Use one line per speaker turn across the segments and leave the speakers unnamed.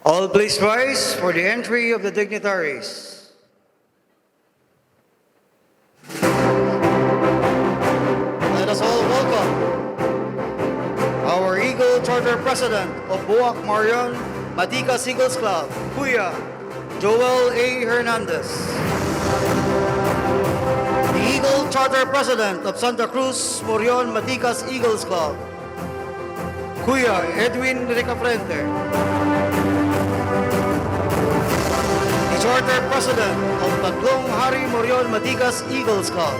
All please rise for the entry of the dignitaries. Let us all welcome our Eagle Charter President of Buwak Marion Matikas Eagles Club, Kuya Joel A. Hernandez. The Eagle Charter President of Santa Cruz Marion Matikas Eagles Club, Kuya Edwin Ricafrente. The Charter President of Tatlong Hari Marion Matikas Eagles Club,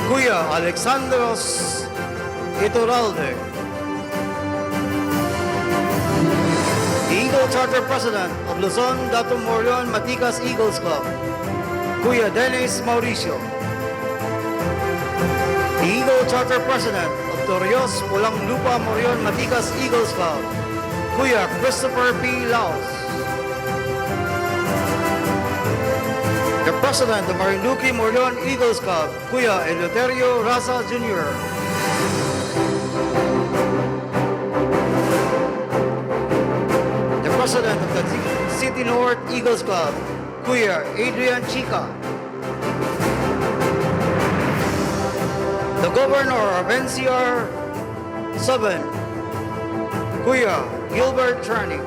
Kuya Alexandros Iturralde. The Eagle Charter President of Luzon, Datum Marion Matikas Eagles Club, Kuya Dennis Mauricio. The Eagle Charter President of Torreos, Pulang Lupa Marion Matikas Eagles Club, Kuya Christopher P. Laos. The President of Marinduque Marion Eagles Club, Kuya Eleuterio Raza Jr. President of the City North Eagles Club, Kuya Adrian Chica. The Governor of NCR 7, Kuya Gilbert Trani.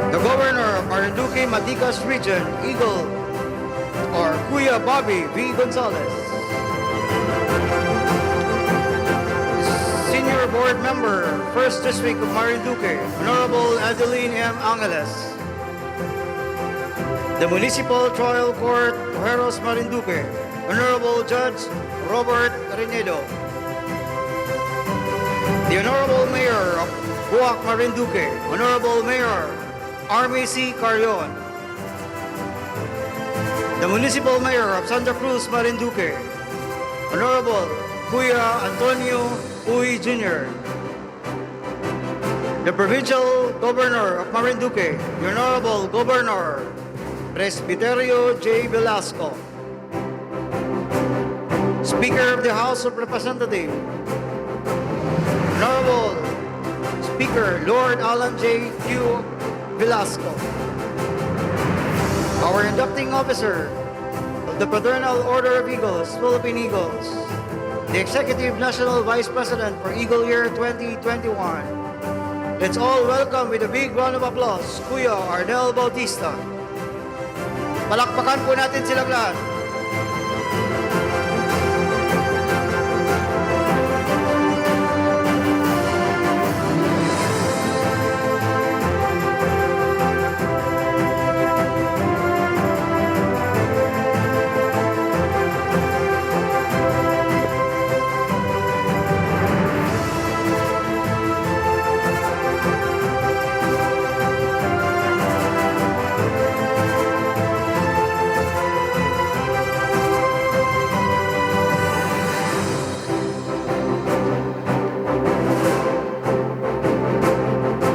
The Governor of Marinduque Matikas Region, Eagle, or Kuya Bobby V. Gonzalez. Senior Board Member, 1st District of Marinduque, Honorable Adeline M. Angeles. The Municipal Trial Court, Ojeros, Marinduque, Honorable Judge Robert Renedo. The Honorable Mayor of Buwak, Marinduque, Honorable Mayor Army C. Carrion. The Municipal Mayor of Santa Cruz, Marinduque, Honorable Kuya Antonio Uy Jr. The Provincial Governor of Marinduque, the Honorable Governor Presbiterio J. Velasco. Speaker of the House of Representatives, Honorable Speaker Lord Alan J. Q. Velasco. Our inducting officer of the Fraternal Order of Eagles, Philippine Eagles, the Executive National Vice President for Eagle Year 2021. Let's all welcome with a big round of applause, Kuya Arnel Bautista. Palakpakan po natin silang lahat.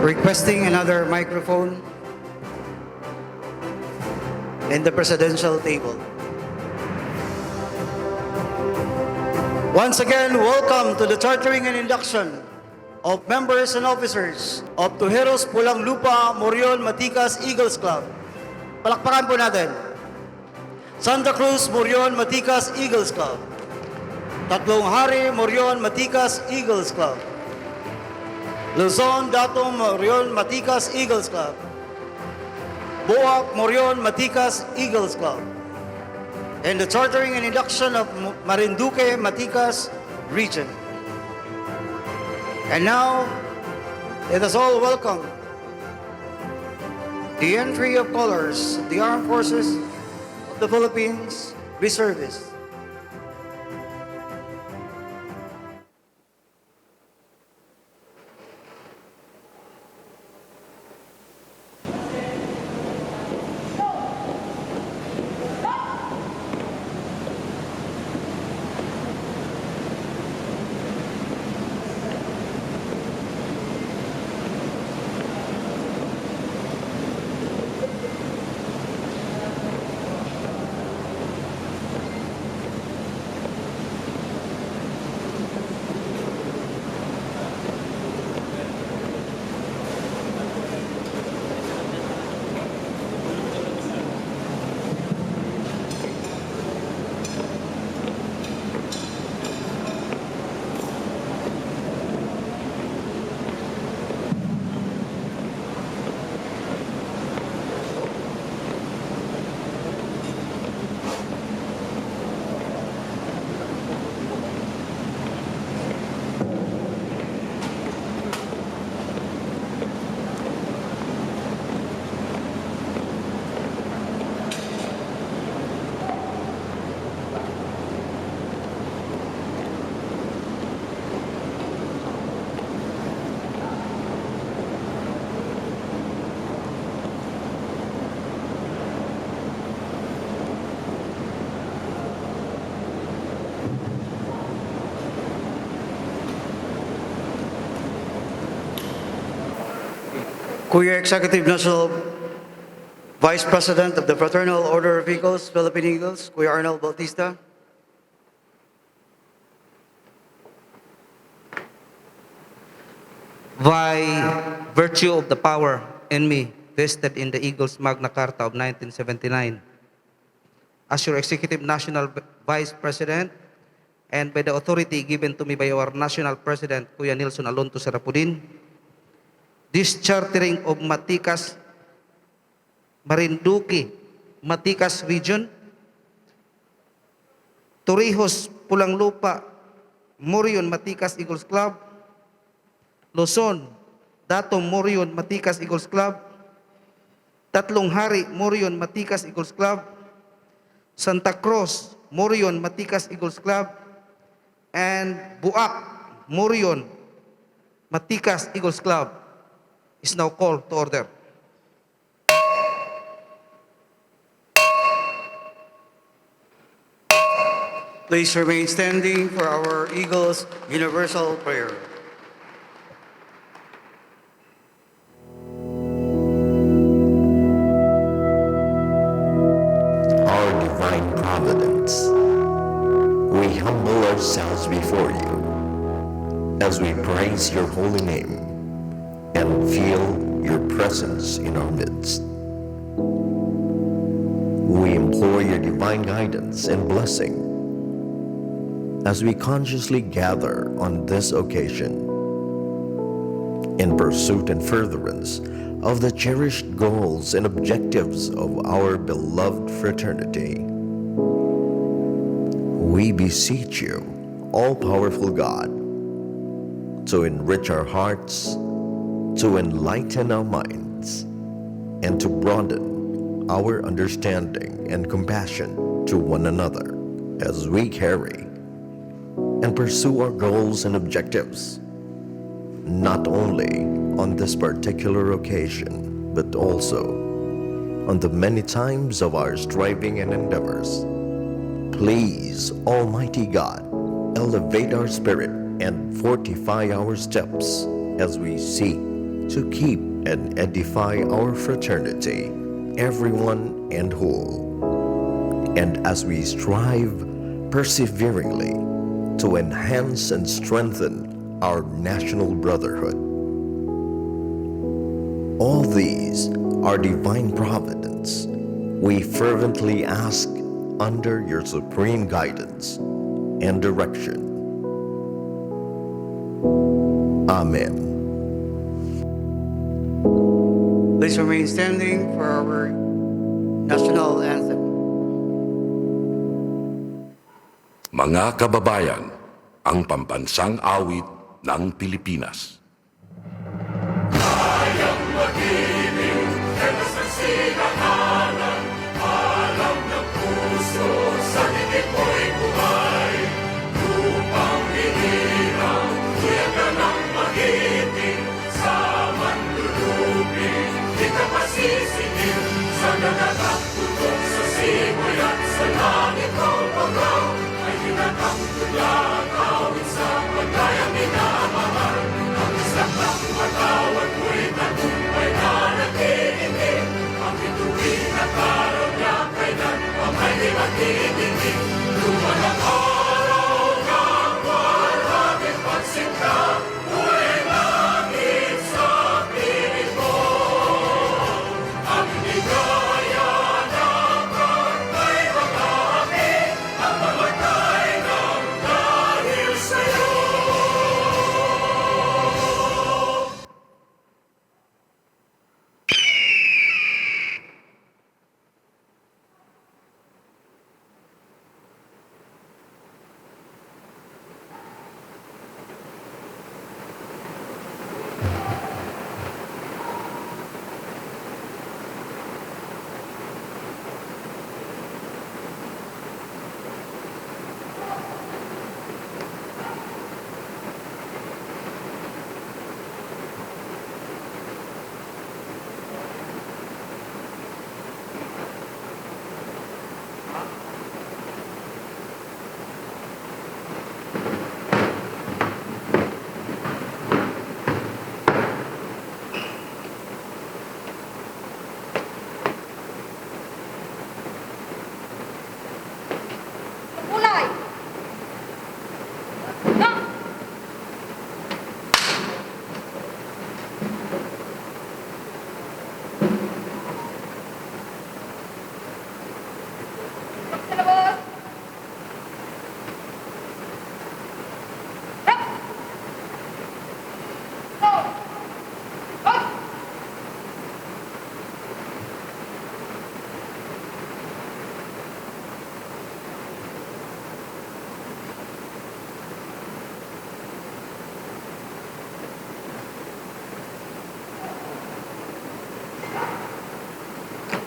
Requesting another microphone in the presidential table. Once again, welcome to the chartering and induction of members and officers of Tujeros Pulang Lupa Marion Matikas Eagles Club. Palakpakan po natin. Santa Cruz Marion Matikas Eagles Club. Tatlong Hari Marion Matikas Eagles Club. Luzon, Datum Marion Matikas Eagles Club. Buwak Marion Matikas Eagles Club. And the chartering and induction of Marinduque Matikas Region. And now, let us all welcome the entry of colors of the Armed Forces of the Philippines Reservists. Kuya Executive National Vice President of the Fraternal Order of Eagles, Philippine Eagles, Kuya Arnel Bautista.
By virtue of the power in me vested in the Eagles Magna Carta of 1979, as your Executive National Vice President, and by the authority given to me by our National President, Kuya Nilson Alonto Sarapudin, this chartering of Matikas, Marinduque, Matikas Region, Torrijos, Pulanglupa, Morion, Matikas Eagles Club, Luzon, Datom, Morion, Matikas Eagles Club, Tatlong Hari, Morion, Matikas Eagles Club, Santa Cruz, Morion, Matikas Eagles Club, and Buak, Morion, Matikas Eagles Club is now called to order.
Please remain standing for our Eagles Universal Prayer.
Our divine providence, we humble ourselves before you as we praise your holy name and feel your presence in our midst. We implore your divine guidance and blessing as we consciously gather on this occasion in pursuit and furtherance of the cherished goals and objectives of our beloved fraternity. We beseech you, all-powerful God, to enrich our hearts, to enlighten our minds, and to broaden our understanding and compassion to one another as we carry and pursue our goals and objectives, not only on this particular occasion, but also on the many times of our striving and endeavors. Please, Almighty God, elevate our spirit and fortify our steps as we seek to keep and edify our fraternity, everyone and whole, and as we strive perseveringly to enhance and strengthen our national brotherhood. All these are divine providence. We fervently ask under your supreme guidance and direction. Amen.
Please remain standing for our national anthem.
Mga kababayan, ang pambansang awit ng Pilipinas.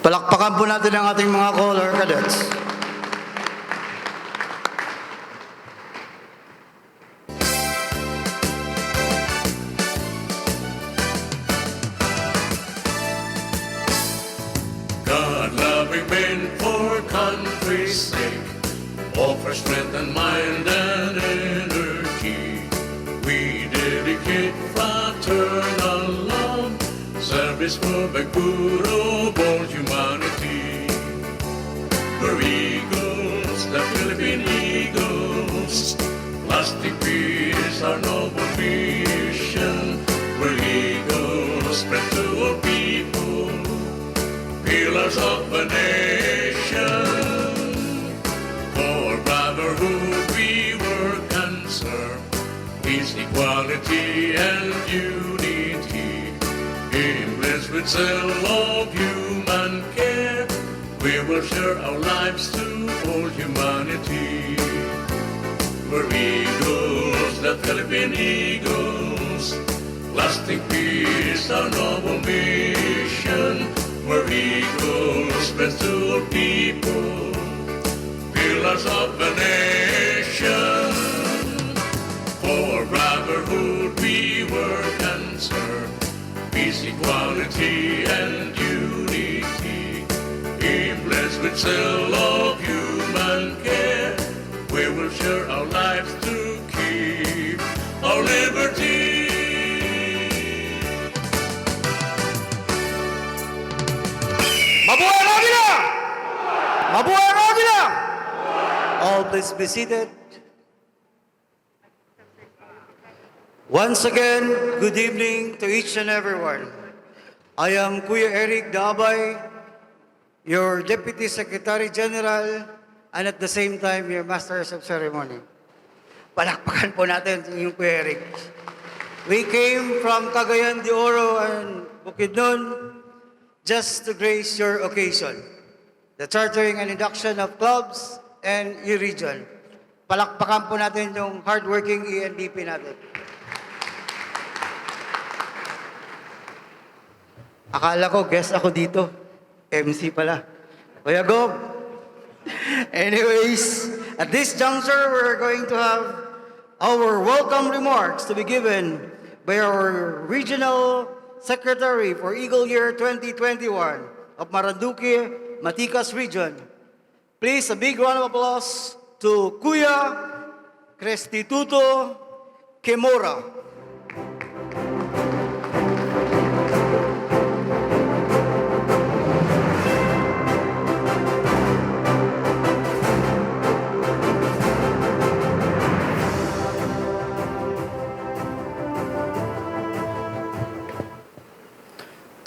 Palakpakan po natin ang ating mga color cadets.
God-loving men for country's sake, offer strength and mind and energy. We dedicate fraternal love, service for the good of all humanity. We're eagles, the Philippine Eagles, lasting peace, our noble mission. We're eagles, spread to all people, pillars of the nation. For brotherhood we work and serve, peace, equality, and unity. Blessed with zeal of human care, we will share our lives to all humanity. We're eagles, the Philippine Eagles, lasting peace, our noble mission. We're eagles, spread to all people, pillars of the nation. For brotherhood we work and serve, peace, equality, and unity. Blessed with zeal of human care, we will share our lives to keep our liberty.
Mabuhay ang Agila! Mabuhay ang Agila! All please be seated. Once again, good evening to each and everyone. I am Kuya Eric Dabay, your Deputy Secretary General, and at the same time, your Masters of Ceremony. Palakpakan po natin yung Kuya Eric. We came from Cagayan de Oro and Bukidnon just to grace your occasion, the chartering and induction of clubs and e-region. Palakpakan po natin yung hardworking ENDP natin. Akala ko, guest ako dito. MC pala. Kuya Gob. Anyways, at this juncture, we're going to have our welcome remarks to be given by our Regional Secretary for Eagle Year 2021 of Marinduque, Matikas Region. Please, a big round of applause to Kuya Crestituto Kimura.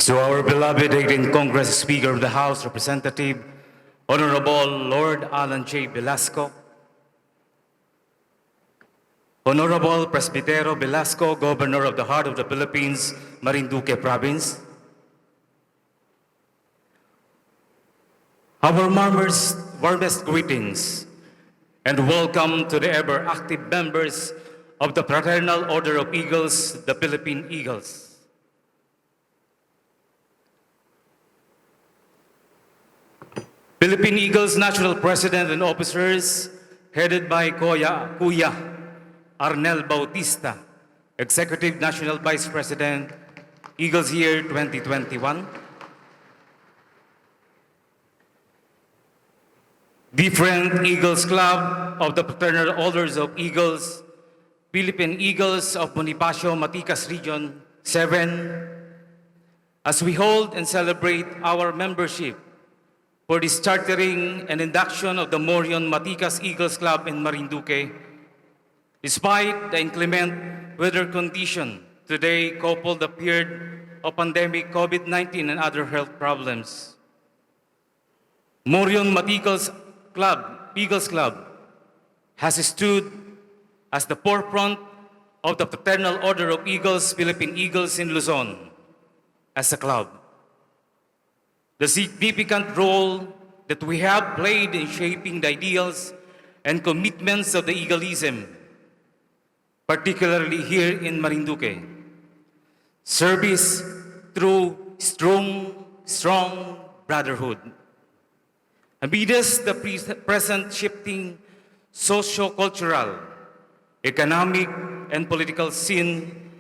To our beloved Acting Congress Speaker of the House, Representative Honorable Lord Alan J. Velasco, Honorable Presbitero Velasco, Governor of the Heart of the Philippines, Marinduque Province, our warmest greetings and welcome to the ever-active members of the Fraternal Order of Eagles, the Philippine Eagles. Philippine Eagles National President and officers, headed by Kuya Arnel Bautista, Executive National Vice President, Eagles Year 2021. Different Eagles Club of the Fraternal Orders of Eagles, Philippine Eagles of Bonifacio, Matikas Region 7, as we hold and celebrate our membership for the chartering and induction of the Morion Matikas Eagles Club in Marinduque. Despite the inclement weather condition today coupled the period of pandemic COVID-19 and other health problems, Morion Matikas Eagles Club has stood as the forefront of the Fraternal Order of Eagles, Philippine Eagles in Luzon as a club. The significant role that we have played in shaping the ideals and commitments of the Eagleism, particularly here in Marinduque. Service through strong, brotherhood. Amidst the present shifting socio-cultural, economic, and political scene,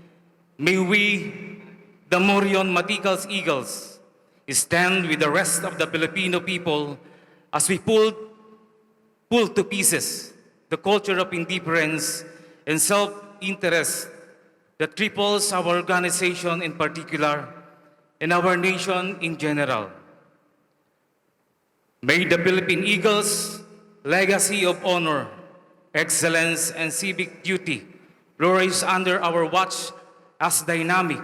may we, the Morion Maticas Eagles, stand with the rest of the Filipino people as we pull to pieces the culture of indifference and self-interest that cripples our organization in particular and our nation in general. May the Philippine Eagles' legacy of honor, excellence, and civic duty flourish under our watch as dynamic,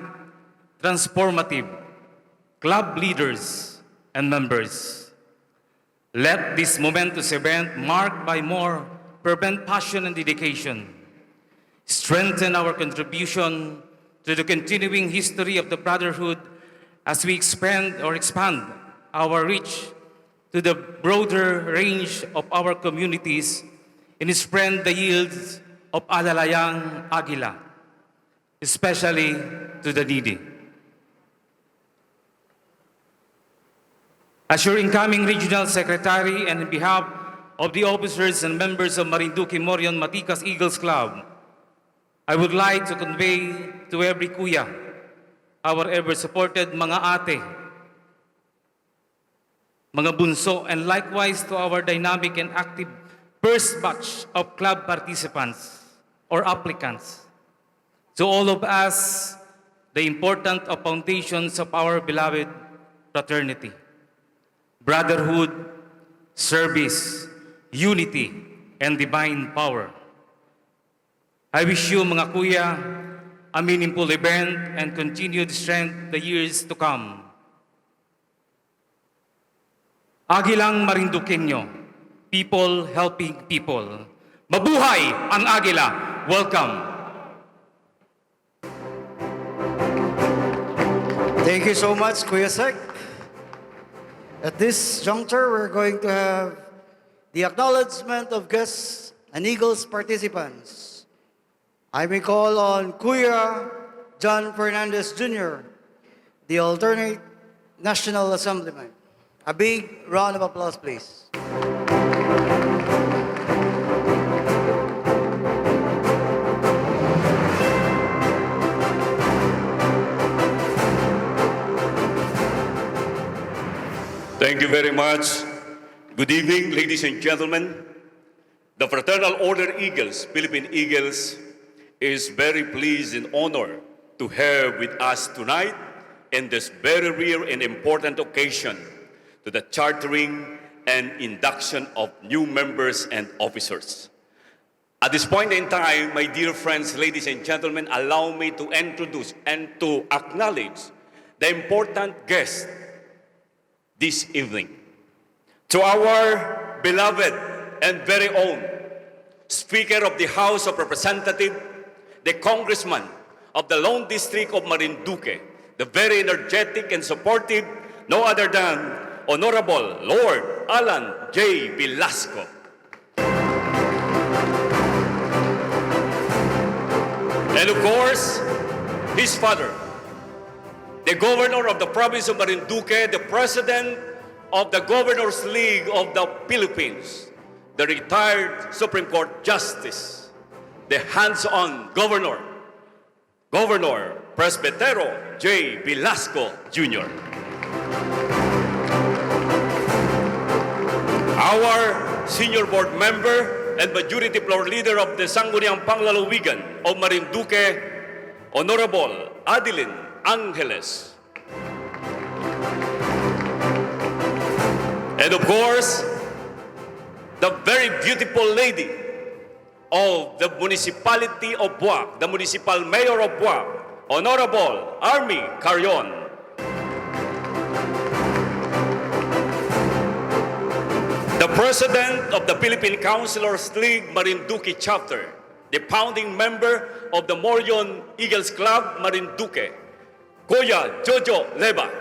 transformative club leaders and members. Let this momentous event, marked by more fervent passion and dedication, strengthen our contribution to the continuing history of the brotherhood as we expand our reach to the broader range of our communities and spread the yields of Alalayang Agila, especially to the needy. As your incoming regional secretary and on behalf of the officers and members of Marinduque Morion Maticas Eagles Club, I would like to convey to every kuya, our ever-supported mga ate, mga bunso, and likewise to our dynamic and active first batch of club participants or applicants. To all of us, the important of foundations of our beloved fraternity, brotherhood, service, unity, and divine power. I wish you, mga kuya, a meaningful event and continued strength the years to come. Agilang Marinduqueño, people helping people. Mabuhay ang Agila! Welcome!
Thank you so much, Kuya Sek. At this juncture, we're going to have the acknowledgement of guests and Eagles participants. I may call on Kuya John Fernandez Jr., the alternate National Assemblyman. A big round of applause, please.
Thank you very much. Good evening, ladies and gentlemen. The Fraternal Order Eagles, Philippine Eagles, is very pleased and honored to have with us tonight in this very rare and important occasion to the chartering and induction of new members and officers. At this point in time, my dear friends, ladies and gentlemen, allow me to introduce and to acknowledge the important guest this evening. To our beloved and very own Speaker of the House of Representatives, the Congressman of the Lone District of Marinduque, the very energetic and supportive, no other than Honorable Lord Alan J. Velasco. And of course, his father, the Governor of the Province of Marinduque, the President of the Governors League of the Philippines, the retired Supreme Court Justice, the hands-on Governor, Governor Presbytero J. Velasco Jr. Our senior board member and majority floor leader of the Sangguniang Panglalawigan of Marinduque, Honorable Adeline Angeles. And of course, the very beautiful lady of the municipality of Buac, the municipal mayor of Buac, Honorable Army Carrion. The president of the Philippine Councilors League Marinduque chapter, the founding member of the Morion Eagles Club Marinduque, Kuya Jojo Leba.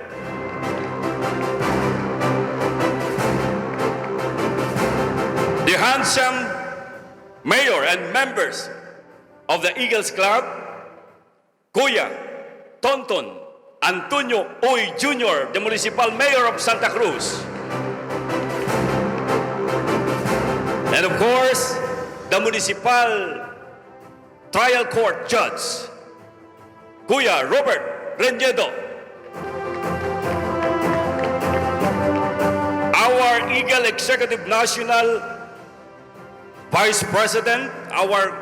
The handsome mayor and members of the Eagles Club, Kuya Tonton Antonio Uy Jr., the Municipal Mayor of Santa Cruz. And of course, the Municipal Trial Court Judge, Kuya Robert Reñedo. Our Eagle Executive National Vice President, our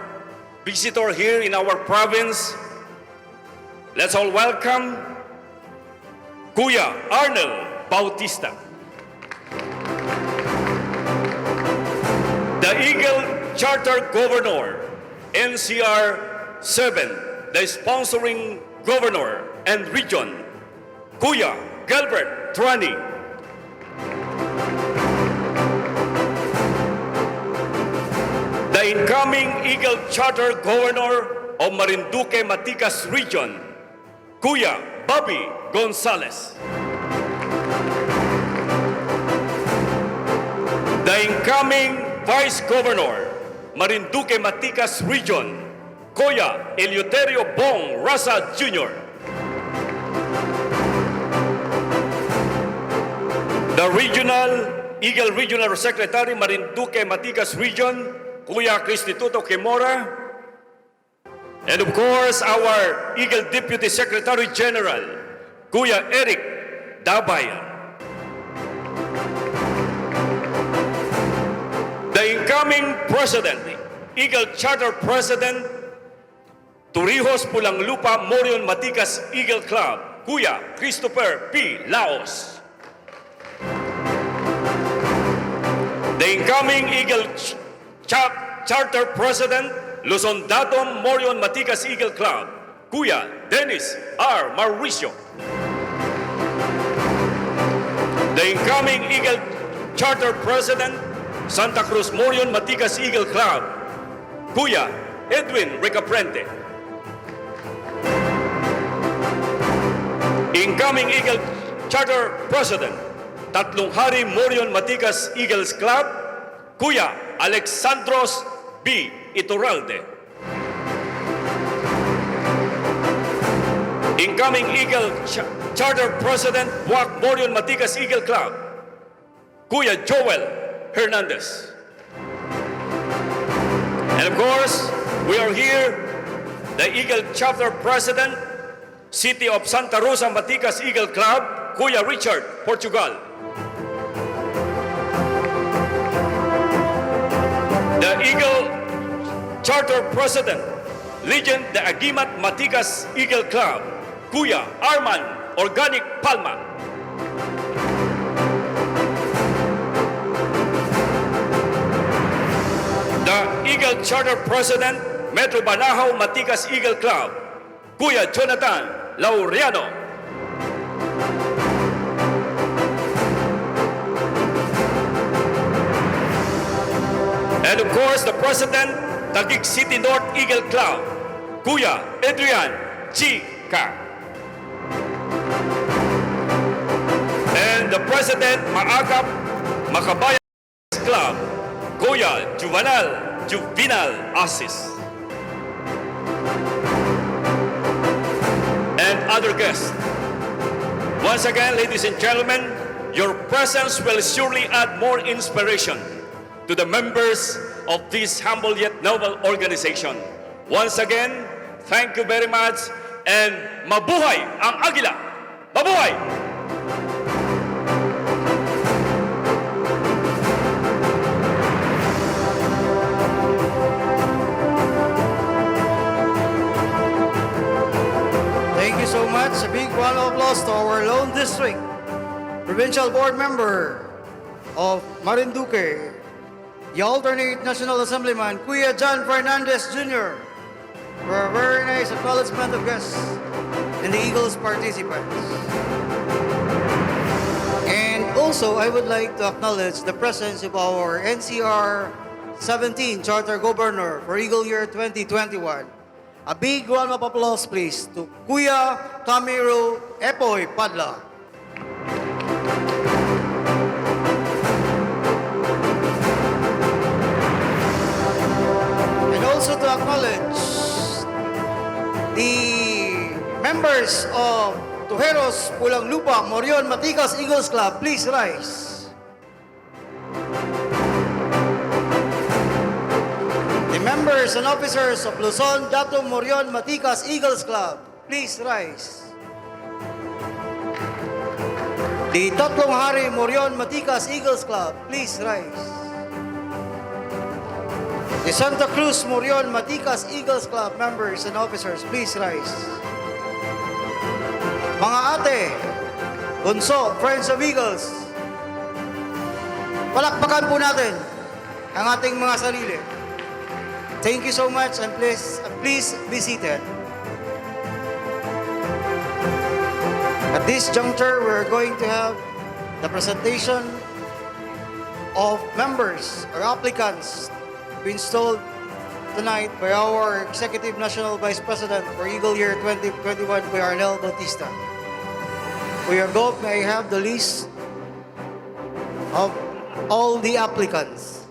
visitor here in our province. Let's all welcome Kuya Arnel Bautista. The Eagle Charter Governor, NCR 7, the sponsoring governor and region, Kuya Gilbert Trani. The incoming Eagle Charter Governor of Marinduque Maticas Region, Kuya Bobby Gonzalez. The incoming Vice Governor, Marinduque Maticas Region, Kuya Eleuterio Bong Rasa Jr. The Eagle Regional Secretary, Marinduque Maticas Region, Kuya Cristituto Quimora. And of course, our Eagle Deputy Secretary General, Kuya Eric Dabayan. The incoming President, Eagle Charter President, Torrijos Pulanglupa Morion Maticas Eagle Club, Kuya Christopher P. Laos. The incoming Eagle Charter President, Luzon Datom Morion Maticas Eagle Club, Kuya Dennis R. Mauricio. The incoming Eagle Charter President, Santa Cruz Morion Maticas Eagle Club, Kuya Edwin Recaprente. Incoming Eagle Charter President, Tatlong Hari Morion Maticas Eagles Club, Kuya Alexandros B. Iturralde. Incoming Eagle Charter President, Buwak Morion Maticas Eagle Club, Kuya Joel Hernandez. And of course, we are here, the Eagle Chapter President, City of Santa Rosa Maticas Eagle Club, Kuya Richard Portugal. The Eagle Charter President, Legend the Agimat Maticas Eagle Club, Kuya Arman Organic Palma. The Eagle Charter President, Metro Banahaw Maticas Eagle Club, Kuya Jonathan Laureano. And of course, the President, Taguig City North Eagle Club, Kuya Adrian G. Ka. And the President, Maagap Makabayan Club, Kuya Juvenal Asis. And other guests. Once again, ladies and gentlemen, your presence will surely add more inspiration to the members of this humble yet noble organization. Once again, thank you very much, and mabuhay ang Agila! Mabuhay!
Thank you so much. A big round of applause to our lone district provincial board member of Marinduque, the alternate National Assemblyman, Kuya John Fernandez Jr., for a very nice acknowledgement of guests and the Eagles participants. And also, I would like to acknowledge the presence of our NCR 17 Charter Governor for Eagle Year 2021. A big round of applause, please, to Kuya Camilo Epoy Padla. And also to acknowledge the members of Tujeros, Pulang Lupa, Morion, Matikas, Eagles Club, please rise. The members and officers of Luzon, Dato, Morion, Matikas, Eagles Club, please rise. The Tatlong Hari, Morion, Matikas, Eagles Club, please rise. The Santa Cruz, Morion, Matikas, Eagles Club members and officers, please rise. Mga ate, bunso, Friends of Eagles, palakpakan po natin ang ating mga sarili. Thank you so much and please be seated. At this juncture, we're going to have the presentation of members or applicants to be installed tonight by our Executive National Vice President for Eagle Year 2021, by Arnel Bautista. May I have the list of all the applicants.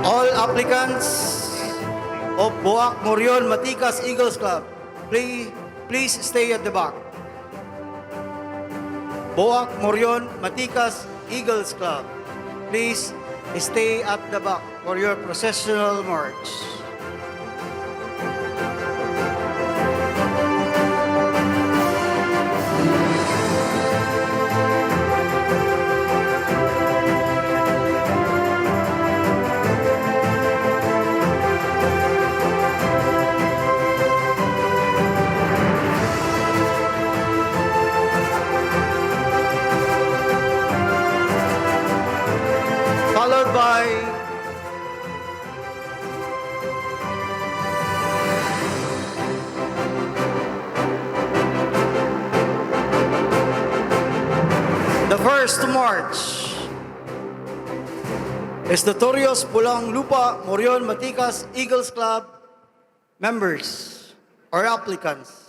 All applicants of Boac, Morion, Matikas, Eagles Club, please stay at the back. Boac, Morion, Matikas, Eagles Club, please stay at the back for your processional march. Followed by the first to march is the Torios, Pulang Lupa, Morion, Matikas, Eagles Club members or applicants.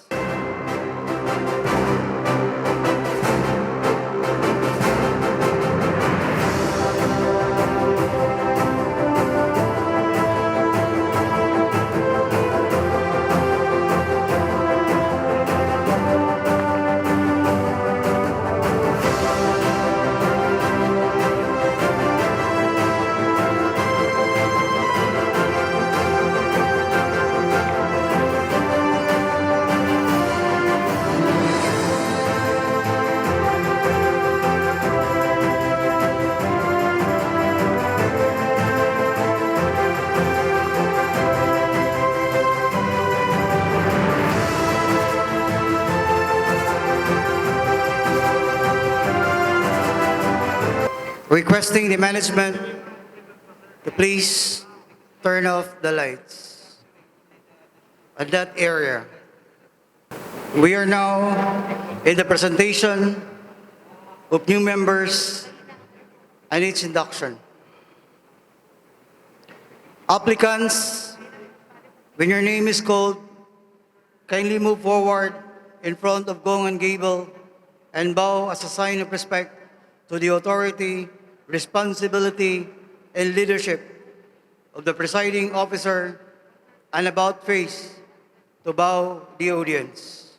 Requesting the management to please turn off the lights at that area. We are now in the presentation of new members and its induction. Applicants, when your name is called, kindly move forward in front of Gong and Gable and bow as a sign of respect to the authority, responsibility, and leadership of the presiding officer, and about face to bow the audience.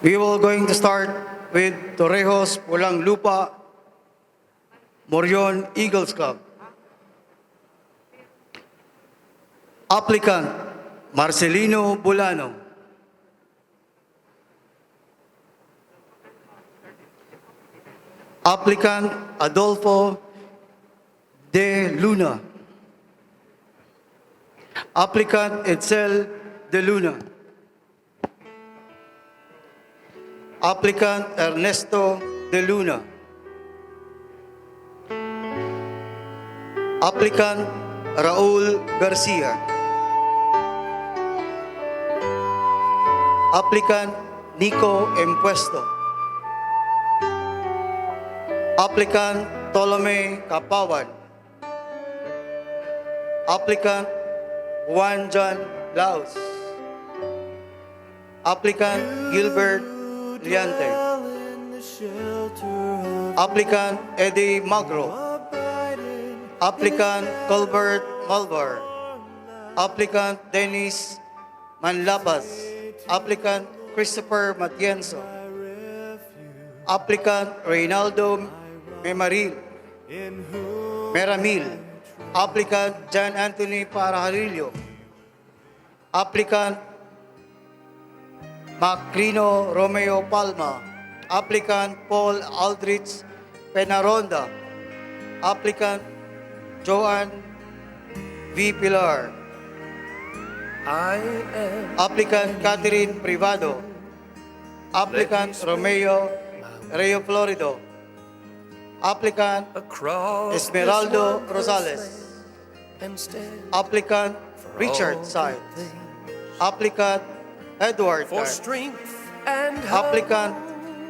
We will going to start with Torrejos, Pulang Lupa, Morion, Eagles Club. Applicant, Marcelino Bulano. Applicant, Adolfo De Luna. Applicant, Edsel De Luna. Applicant, Ernesto De Luna. Applicant, Raul Garcia. Applicant, Nico Empuesto. Applicant, Ptolemy Kapawan. Applicant, Juan John Laos. Applicant, Gilbert Liante. Applicant Eddie Magro. Applicant Colbert Malvar. Applicant Dennis Manlapas. Applicant Christopher Matienzo. Applicant Reynaldo Meramil. Applicant John Anthony Parajarillo. Applicant Macrino Romeo Palma. Applicant Paul Aldrich Penaronda. Applicant Joanne V. Pilar. Applicant Catherine Privado. Applicant Romeo Reo Florido. Applicant Esmeraldo Rosales. Applicant Richard Sides. Applicant Edward Tan. Applicant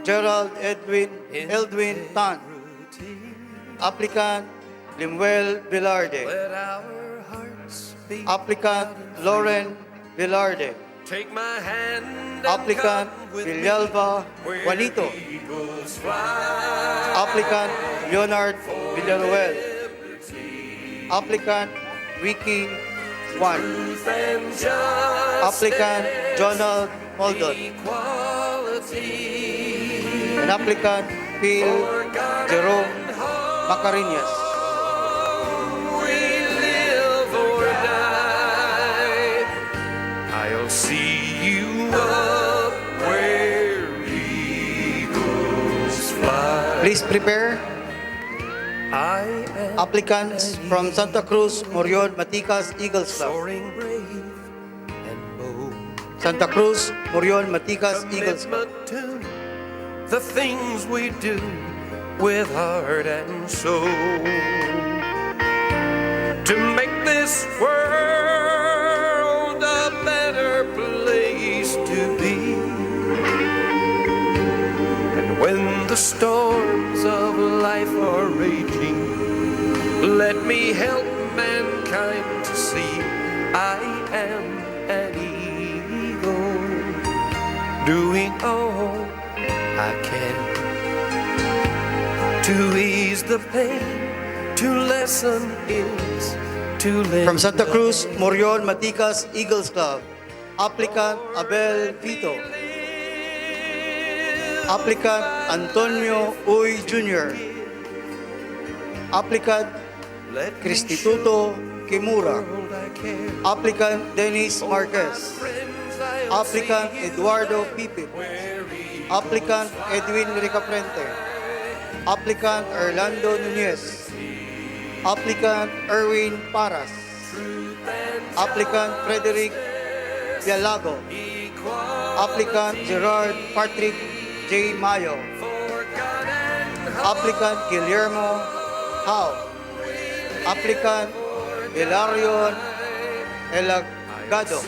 Gerald Eldwin Tan. Applicant Limuel Velarde. Applicant Lauren Velarde.
Take my hand.
Applicant Villalba Juanito. Applicant Leonard Villaruel. Applicant Ricky Juan. Applicant Jonald Moldon. And applicant Phil Jerome Macarinas.
We live or die. I'll see you up where eagles fly.
Please prepare.
I am
Applicants from Santa Cruz, Morion, Maticas, Eagles Club.
soaring brave and bold.
Santa Cruz, Morion, Maticas, Eagles Club.
Commitment to the things we do with heart and soul to make this world a better place to be. And when the storms of life are raging, let me help mankind to see I am an eagle, doing all I can to ease the pain, to lessen ills, to lend
From Santa Cruz, Morion, Maticas, Eagles Club. Applicant Abel Vito. Applicant Antonio Uy Jr. Applicant Cristituto Kimura. Applicant Dennis Marquez. Applicant Eduardo Pipit. Applicant Edwin Ricaprente. Applicant Orlando Nunez. Applicant Erwin Paras. Applicant Frederick Bialago. Applicant Gerard Patrick J. Mayo. Applicant Guillermo Hao. Applicant Hilarion Elagado.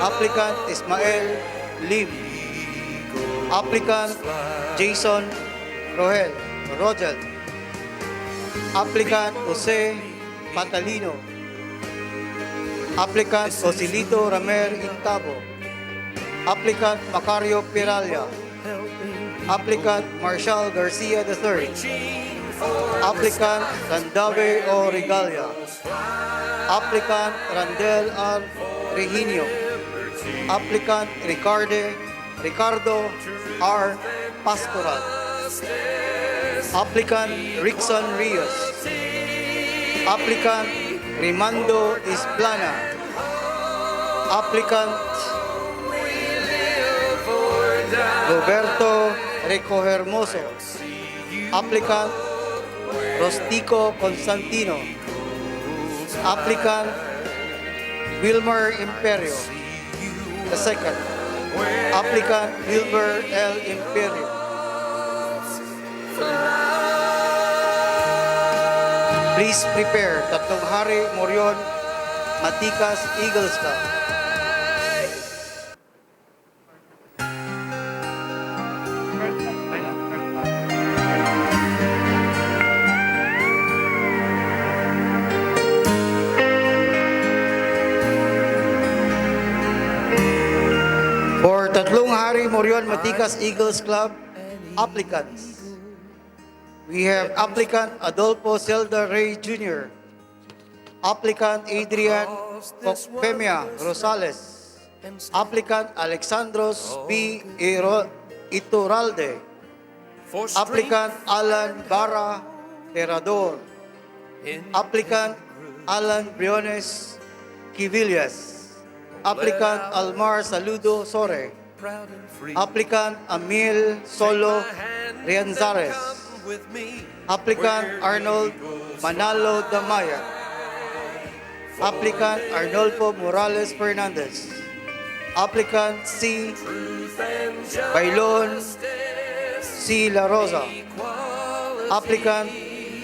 Applicant Ismael Lim. Applicant Jason Rogel. Applicant Jose Patalino. Applicant Joselito Ramer Intabo. Applicant Macario Piralla. Applicant Marshall Garcia III. Applicant Randave O. Regalia. Applicant Randel R. Reginio. Applicant Ricardo R. Pastoral. Applicant Rickson Rios. Applicant Rimando Isplana. Applicant Roberto Recohermoso. Applicant Rostico Constantino. Applicant Wilmer Imperio II. Applicant Wilbur L. Imperio. Please prepare. Tatlong Hari, Morion, Maticas, Eagles Club. For Tatlong Hari, Morion, Maticas, Eagles Club, applicants. We have applicant Adolfo Zelda Rey Jr., applicant Adrian Femia Rosales, applicant Alexandros P. Iturralde, applicant Alan Barra Terador, applicant Alan Briones Quivillas, applicant Almar Saludo Sore, applicant Emil Solo Rianzares, applicant Arnold Manalo Damaya, applicant Arnolfo Morales Fernandez, applicant C. Bailon C. La Rosa, applicant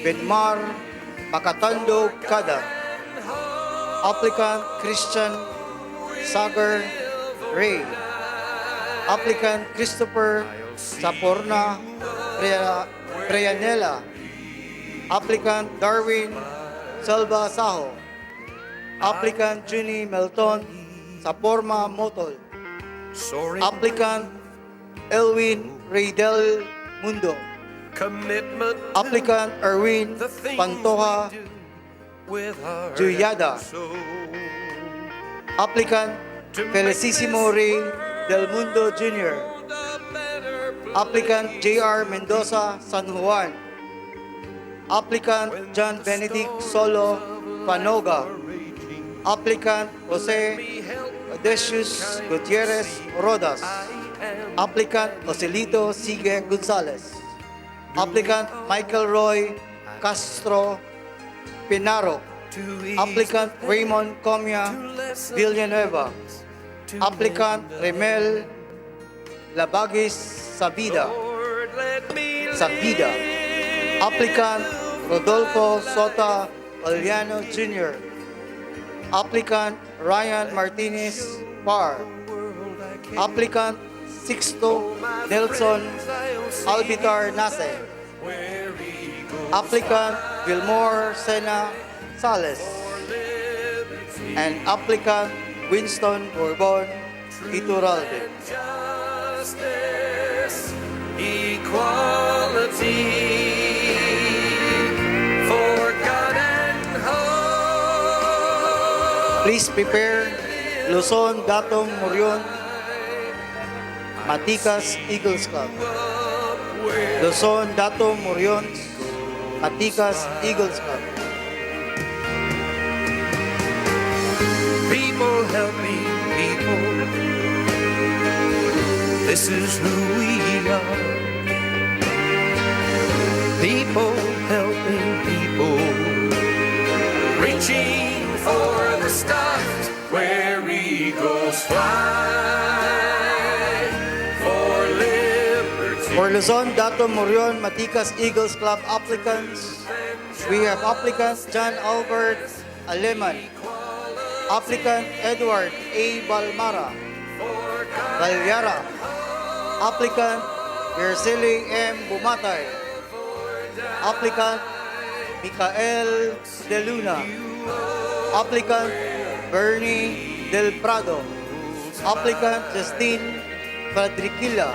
Benmar Macatando Cada, applicant Christian Sagar Ray, applicant Christopher Saporna Preyanela, applicant Darwin Salva Saho, applicant Juni Melton Saporma Motol, applicant Elwin Raydel Mundo,
Commitment to
applicant Erwin
the things
Pantoja
we do with heart
Juyada,
and soul.
applicant Felicissimo Ray Del Mundo Jr., applicant J.R. Mendoza San Juan, applicant John Benedict Solo Panoga, applicant Jose Odesius Gutierrez Rodas, applicant Joselito Sige Gonzalez, applicant Michael Roy Castro Pinaro, applicant Raymond Comia Villanueva, applicant Remel Labagis Sabida, applicant Rodolfo Sota Oliano Jr., applicant Ryan Martinez Par, applicant Sixto Nelson Albitar Nase, applicant Vilmore Sena Sales, and applicant Winston Bourbon Iturralde.
Justice, equality for God and hope.
Please prepare Luzon, Datong, Murion, Matikas Eagles Club. Luzon, Datong, Murion, Matikas Eagles Club.
People helping people. This is who we are. People helping people. Reaching for the stars where eagles fly. For liberty.
For Luzon, Datong, Murion, Matikas Eagles Club applicants, we have applicants John Albert Aleman, applicant Edward A. Balmara, Balyara, applicant Yersili M. Bumatay, applicant Micael De Luna, applicant Bernie Del Prado, applicant Justine Fadriquilla,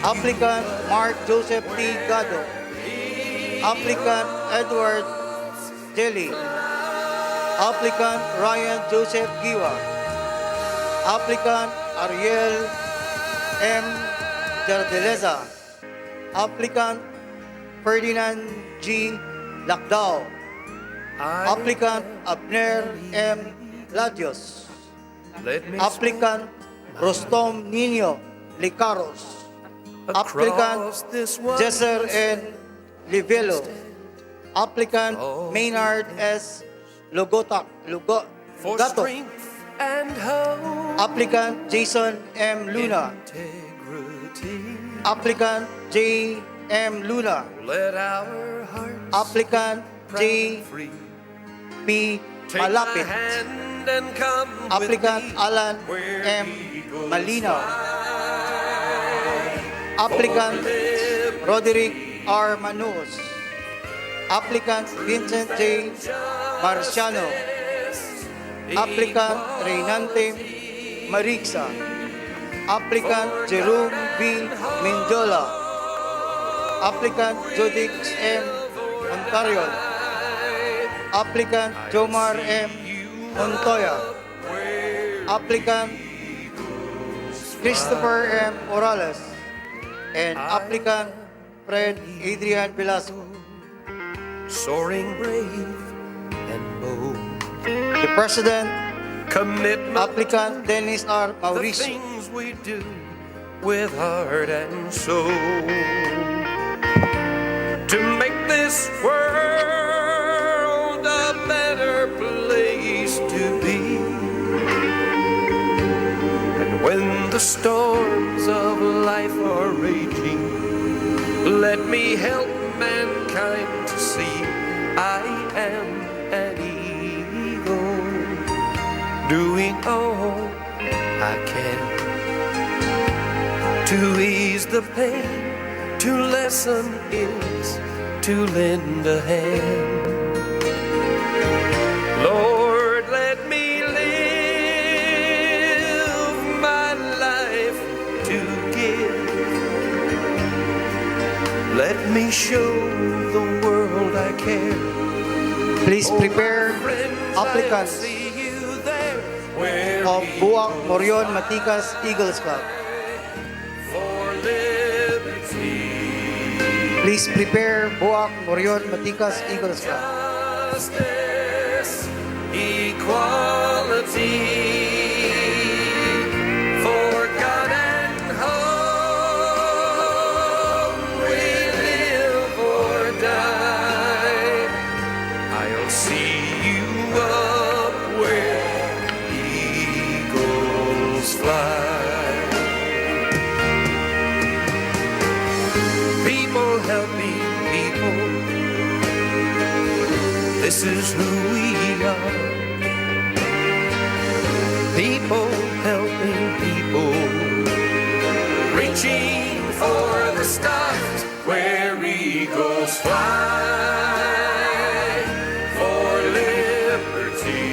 applicant Mark Joseph T. Gado, applicant Edward Jelly, applicant Ryan Joseph Giwa, applicant Ariel M. Jardeleza, applicant Ferdinand G. Lacdao, applicant Abner M. Ladios,
Let me
applicant Rostom Nino Licaros, applicant
across this one
Jesser N. Livelo, applicant Maynard S.
for
Gato,
strength and hope.
applicant Jason M. Luna,
Integrity.
applicant J. M. Luna,
Let our hearts
applicant J.
free.
P.
Take my
Malapit,
hand and come
applicant
with me
Alan
where
M.
eagles
Malinaw,
fly.
applicant Roderick R. Manuos, applicant Vincent J. Marciano, applicant Reynante Marixa, applicant Jerome B. Menjola, Applicant Judix M. Ontario. Applicant Jomar M. Montoya. Applicant Christopher M. Morales. And applicant Fred Adrian Velasco.
soaring brave and bold.
The President,
Commitment
applicant Dennis R.
the
Mauricio.
things we do with heart and soul to make this world a better place to be. And when the storms of life are raging, let me help mankind to see I am an eagle, doing all I can to ease the pain, to lessen is to lend a hand. Lord, let me live my life to give. Let me show the world I care.
Please prepare
Friends,
applicants
I'll see you there where
of Buwak Morion Matikas Eagles Club.
for liberty,
Please prepare Buwak Morion Matikas Eagles Club.
justice, equality, for God and home we live or die. I'll see you up where eagles fly. People helping people, this is who we are. People helping people, reaching for the stars where eagles fly, for liberty,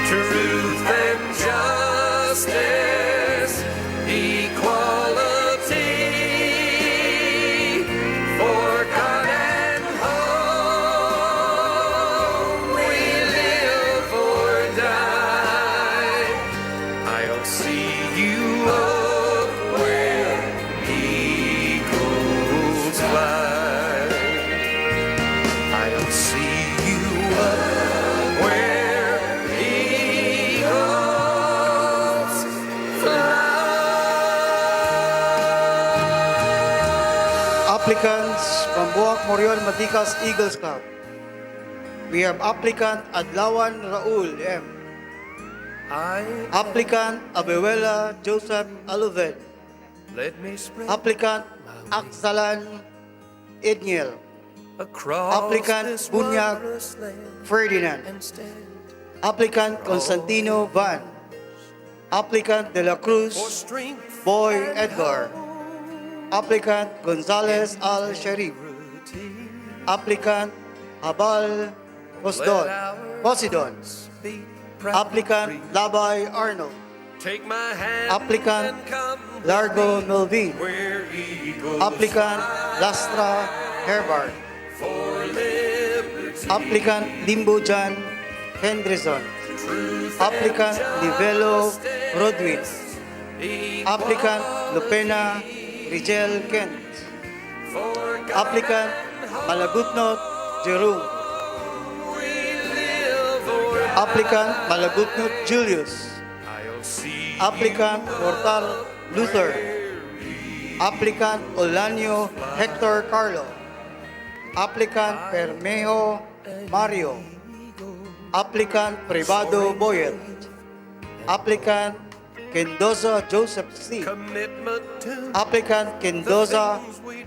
truth and justice, equality, for God and home we live or die. I'll see you up where eagles fly. I'll see you up where eagles fly.
Applicants from Buwak Morion Matikas Eagles Club. We have applicant Adlawan Raul M. Applicant Abuela Joseph Aluven.
Let me spread
Applicant Aksalan Edniel.
across
Applicant
this
Bunyag
wondrous land
Ferdinand.
and stand
Applicant Constantino Van. Applicant De La
for
Cruz
strength
Boy
and
Edgar. Applicant Gonzalez Al Sharif.
routine.
Applicant Habal Posidon.
Be proud
Applicant
free.
Labay Arnold.
Take my hand
Applicant
and come
Largo Melvin.
where eagles
Applicant Lastra Herbert.
for liberty,
Applicant Limbojan Henderson.
truth
Applicant Livelo Rodwin. Applicant Lupena Rigel Kent.
for God
Applicant Malagutnot Jerome.
live or
Applicant Malagutnot Julius.
I'll see
Applicant Mortal Luther. Applicant Olanio Hector Carlo. Applicant Permejo Mario. Applicant Privado Boyet. Applicant Kendoza Joseph C.
commitment to
Applicant Kendoza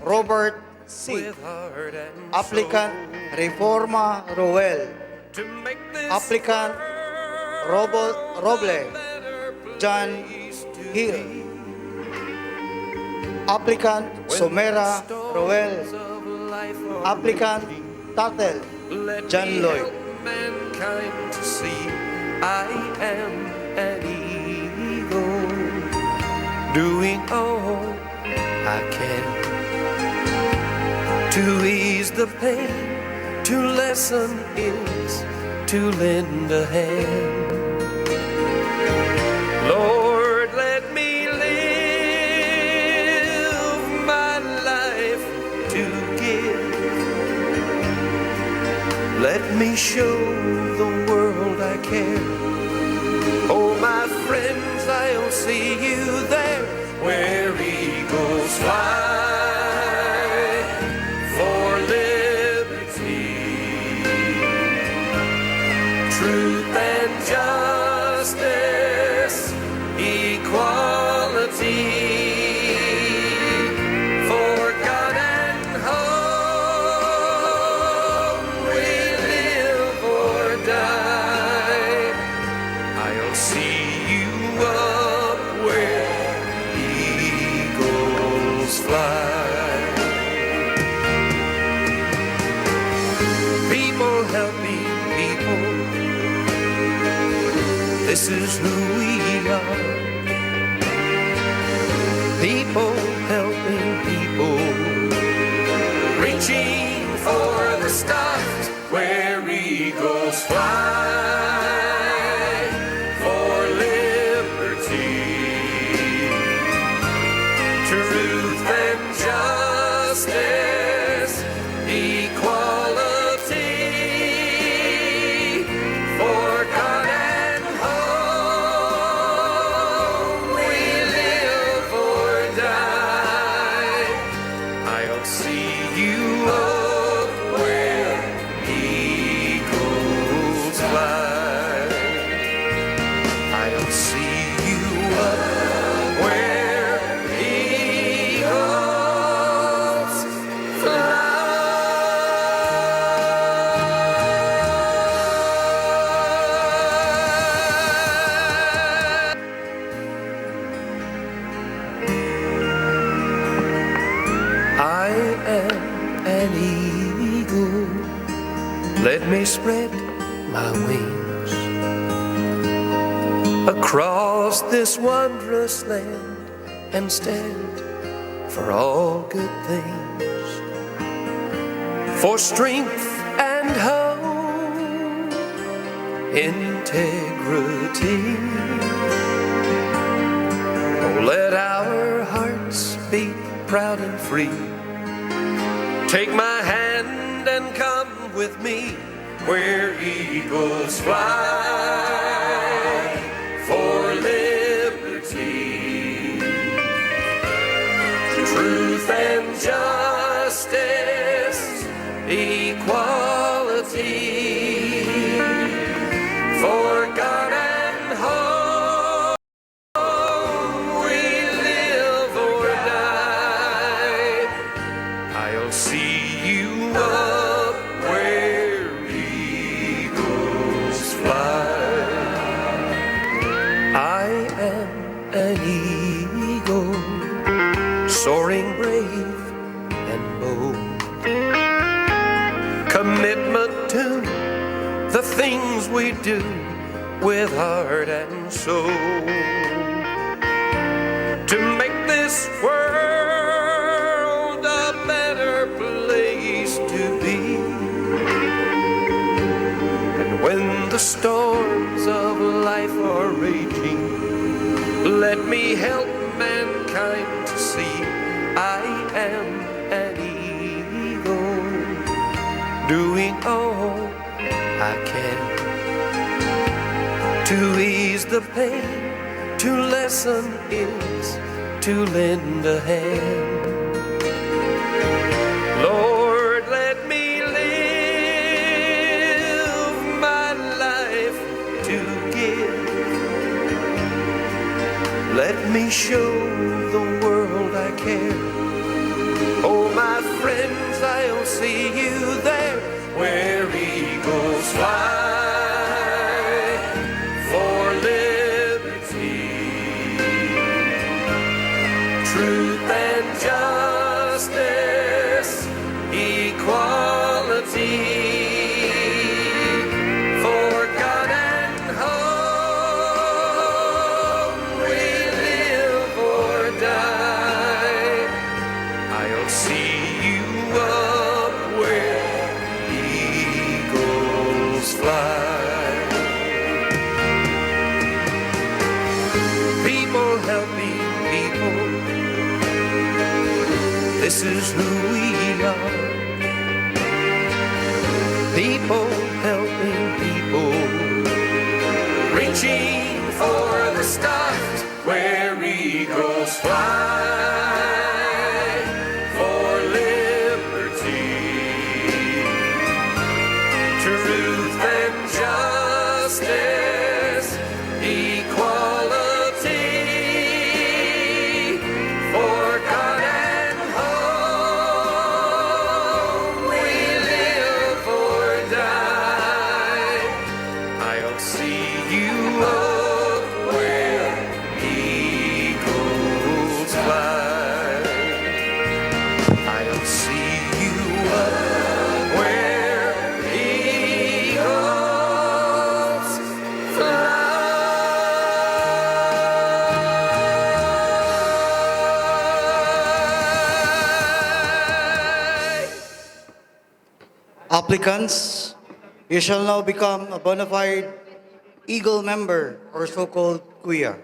Robert C.
with heart and
Applicant Reforma Roel.
to make this
Applicant Roble John Hill. Applicant Somera Roel.
of life are
Applicant Tatel
let
John
me
Lloyd.
help mankind to see I am an eagle, doing all I can to ease the pain, to lessen ills, to lend a hand. Lord, let me live my life to give. Let me show the world I care. Oh, my friends, I'll see you there where eagles fly for liberty, truth and justice, equality. For God and home we live or die. I'll see you up where eagles fly. People helping people, this is who we are. People helping people, reaching for the stars where eagles fly for liberty, truth and justice, equality. For God and home we live or die. I'll see you up where eagles fly. I'll see you up where eagles fly. I am an eagle. Let me spread my wings across this wondrous land and stand for all good things, for strength and hope, integrity. Oh, let our hearts beat proud and free. Take my hand and come with me where eagles fly for liberty, truth and justice, equality. For God and home we live or die. I'll see you up where eagles fly. I am an eagle, soaring brave and bold. Commitment to the things we do with heart and soul, to make this world a better place to be. And when the storms of life are raging, let me help mankind to see I am an eagle, doing all I can to ease the pain, to lessen ills, to lend a hand. Lord, let me live my life to give. Let me show the world I care. Oh, my friends, I'll see you there where eagles fly for liberty, truth and justice, equality. For God and home we live or this is who we are. People helping people, reaching for the stars where eagles fly for liberty, truth and justice, equality, for God and home we live or die. I'll see you up where eagles fly. I'll see you up where eagles fly.
Applicants, you shall now become a bona fide Eagle member, or so-called Kuya.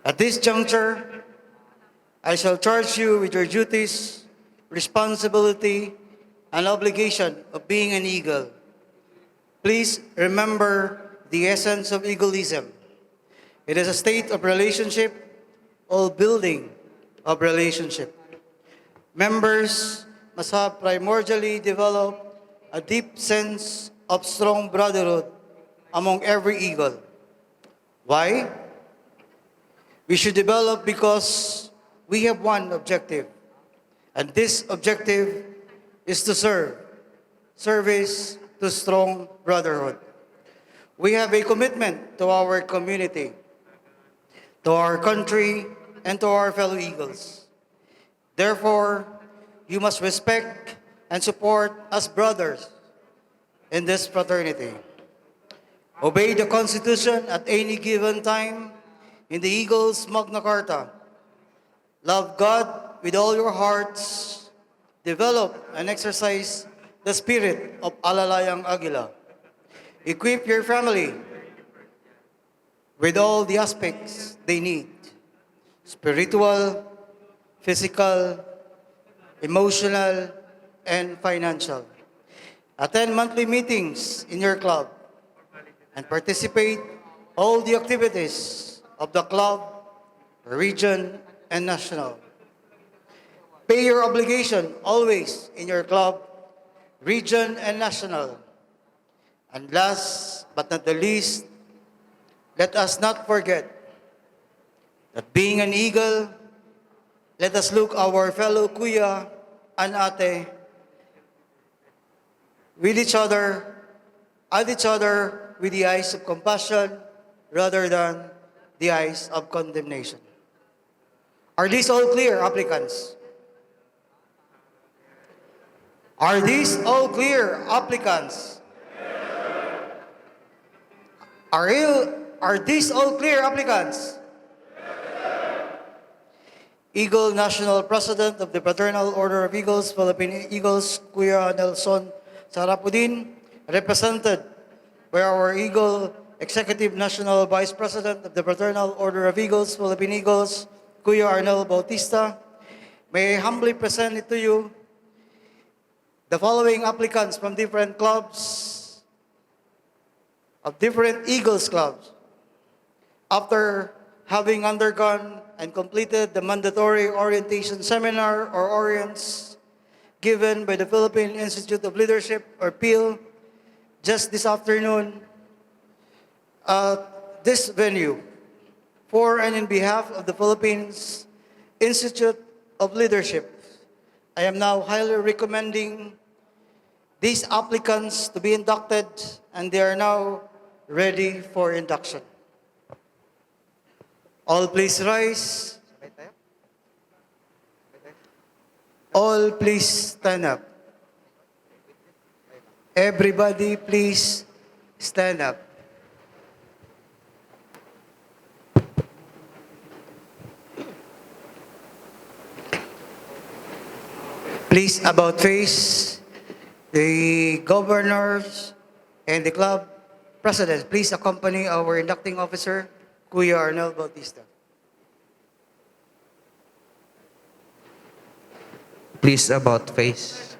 At this juncture, I shall charge you with your duties, responsibility, and obligation of being an Eagle. Please remember the essence of Eagleism. It is a state of relationship, all building of relationship. Members must have primordially developed a deep sense of strong brotherhood among every Eagle. Why? We should develop because we have one objective, and this objective is to serve. Service to strong brotherhood. We have a commitment to our community, to our country, and to our fellow Eagles. Therefore, you must respect and support us brothers in this fraternity. Obey the Constitution at any given time in the Eagles Magna Carta. Love God with all your hearts. Develop and exercise the spirit of Alalayang Agila. Equip your family with all the aspects they need: spiritual, physical, emotional, and financial. Attend monthly meetings in your club and participate all the activities of the club, region, and national. Pay your obligation always in your club, region, and national. And last but not the least, let us not forget that being an Eagle, let us look our fellow Kuya and Ate with each other, at each other with the eyes of compassion rather than the eyes of condemnation. Are these all clear, applicants? Are these all clear, applicants? Are these all clear, applicants? Eagle National President of the Fraternal Order of Eagles, Philippine Eagles, Kuya Nelson Sarapudin, represented by our Eagle Executive National Vice President of the Fraternal Order of Eagles, Philippine Eagles, Kuya Arnel Bautista. May I humbly present it to you the following applicants from different clubs, of different Eagles clubs. After having undergone and completed the mandatory orientation seminar or orients given by the Philippine Institute of Leadership or PIL just this afternoon at this venue, for and in behalf of the Philippines Institute of Leadership, I am now highly recommending these applicants to be inducted, and they are now ready for induction. All please rise. All please stand up. Everybody please stand up. Please about face the governors and the club presidents. Please accompany our inducting officer, Kuya Arnel Bautista.
Please about face.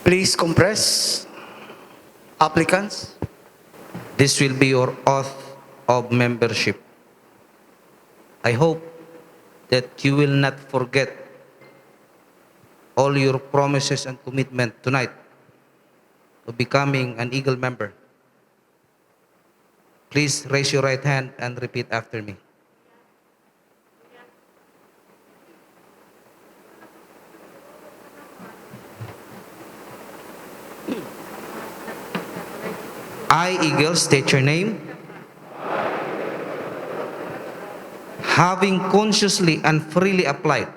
Please compress. Applicants.
This will be your oath of membership. I hope that you will not forget all your promises and commitment tonight to becoming an Eagle member. Please raise your right hand and repeat after me. I, Eagle, state your name. Having consciously and freely applied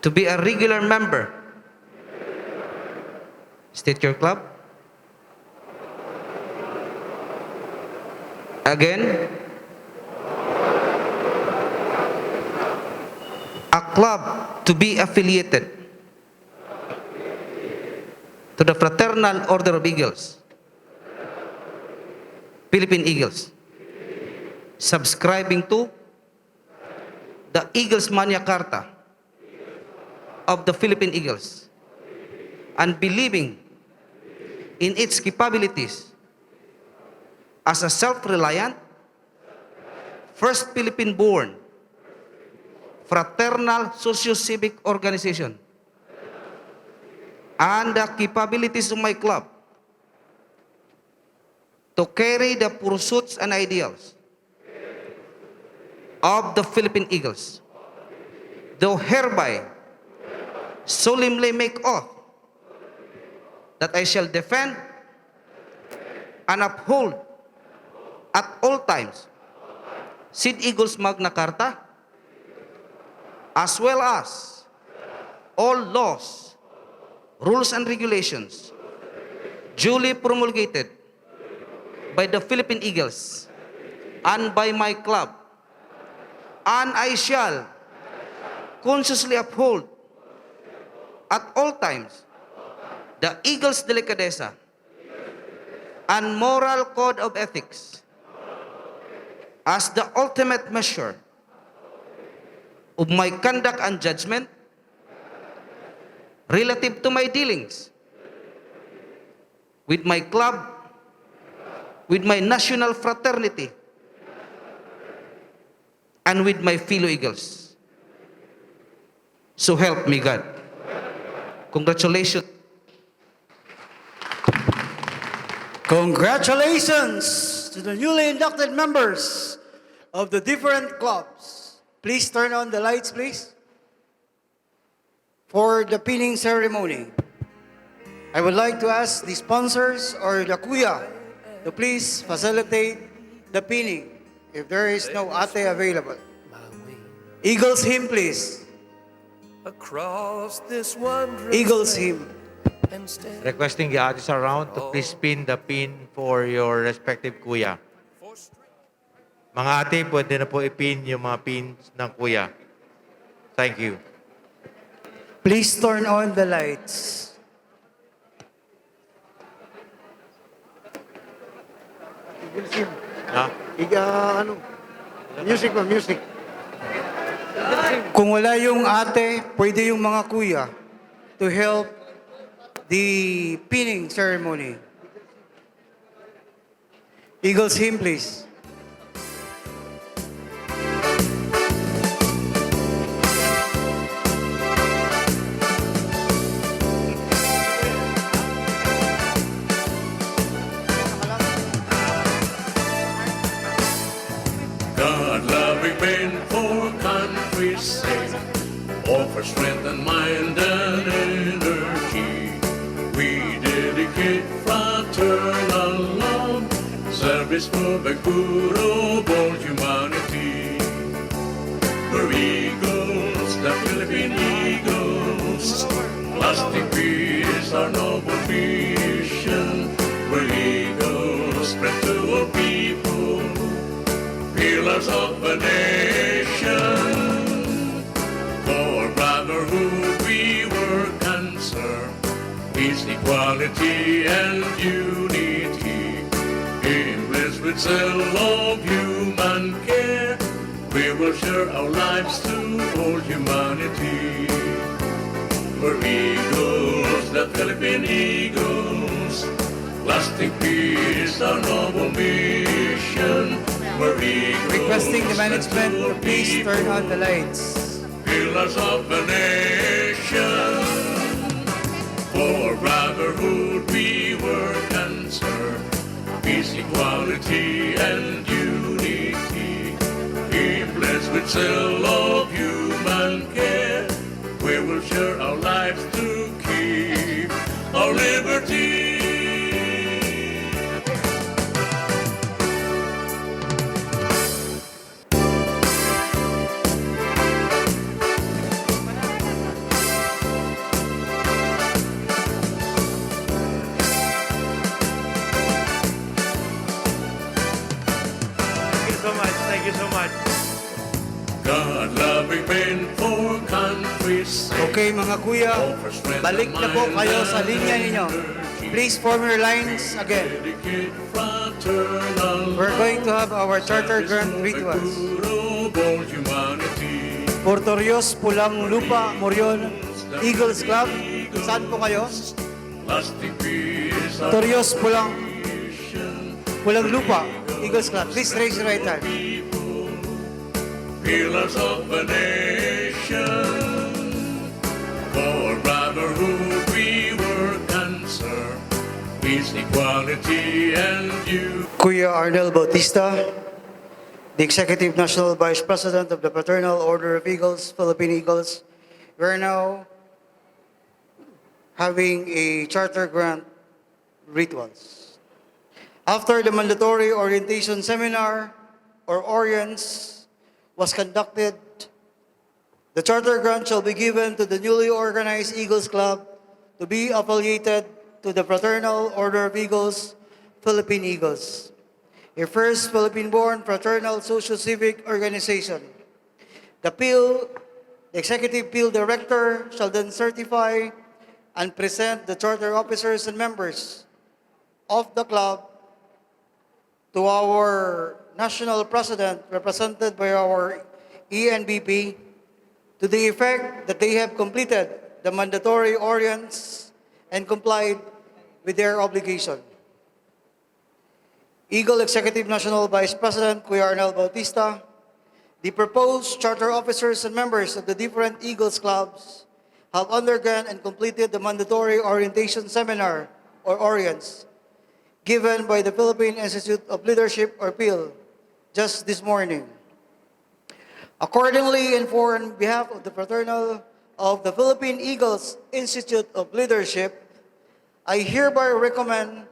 to be a regular member, state your club. Again, a club to be affiliated to the Fraternal Order of Eagles, Philippine Eagles, subscribing to the Eagles Mania Carta of the Philippine Eagles, and believing in its capabilities as a self-reliant, first Philippine-born, fraternal socio-civic organization, and the capabilities of my club to carry the pursuits and ideals of the Philippine Eagles, do hereby solemnly make oath that I shall defend and uphold at all times Sid Eagles Magna Carta, as well as all laws, rules and regulations duly promulgated by the Philippine Eagles and by my club, and I shall consciously uphold at all times the Eagles delicadeza and moral code of ethics as the ultimate measure of my conduct and judgment relative to my dealings with my club, with my national fraternity, and with my fellow Eagles. So help me God. Congratulations.
Congratulations to the newly inducted members of the different clubs. Please turn on the lights, please, for the pinning ceremony. I would like to ask the sponsors or the kuya to please facilitate the pinning if there is no ate available. Eagles hymn, please.
Across this wondrous
Eagles hymn.
and stand
Requesting the artists around to please pin the pin for your respective kuya. Mga ate, pwede na po ipin yung mga pins ng kuya. Thank you.
Please turn on the lights.
Ha?
Music ba? Music.
Kung wala yung ate, pwede yung mga kuya to help the pinning ceremony. Eagles hymn, please.
God-loving men for country's sake, offer strength and mind and energy. We dedicate fraternal love, service for the good of all humanity. We're Eagles, the Philippine Eagles, lasting peace, our noble mission. We're Eagles, spread to all people, pillars of the nation. For brotherhood we work and serve, peace, equality, and unity. Blessed with zeal of human care, we will share our lives to all humanity. We're eagles, the Philippine Eagles, lasting peace, our noble mission. We're eagles,
Requesting the management
to
to please turn on the lights.
pillars of the nation. For brotherhood we work and serve, peace, equality, and unity. Be blessed with zeal of human care, we will share our lives to keep our liberty.
Thank you so much. Thank you so much.
God-loving men for country's sake.
Okay mga kuya, balik na po kayo sa linya ninyo. Please form your lines again.
Dedicate fraternal
We're going to have our charter grant rituals.
noble humanity.
Portorios, Pulang Lupa, Morion, Eagles Club. Saan po kayo?
Lasting peace, our
Portorios, Pulang Lupa, Eagles Club. Please raise your right hand.
pillars of the nation. For brotherhood we work and serve, peace, equality, and unity.
Kuya Arnel Bautista, the Executive National Vice President of the Fraternal Order of Eagles, Philippine Eagles. We're now having a charter grant rituals. After the mandatory orientation seminar or orients was conducted, the charter grant shall be given to the newly organized Eagles Club to be affiliated to the Fraternal Order of Eagles, Philippine Eagles, a first Philippine-born fraternal socio-civic organization. The Executive PIL Director shall then certify and present the charter officers and members of the club to our National President, represented by our ENBP, to the effect that they have completed the mandatory orients and complied with their obligation. Eagle Executive National Vice President, Kuya Arnel Bautista, the proposed charter officers and members of the different Eagles clubs have undergone and completed the mandatory orientation seminar or orients given by the Philippine Institute of Leadership or PIL just this morning. Accordingly, and on behalf of the Fraternal of the Philippine Eagles Institute of Leadership, I hereby recommend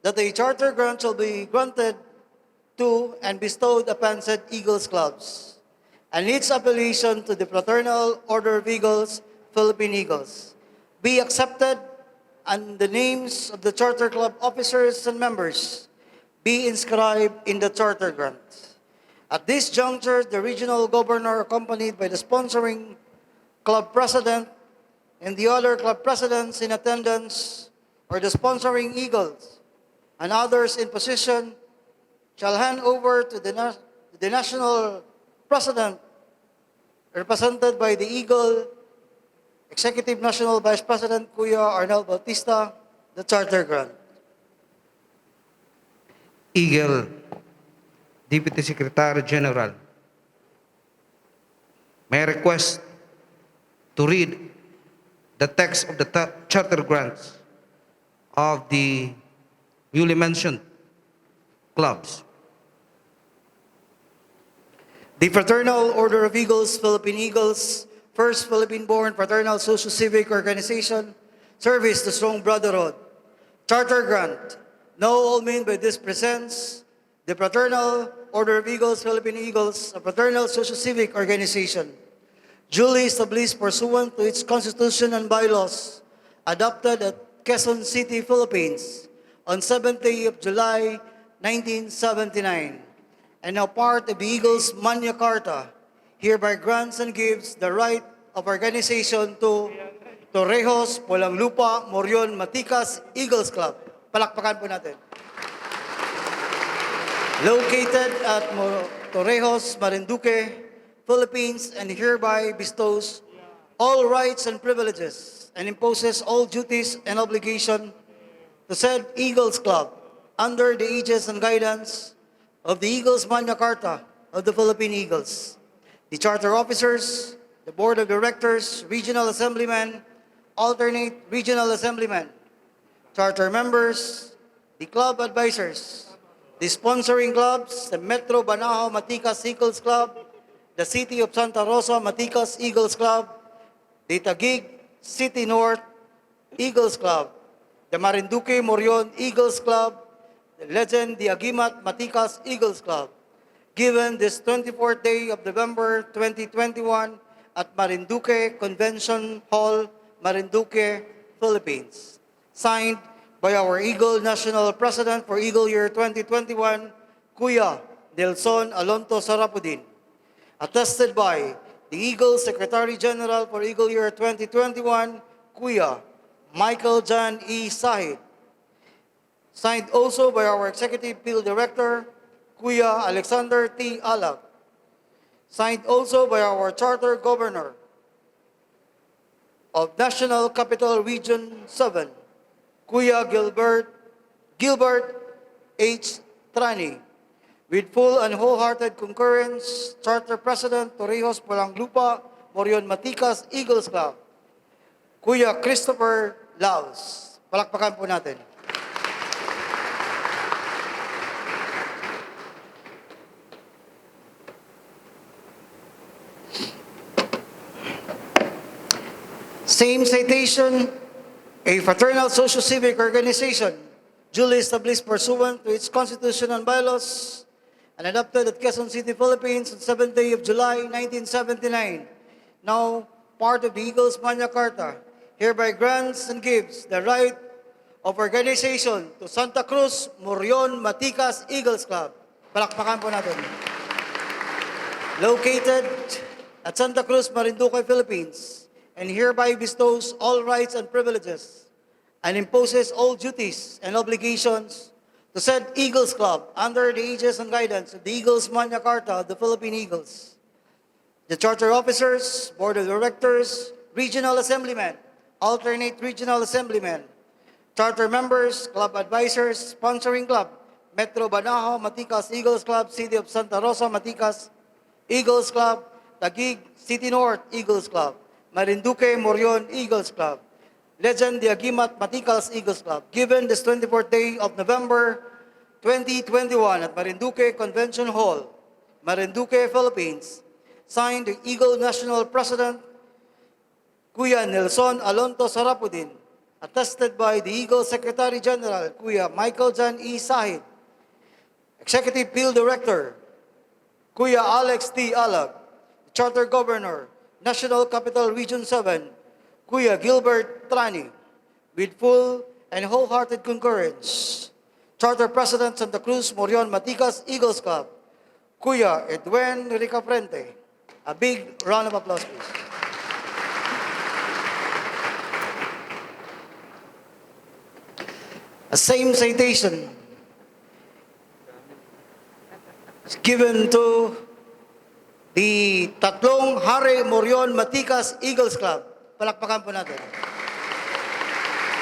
that a charter grant shall be granted to and bestowed upon said Eagles clubs, and its affiliation to the Fraternal Order of Eagles, Philippine Eagles, be accepted, and the names of the charter club officers and members be inscribed in the charter grant. At this juncture, the regional governor, accompanied by the sponsoring club president and the other club presidents in attendance, or the sponsoring Eagles and others in position, shall hand over to the national president, represented by the Eagle Executive National Vice President, Kuya Arnel Bautista, the charter grant.
Eagle, Deputy Secretary General, may I request to read the text of the charter grants of the newly mentioned clubs.
The Fraternal Order of Eagles, Philippine Eagles, first Philippine-born fraternal socio-civic organization, service to strong brotherhood. Charter grant. Now all mean by this presents the Fraternal Order of Eagles, Philippine Eagles, a fraternal socio-civic organization, duly established pursuant to its constitution and bylaws, adopted at Quezon City, Philippines, on 7th day of July, 1979, and now part of the Eagles Magna Carta, hereby grants and gives the right of organization to Torrejos, Pulang Lupa, Morion, Maticas, Eagles Club. Palakpakan po natin. Located at Torrejos, Marinduque, Philippines, and hereby bestows all rights and privileges and imposes all duties and obligation to said Eagles Club under the aegis and guidance of the Eagles Magna Carta of the Philippine Eagles, the charter officers, the board of directors, regional assemblymen, alternate regional assemblymen, charter members, the club advisors, the sponsoring clubs, the Metro Banahaw Maticas Eagles Club, the City of Santa Rosa Maticas Eagles Club, the Taguig City North Eagles Club, the Marinduque Morion Eagles Club, the Legend the Agimat Maticas Eagles Club, given this 24th day of November 2021 at Marinduque Convention Hall, Marinduque, Philippines. Signed by our Eagle National President for Eagle Year 2021, Kuya Nelson Alonto Sarapudin. Attested by the Eagle Secretary General for Eagle Year 2021, Kuya Michael John E. Sahid. Signed also by our Executive Field Director, Kuya Alexander T. Alag. Signed also by our Charter Governor of National Capital Region 7, Kuya Gilbert H. Trani. With full and wholehearted concurrence, Charter President Torrijos Pulang Lupa, Morion Maticas Eagles Club, Kuya Christopher Laos. Palakpakan po natin. Same citation, a fraternal socio-civic organization duly established pursuant to its constitution and bylaws and adopted at Quezon City, Philippines on 7th day of July, 1979, now part of the Eagles Magna Carta, hereby grants and gives the right of organization to Santa Cruz, Morion, Maticas Eagles Club. Palakpakan po natin. Located at Santa Cruz, Marinduque, Philippines, and hereby bestows all rights and privileges and imposes all duties and obligations to said Eagles Club under the aegis and guidance of the Eagles Magna Carta of the Philippine Eagles, the charter officers, board of directors, regional assemblymen, alternate regional assemblymen, charter members, club advisors, sponsoring club, Metro Banahaw Maticas Eagles Club, City of Santa Rosa Maticas Eagles Club, Taguig City North Eagles Club, Marinduque Morion Eagles Club, Legend the Agimat Maticas Eagles Club, given this 24th day of November 2021 at Marinduque Convention Hall, Marinduque, Philippines. Signed the Eagle National President, Kuya Nelson Alonto Sarapudin. Attested by the Eagle Secretary General, Kuya Michael John E. Sahid. Executive Field Director, Kuya Alex T. Alag. Charter Governor, National Capital Region 7, Kuya Gilbert Trani, with full and wholehearted concurrence. Charter President Santa Cruz, Morion, Maticas Eagles Club, Kuya Edwin Ricaprente. A big round of applause, please. A same citation is given to the Tatlong Hari Morion Maticas Eagles Club. Palakpakan po natin.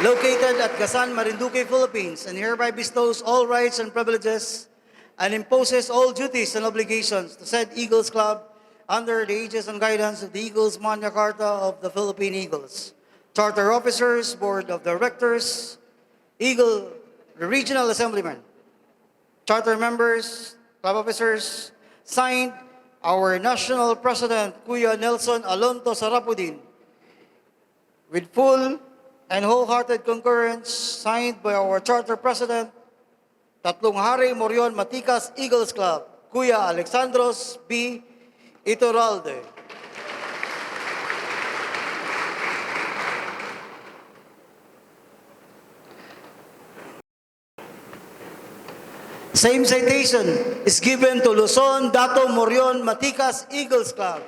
Located at Gasan, Marinduque, Philippines, and hereby bestows all rights and privileges and imposes all duties and obligations to said Eagles Club under the aegis and guidance of the Eagles Magna Carta of the Philippine Eagles. Charter officers, board of directors, Eagle regional assemblymen, charter members, club officers, signed our National President, Kuya Nelson Alonto Sarapudin, with full and wholehearted concurrence, signed by our Charter President, Tatlong Hari Morion Maticas Eagles Club, Kuya Alexandros B. Iturralde. Same citation is given to Luzon, Dato Morion Maticas Eagles Club.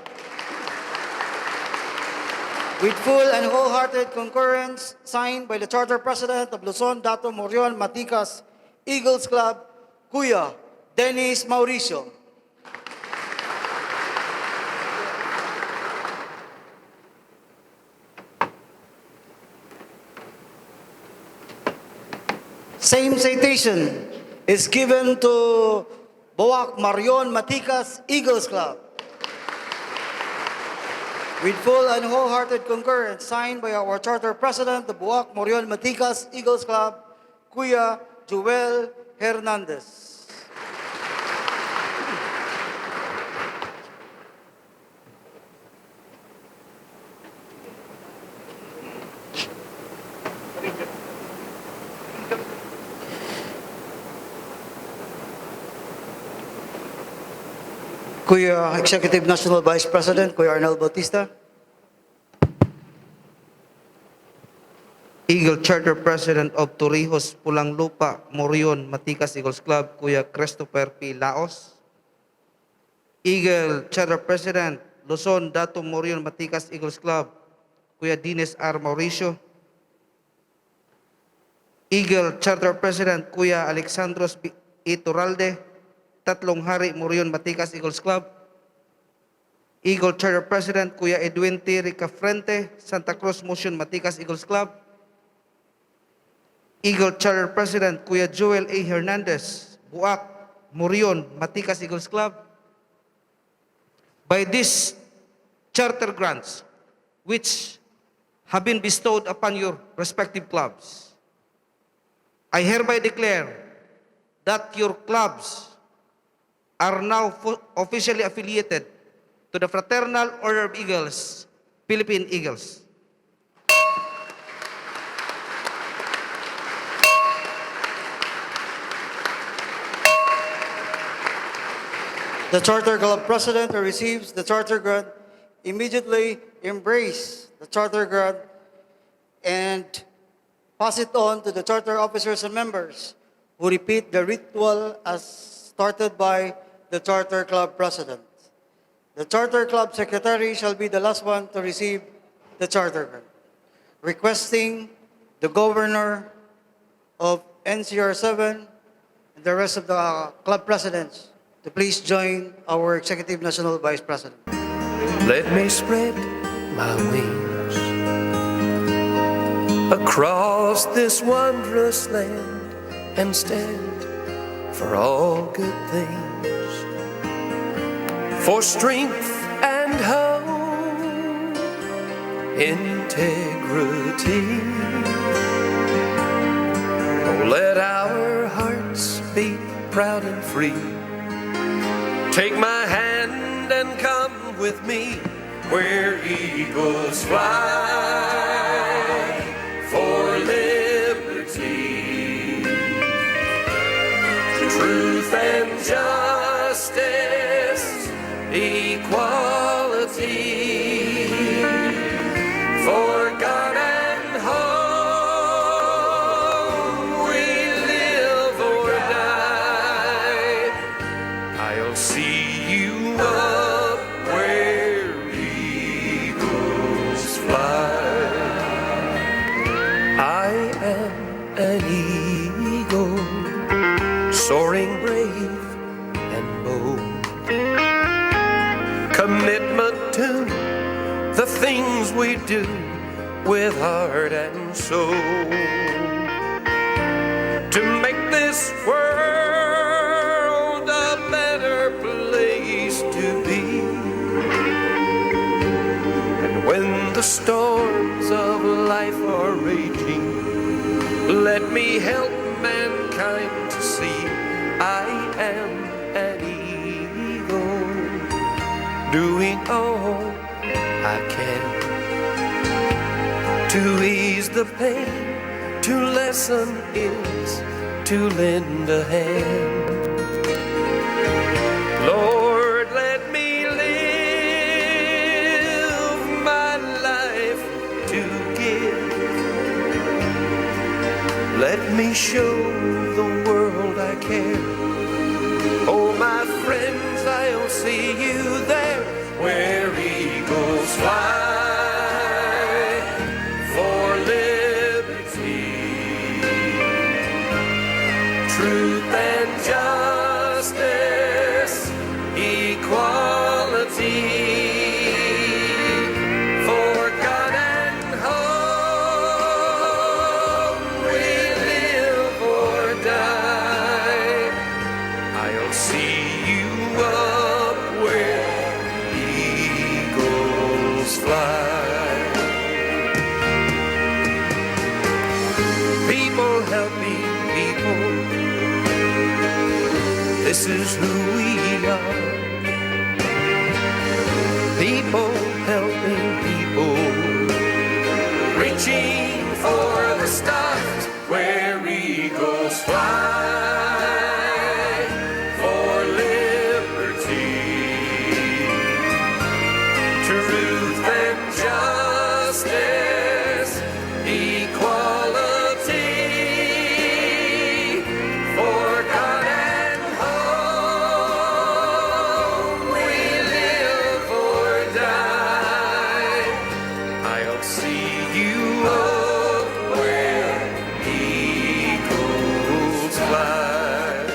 With full and wholehearted concurrence, signed by the Charter President of Luzon, Dato Morion Maticas Eagles Club, Kuya Dennis Mauricio. Same citation is given to Boak Marion Maticas Eagles Club. With full and wholehearted concurrence, signed by our Charter President, the Boak Marion Maticas Eagles Club, Kuya Joel Hernandez. Kuya Executive National Vice President, Kuya Arnel Bautista.
Eagle Charter President of Torrijos, Pulang Lupa, Morion, Maticas Eagles Club, Kuya Christopher P. Laos. Eagle Charter President, Luzon, Dato Morion, Maticas Eagles Club, Kuya Dines R. Mauricio. Eagle Charter President, Kuya Alexandros P. Iturralde, Tatlong Hari, Morion, Maticas Eagles Club. Eagle Charter President, Kuya Edwin T. Ricafrente, Santa Cruz Motion, Maticas Eagles Club. Eagle Charter President, Kuya Joel A. Hernandez, Buak, Morion, Maticas Eagles Club. By these charter grants, which have been bestowed upon your respective clubs, I hereby declare that your clubs are now officially affiliated to the Fraternal Order of Eagles, Philippine Eagles.
The Charter Club President who receives the Charter Grant immediately embrace the Charter Grant and pass it on to the Charter officers and members who repeat the ritual as started by the Charter Club President. The Charter Club Secretary shall be the last one to receive the Charter Grant, requesting the Governor of NCR 7 and the rest of the club presidents to please join our Executive National Vice President.
Let me spread my wings across this wondrous land and stand for all good things, for strength and hope, integrity. Oh, let our hearts beat proud and free. Take my hand and come with me where eagles fly for liberty, truth and justice, equality, for God and home we live or die. I'll see you up where eagles fly. I am an eagle, soaring brave and bold. Commitment to the things we do with heart and soul, to make this world a better place to be. And when the storms of life are raging, let me help mankind to see I am an eagle, doing all I can to ease the pain, to lessen ills, to lend a hand. Lord, let me live my life to give. Let me show the world I care. Oh, my friends, I'll see you there where eagles fly. this is who we are. People helping people, reaching for the stars where eagles fly for liberty, truth and justice, equality, for God and home we live or die. I'll see you up where eagles fly.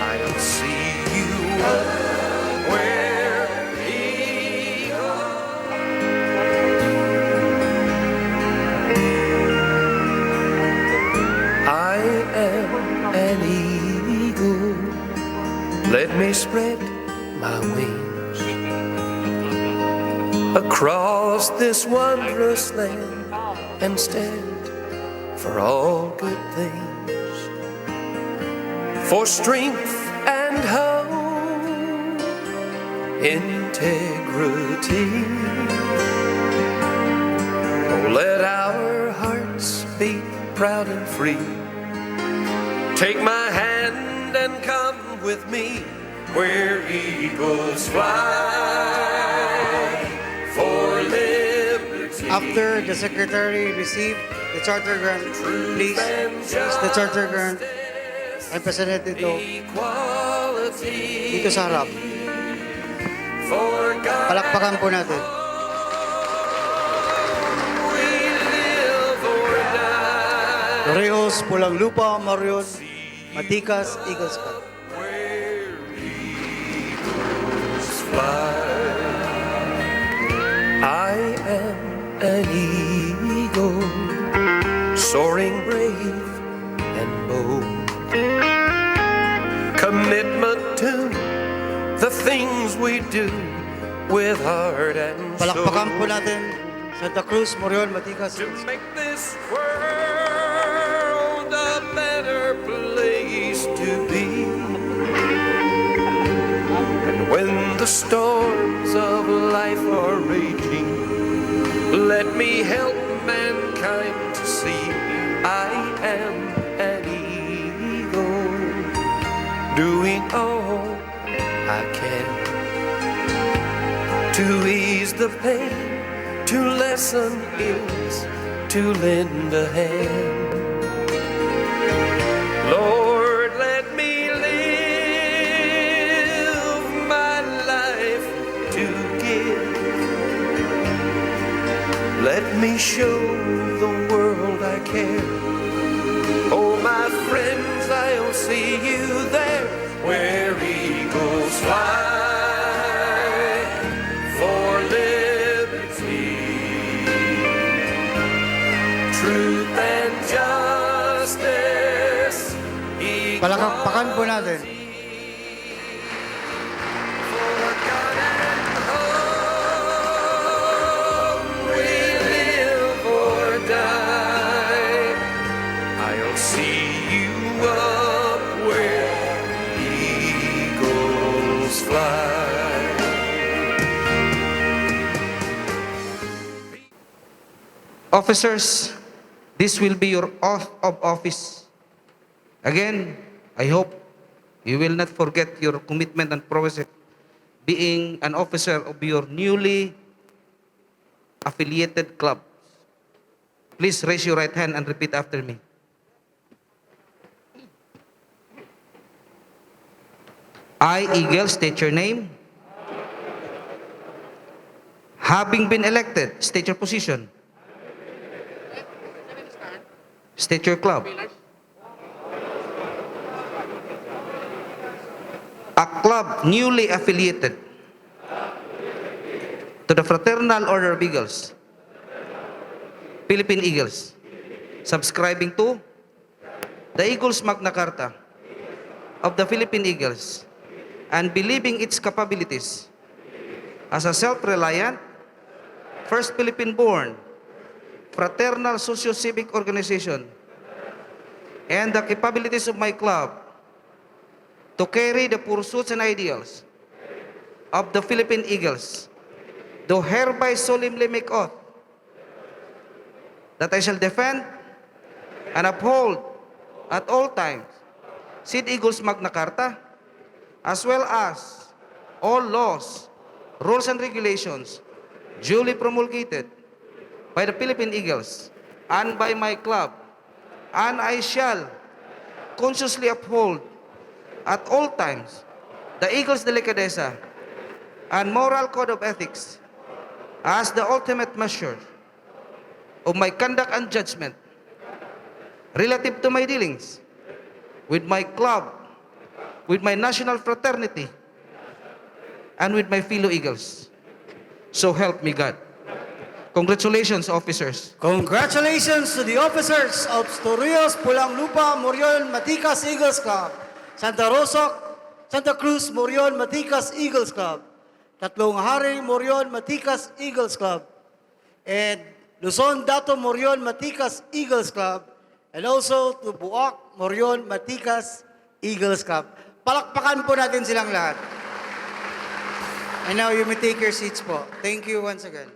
I'll see you up where eagles. I am an eagle. Let me spread my wings across this wondrous land and stand for all good things, for strength and hope, integrity. Oh, let our hearts beat proud and free. Take my hand and come with me where eagles fly for liberty.
After the Secretary received the charter grant, please use the charter grant and present it dito sa harap.
For God
Palakpakan po natin.
we live or die.
Reos, Pulang Lupa, Marion, Matikas, Eagles Club.
Where eagles fly. I am an eagle, soaring brave and bold. Commitment to the things we do with heart and soul.
Palakpakan po natin Santa Cruz, Marion, Matikas,
To
Eagles Club.
make this world a better place to be. And when the storms of life are raging, let me help mankind to see I am an eagle, doing all I can to ease the pain, to lessen ills, to lend a hand. Lord, let me live my life to give. Let me show the world I care. Oh, my friends, I'll see you there where eagles fly for liberty, truth and justice,
Palakpakan po natin.
for God and home we live or die. I'll see you up where eagles fly.
Officers, this will be your oath of office. Again, I hope you will not forget your commitment and promise being an officer of your newly affiliated club. Please raise your right hand and repeat after me. I, Eagle, state your name. Having been elected, state your position. State your club. A club newly affiliated to the Fraternal Order of Eagles, Philippine Eagles, subscribing to the Eagles Magna Carta of the Philippine Eagles, and believing its capabilities as a self-reliant, first Philippine-born, fraternal socio-civic organization, and the capabilities of my club to carry the pursuits and ideals of the Philippine Eagles, do hereby solemnly make oath that I shall defend and uphold at all times Sid Eagles Magna Carta, as well as all laws, rules, and regulations duly promulgated by the Philippine Eagles and by my club, and I shall consciously uphold at all times the Eagles Delicadeza and moral code of ethics as the ultimate measure of my conduct and judgment relative to my dealings with my club, with my national fraternity, and with my fellow Eagles. So help me God. Congratulations, officers.
Congratulations to the officers of Torrijos, Pulang Lupa, Morion, Maticas Eagles Club, Santa Rosa, Santa Cruz, Morion, Maticas Eagles Club, Tatlong Hari, Morion, Maticas Eagles Club, and Luzon, Dato, Morion, Maticas Eagles Club, and also to Buak, Morion, Maticas Eagles Club. Palakpakan po natin silang lahat. And now you may take your seats po. Thank you once again.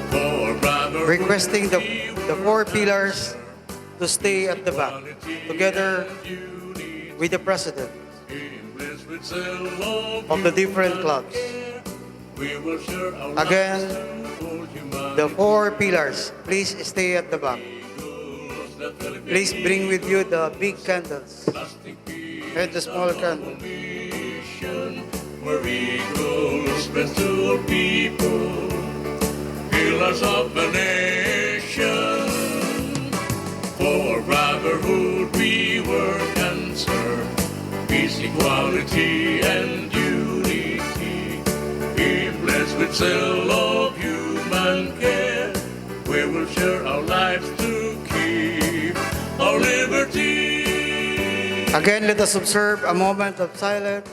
For brotherhood
Requesting the four pillars to stay at the back, together with the president of the different clubs.
we will share our
Again, the four pillars, please stay at the back. Please bring with you the big candles and the small candle.
where eagles spread to all people, pillars of the nation. For brotherhood we work and serve, peace, equality, and unity. Be blessed with zeal of human care, we will share our lives to keep our liberty.
Again, let us observe a moment of silence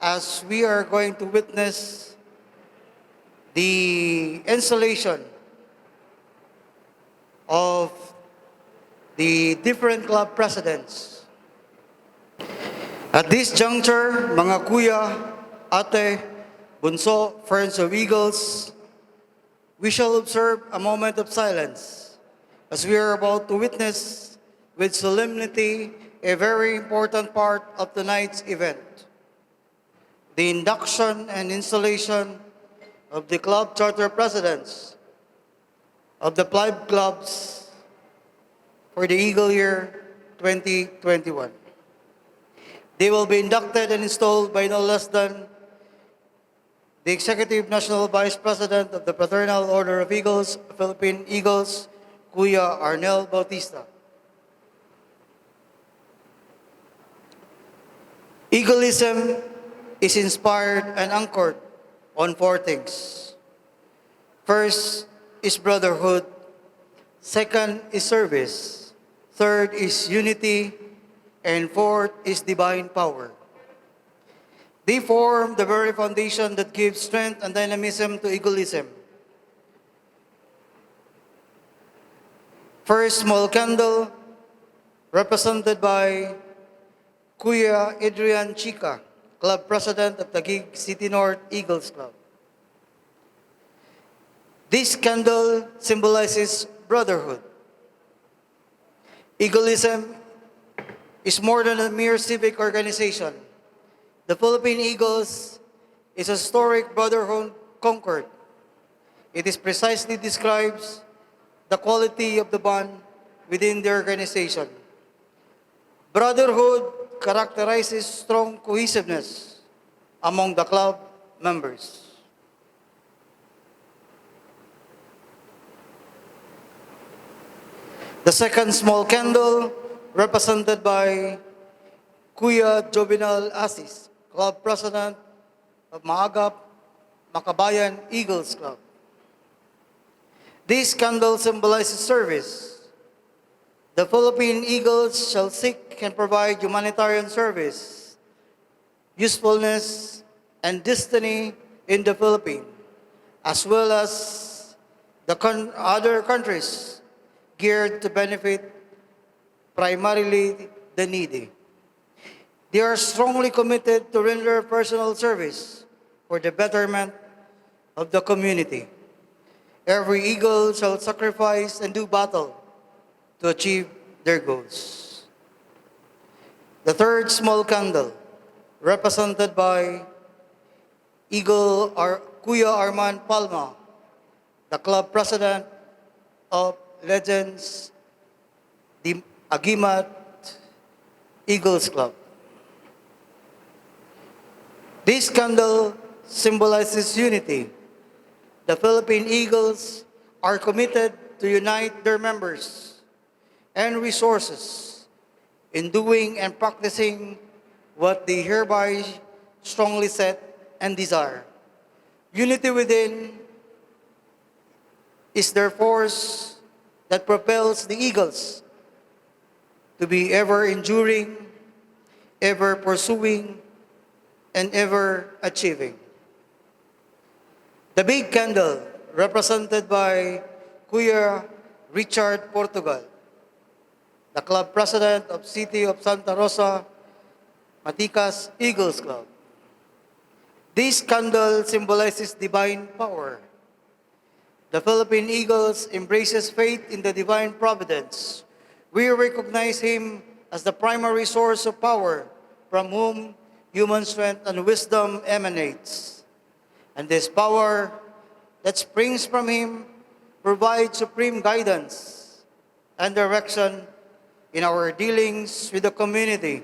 as we are going to witness the installation of the different club presidents. At this juncture, mga kuya, ate, bunso, friends of Eagles, we shall observe a moment of silence as we are about to witness with solemnity a very important part of tonight's event, the induction and installation of the club charter presidents of the 5 clubs for the Eagle Year 2021. They will be inducted and installed by no less than the Executive National Vice President of the Fraternal Order of Eagles, Philippine Eagles, Kuya Arnel Bautista. Eagleism is inspired and anchored on 4 things. First is brotherhood. Second is service. Third is unity. And fourth is divine power. They form the very foundation that gives strength and dynamism to eagleism. First small candle, represented by Kuya Adrian Chica, Club President of Taguig City North Eagles Club. This candle symbolizes brotherhood. Eagleism is more than a mere civic organization. The Philippine Eagles is a historic brotherhood conquered. It is precisely describes the quality of the bond within the organization. Brotherhood characterizes strong cohesiveness among the club members. The second small candle, represented by Kuya Jovinal Asis, Club President of Maagap Makabayan Eagles Club. This candle symbolizes service. The Philippine Eagles shall seek and provide humanitarian service, usefulness, and destiny in the Philippines, as well as the other countries geared to benefit primarily the needy. They are strongly committed to render personal service for the betterment of the community. Every eagle shall sacrifice and do battle to achieve their goals. The third small candle, represented by Kuya Arman Palma, the club president of Legends the Agimat Eagles Club. This candle symbolizes unity. The Philippine Eagles are committed to unite their members and resources in doing and practicing what they hereby strongly set and desire. Unity within is their force that propels the Eagles to be ever enduring, ever pursuing, and ever achieving. The big candle, represented by Kuya Richard Portugal, the club president of City of Santa Rosa, Maticas Eagles Club. This candle symbolizes divine power. The Philippine Eagles embraces faith in the divine providence. We recognize Him as the primary source of power from whom human strength and wisdom emanates. And this power that springs from Him provides supreme guidance and direction in our dealings with the community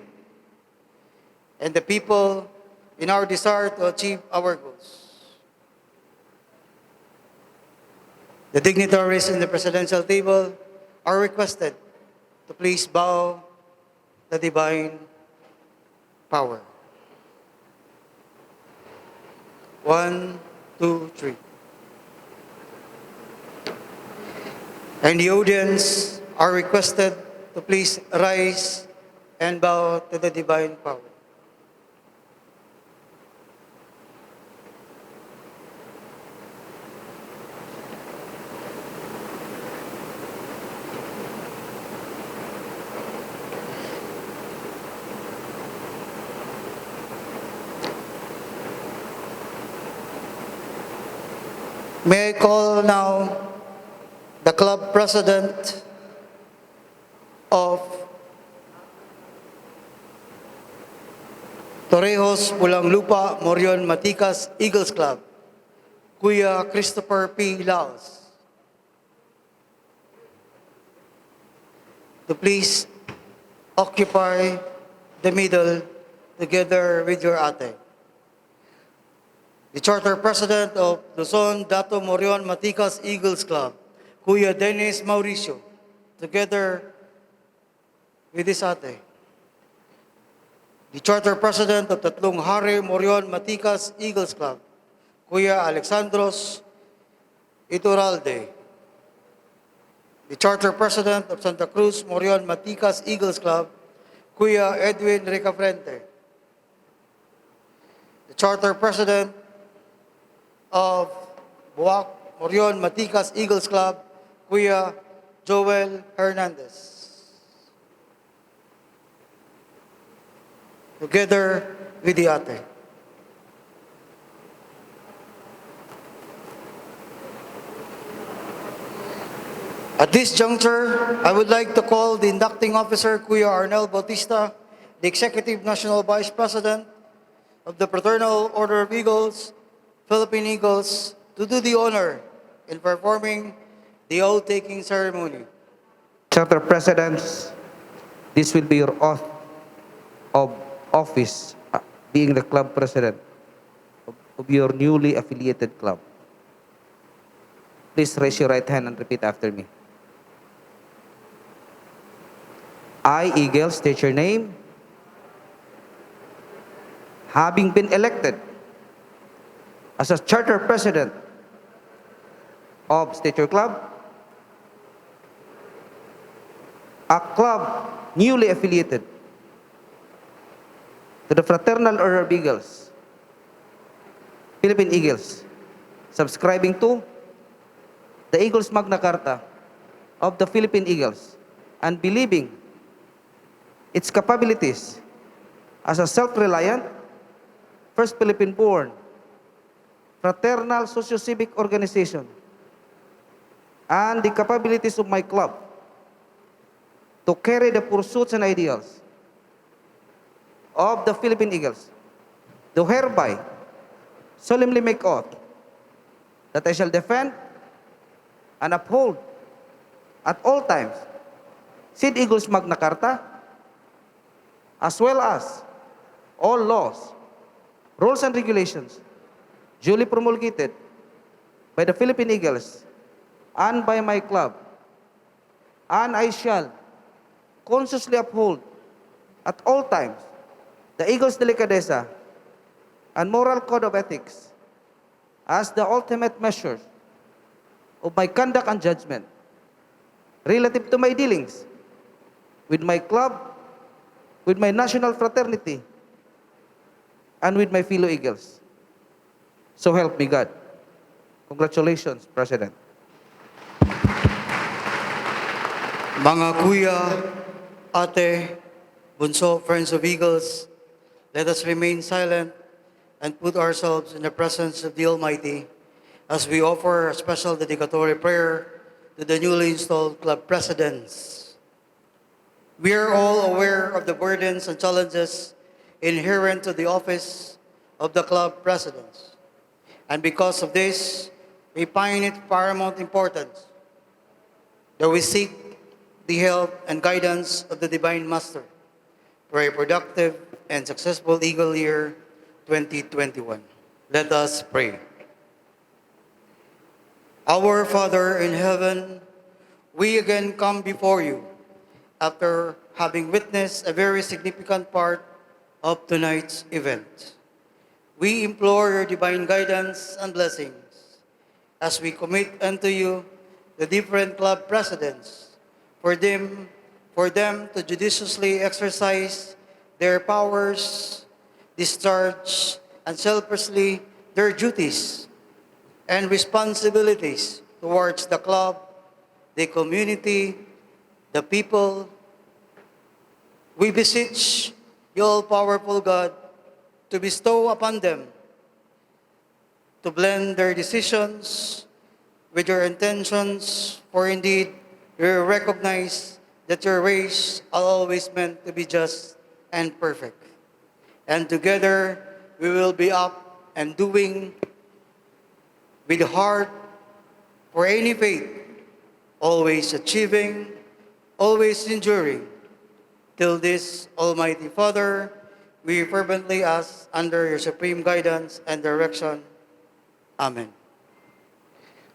and the people in our desire to achieve our goals. The dignitaries in the presidential table are requested to please bow the divine power. 1, 2, 3. And the audience are requested to please rise and bow to the divine power. May I call now the club president of Torrejos, Pulang-Lupa, Morion, Maticas Eagles Club, Kuya Christopher P. Laos, to please occupy the middle together with your ate. The charter president of Luzon, Dato Morion, Maticas Eagles Club, Kuya Dennis Mauricio, together with his ate. The charter president of Tatlong Hari, Morion, Maticas Eagles Club, Kuya Alexandros Iturralde. The charter president of Santa Cruz, Morion, Maticas Eagles Club, Kuya Edwin Ricafrente. The charter president of Buwak, Morion, Maticas Eagles Club, Kuya Joel Hernandez. Together with the ate. At this juncture, I would like to call the inducting officer, Kuya Arnel Bautista, the Executive National Vice President of the Fraternal Order of Eagles, Philippine Eagles, to do the honor in performing the oath-taking ceremony.
Charter Presidents, this will be your oath of office, being the club president of your newly affiliated club. Please raise your right hand and repeat after me. I, Eagle, state your name. Having been elected as a charter president of State Your Club, a club newly affiliated to the Fraternal Order of Eagles, Philippine Eagles, subscribing to the Eagles Magna Carta of the Philippine Eagles, and believing its capabilities as a self-reliant, first Philippine-born, fraternal socio-civic organization, and the capabilities of my club to carry the pursuits and ideals of the Philippine Eagles, do hereby solemnly make oath that I shall defend and uphold at all times Sid Eagles Magna Carta, as well as all laws, rules, and regulations duly promulgated by the Philippine Eagles and by my club, and I shall consciously uphold at all times the Eagles' delicadeza and moral code of ethics as the ultimate measure of my conduct and judgment relative to my dealings with my club, with my national fraternity, and with my fellow Eagles. So help me God. Congratulations, President.
Mga kuya, ate, bunso, friends of Eagles, let us remain silent and put ourselves in the presence of the Almighty as we offer a special dedicatory prayer to the newly installed club presidents. We are all aware of the burdens and challenges inherent to the office of the club presidents. And because of this, we find it paramount importance that we seek the help and guidance of the Divine Master for a productive and successful Eagle Year 2021. Let us pray. Our Father in heaven, we again come before you after having witnessed a very significant part of tonight's event. We implore your divine guidance and blessings as we commit unto you the different club presidents for them to judiciously exercise their powers, discharge, and selflessly their duties and responsibilities towards the club, the community, the people. We beseech the all-powerful God to bestow upon them, to blend their decisions with your intentions, for indeed we recognize that your ways are always meant to be just and perfect. And together we will be up and doing with heart for any faith, always achieving, always enduring, till this Almighty Father, we fervently ask under your supreme guidance and direction. Amen.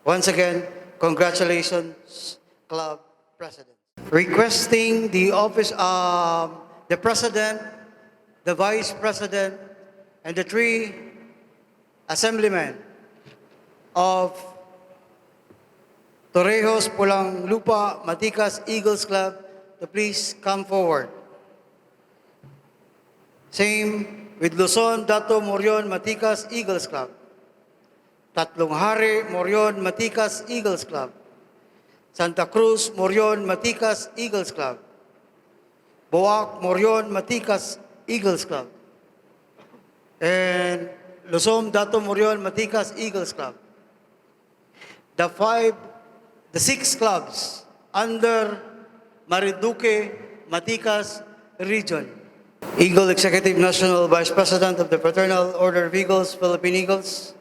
Once again, congratulations, Club President. Requesting the office, the President, the Vice President, and the 3 Assemblymen of Torrejos, Pulang Lupa, Matikas Eagles Club to please come forward. Same with Luzon, Dato, Morion, Matikas Eagles Club. Tatlong Hari, Morion, Matikas Eagles Club. Santa Cruz, Morion, Matikas Eagles Club. Boac, Morion, Matikas Eagles Club. And Luzon, Dato, Morion, Matikas Eagles Club. The 6 clubs under Marinduque, Matikas region. Eagle Executive National Vice President of the Fraternal Order of Eagles, Philippine Eagles.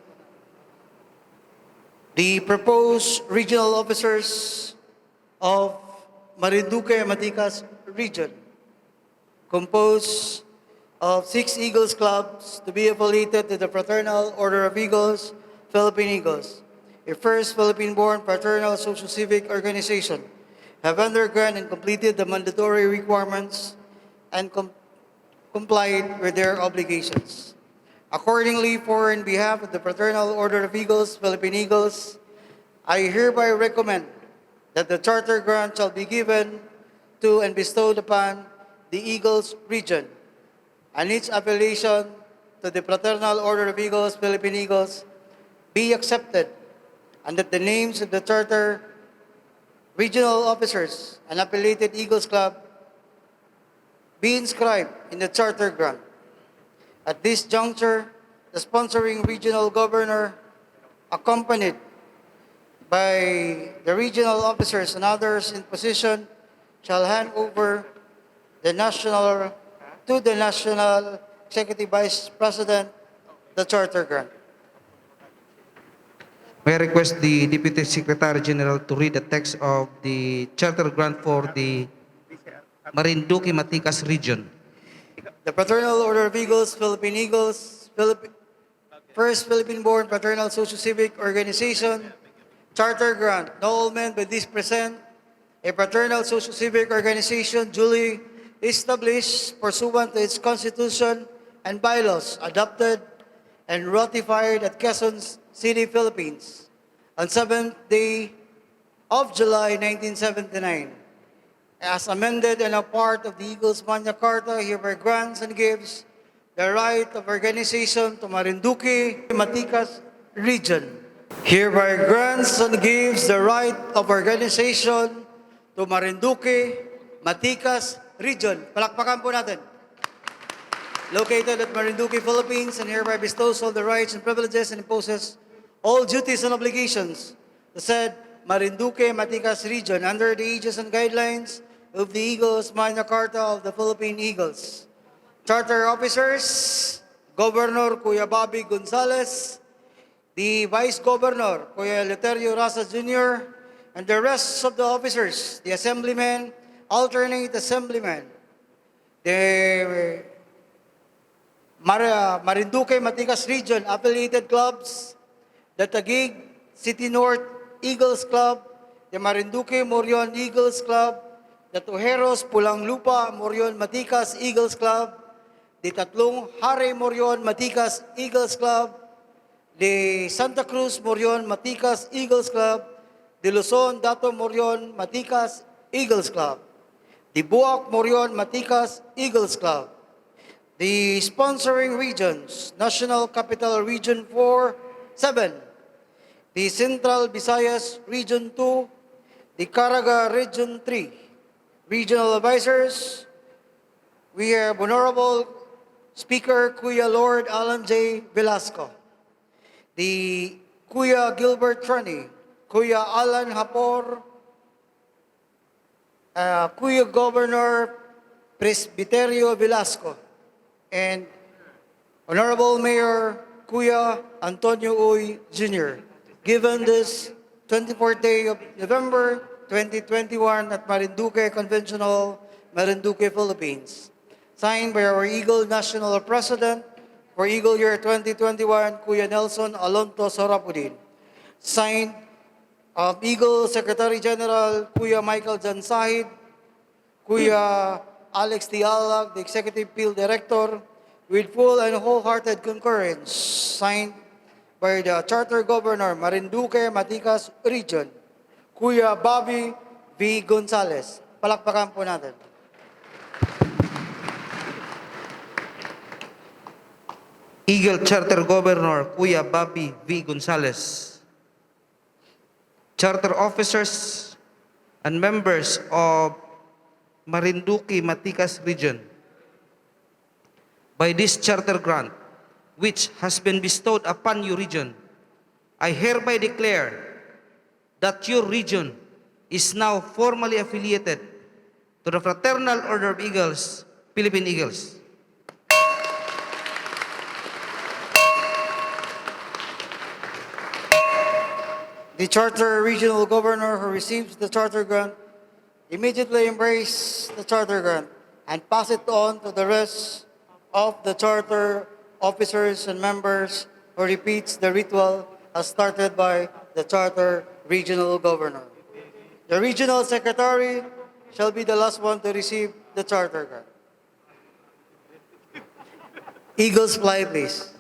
The proposed regional officers of Marinduque, Matikas region, composed of 6 Eagles clubs to be affiliated to the Fraternal Order of Eagles, Philippine Eagles, a first Philippine-born fraternal social-civic organization, have undergone and completed the mandatory requirements and complied with their obligations. Accordingly, for in behalf of the Fraternal Order of Eagles, Philippine Eagles, I hereby recommend that the charter grant shall be given to and bestowed upon the Eagles region and its affiliation to the Fraternal Order of Eagles, Philippine Eagles, be accepted, and that the names of the charter regional officers and affiliated Eagles Club be inscribed in the charter grant. At this juncture, the sponsoring regional governor, accompanied by the regional officers and others in position, shall hand over the national executive vice president the charter grant.
May I request the Deputy Secretary General to read the text of the charter grant for the Marinduque Matikas region.
The Fraternal Order of Eagles, Philippine Eagles, First Philippine-born Fraternal Socio-Civic Organization, Charter Grant. Now all men by this present, a Fraternal Socio-Civic Organization duly established pursuant to its Constitution and bylaws adopted and ratified at Quezon City, Philippines on 7th day of July 1979. As amended and a part of the Eagles Magna Carta, hereby grants and gives the right of organization to Marinduque, Matikas region. Hereby grants and gives the right of organization to Marinduque, Matikas region. Palakpakan po natin. Located at Marinduque, Philippines, and hereby bestows all the rights and privileges and imposes all duties and obligations to said Marinduque, Matikas region under the aegis and guidelines of the Eagles Magna Carta of the Philippine Eagles. Charter officers, Governor Kuya Bobby Gonzales, the Vice Governor Kuya Eleuterio Rasa Jr., and the rest of the officers, the assemblymen, alternate assemblymen, the Marinduque Matikas region affiliated clubs, the Taguig City North Eagles Club, the Marinduque Morion Eagles Club, the Tujeros Pulang Lupa Morion Matikas Eagles Club, the Tatlong Hare Morion Matikas Eagles Club, the Santa Cruz Morion Matikas Eagles Club, the Luzon Dato Morion Matikas Eagles Club, the Buak Morion Matikas Eagles Club, the sponsoring regions, National Capital Region 7, the Central Visayas Region 2, the Caraga Region 3, regional advisors, we have Honorable Speaker Kuya Lord Alan J. Velasco, the Kuya Gilbert Trani, Kuya Alan Hapor, Kuya Governor Presbiterio Velasco, and Honorable Mayor Kuya Antonio Uy Jr., given this 24th day of November 2021 at Marinduque Conventional, Marinduque, Philippines. Signed by our Eagle National President for Eagle Year 2021, Kuya Nelson Alonto Sorapudin. Signed Eagle Secretary General Kuya Michael Jansahid, Kuya Alex Dialag, the Executive Field Director, with full and wholehearted concurrence. Signed by the Charter Governor, Marinduque, Matikas Region, Kuya Bobby V. Gonzales. Palakpakan po natin.
Eagle Charter Governor Kuya Bobby V. Gonzales. Charter officers and members of Marinduque Matikas region. By this charter grant, which has been bestowed upon your region, I hereby declare that your region is now formally affiliated to the Fraternal Order of Eagles, Philippine Eagles.
The Charter Regional Governor who receives the Charter Grant immediately embrace the Charter Grant and pass it on to the rest of the Charter officers and members who repeats the ritual as started by the Charter Regional Governor. The Regional Secretary shall be the last one to receive the Charter Grant. Eagles fly, please.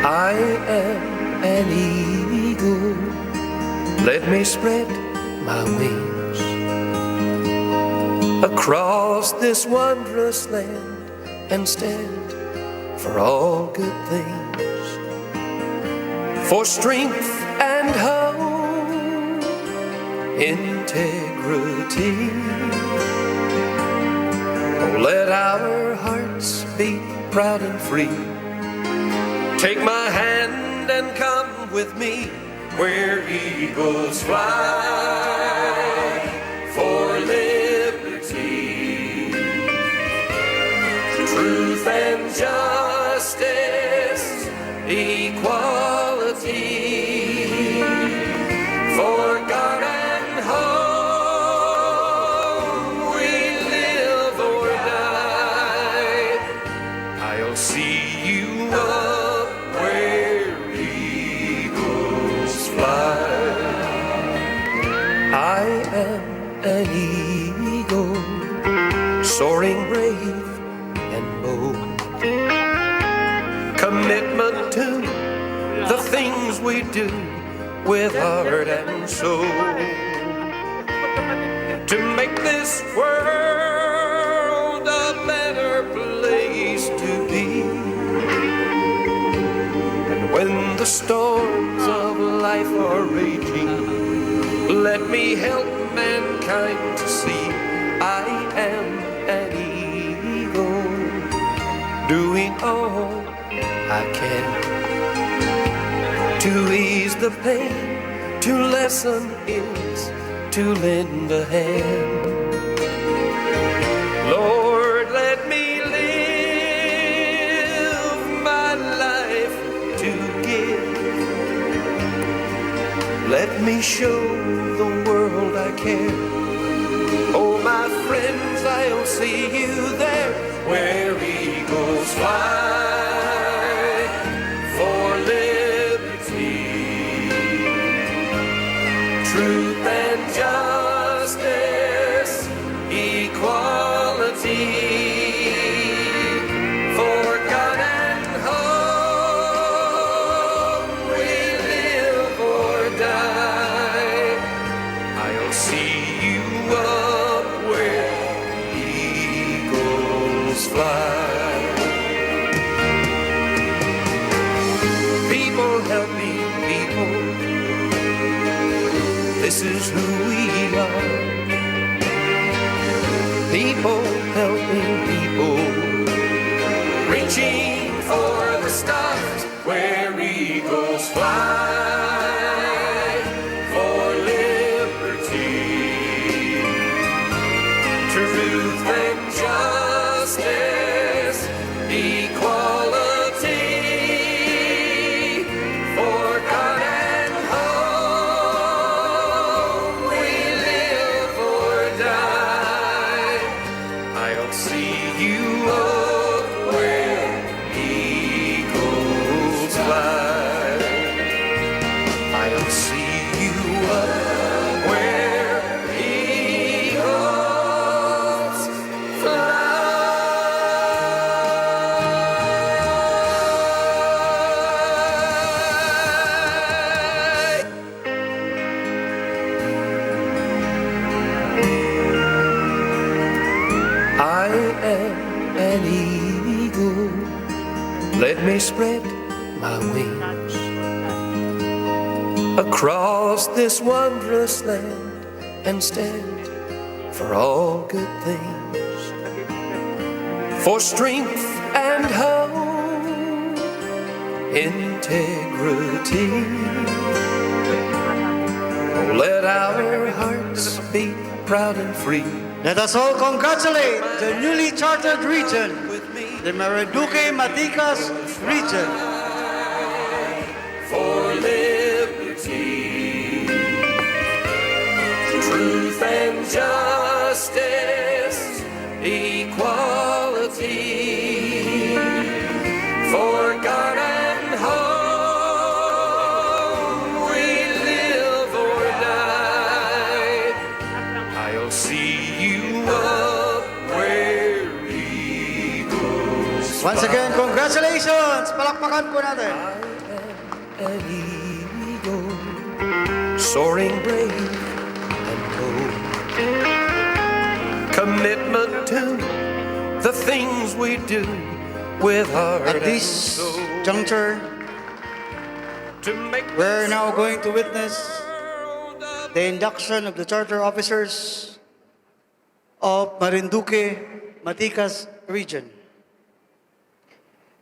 I am an eagle. Let me spread my wings across this wondrous land and stand for all good things, for strength and hope integrity. Oh, let our hearts beat proud and free. Take my hand and come with me where eagles fly for liberty, truth and justice, equality, for God and home we live or die. I'll see you up where eagles fly. I am an eagle, soaring brave and bold. Commitment to the things we do with heart and soul, to make this world a better place to be. And when the storms of life are raging, let me help mankind to see I am an eagle, doing all I can to ease the pain, to lessen ills, to lend a hand. Lord, let me live my life to give. Let me show the world I care. Oh, my friends, I'll see you there where eagles fly for liberty, truth and justice, equality, for God and home we live or die. I'll see you up where eagles fly. People helping people, this is who we are. People helping people, reaching for the stars where eagles fly for liberty, truth and justice, equality, for God and home we live or die. I'll see you up where eagles fly. I'll see you up where eagles fly. I am an eagle. Let me spread my wings across this wondrous land and stand for all good things, for strength and hope, integrity. Oh, let our hearts beat proud and free.
Let us all congratulate the newly chartered region, the Marinduque Maticas region.
For liberty, truth and justice, equality, for God and home we live or die. I'll see you up where eagles
Once again, congratulations! Palakpakan po natin.
an eagle, soaring brave and bold. Commitment to the things we do with heart
At
and
this
soul,
juncture,
to make
we're now going to witness
world a
the induction of the charter officers of Marinduque, Maticas Region.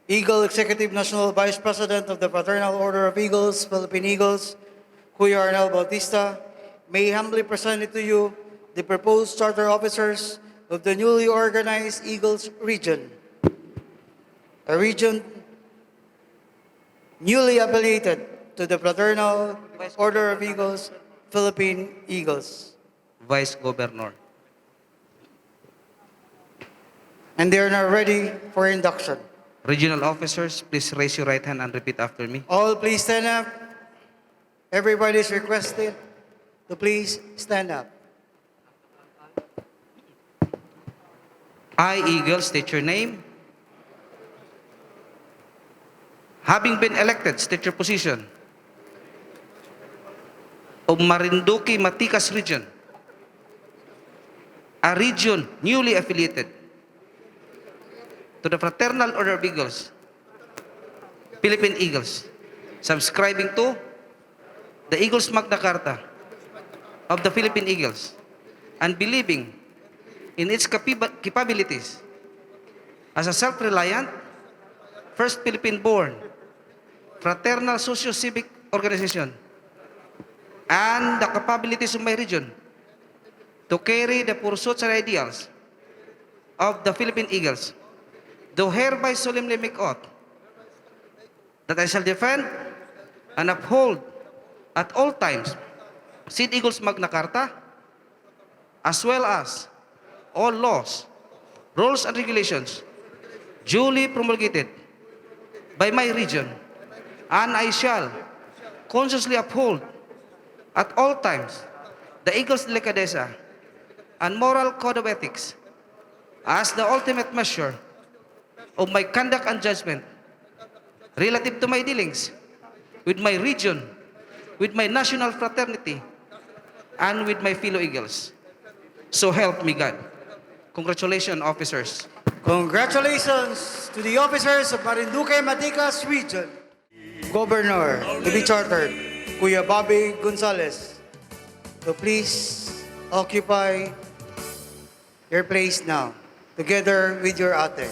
Eagle Executive National Vice President of the Fraternal Order of Eagles, Philippine Eagles, Kuya Arnel Bautista, may humbly present to you the proposed charter officers of the newly organized Eagles Region, a region newly affiliated to the Fraternal Order of Eagles, Philippine Eagles.
Vice Governor.
And they are now ready for induction.
Regional officers, please raise your right hand and repeat after me.
All please stand up. Everybody is requested to please stand up.
I, Eagle, state your name. Having been elected, state your position. Of Marinduque, Maticas Region, a region newly affiliated to the Fraternal Order of Eagles, Philippine Eagles, subscribing to the Eagles Magna Carta of the Philippine Eagles, and believing in its capabilities as a self-reliant, first Philippine-born, fraternal socio-civic organization, and the capabilities of my region to carry the pursuits and ideals of the Philippine Eagles, do hereby solemnly make oath that I shall defend and uphold at all times said Eagles Magna Carta, as well as all laws, rules, and regulations duly promulgated by my region, and I shall consciously uphold at all times the Eagles delicadeza and moral code of ethics as the ultimate measure of my conduct and judgment relative to my dealings with my region, with my national fraternity, and with my fellow Eagles. So help me God. Congratulations, officers.
Congratulations to the officers of Marinduque, Maticas Region. Governor to be chartered, Kuya Bobby Gonzales. So please occupy your place now, together with your ate.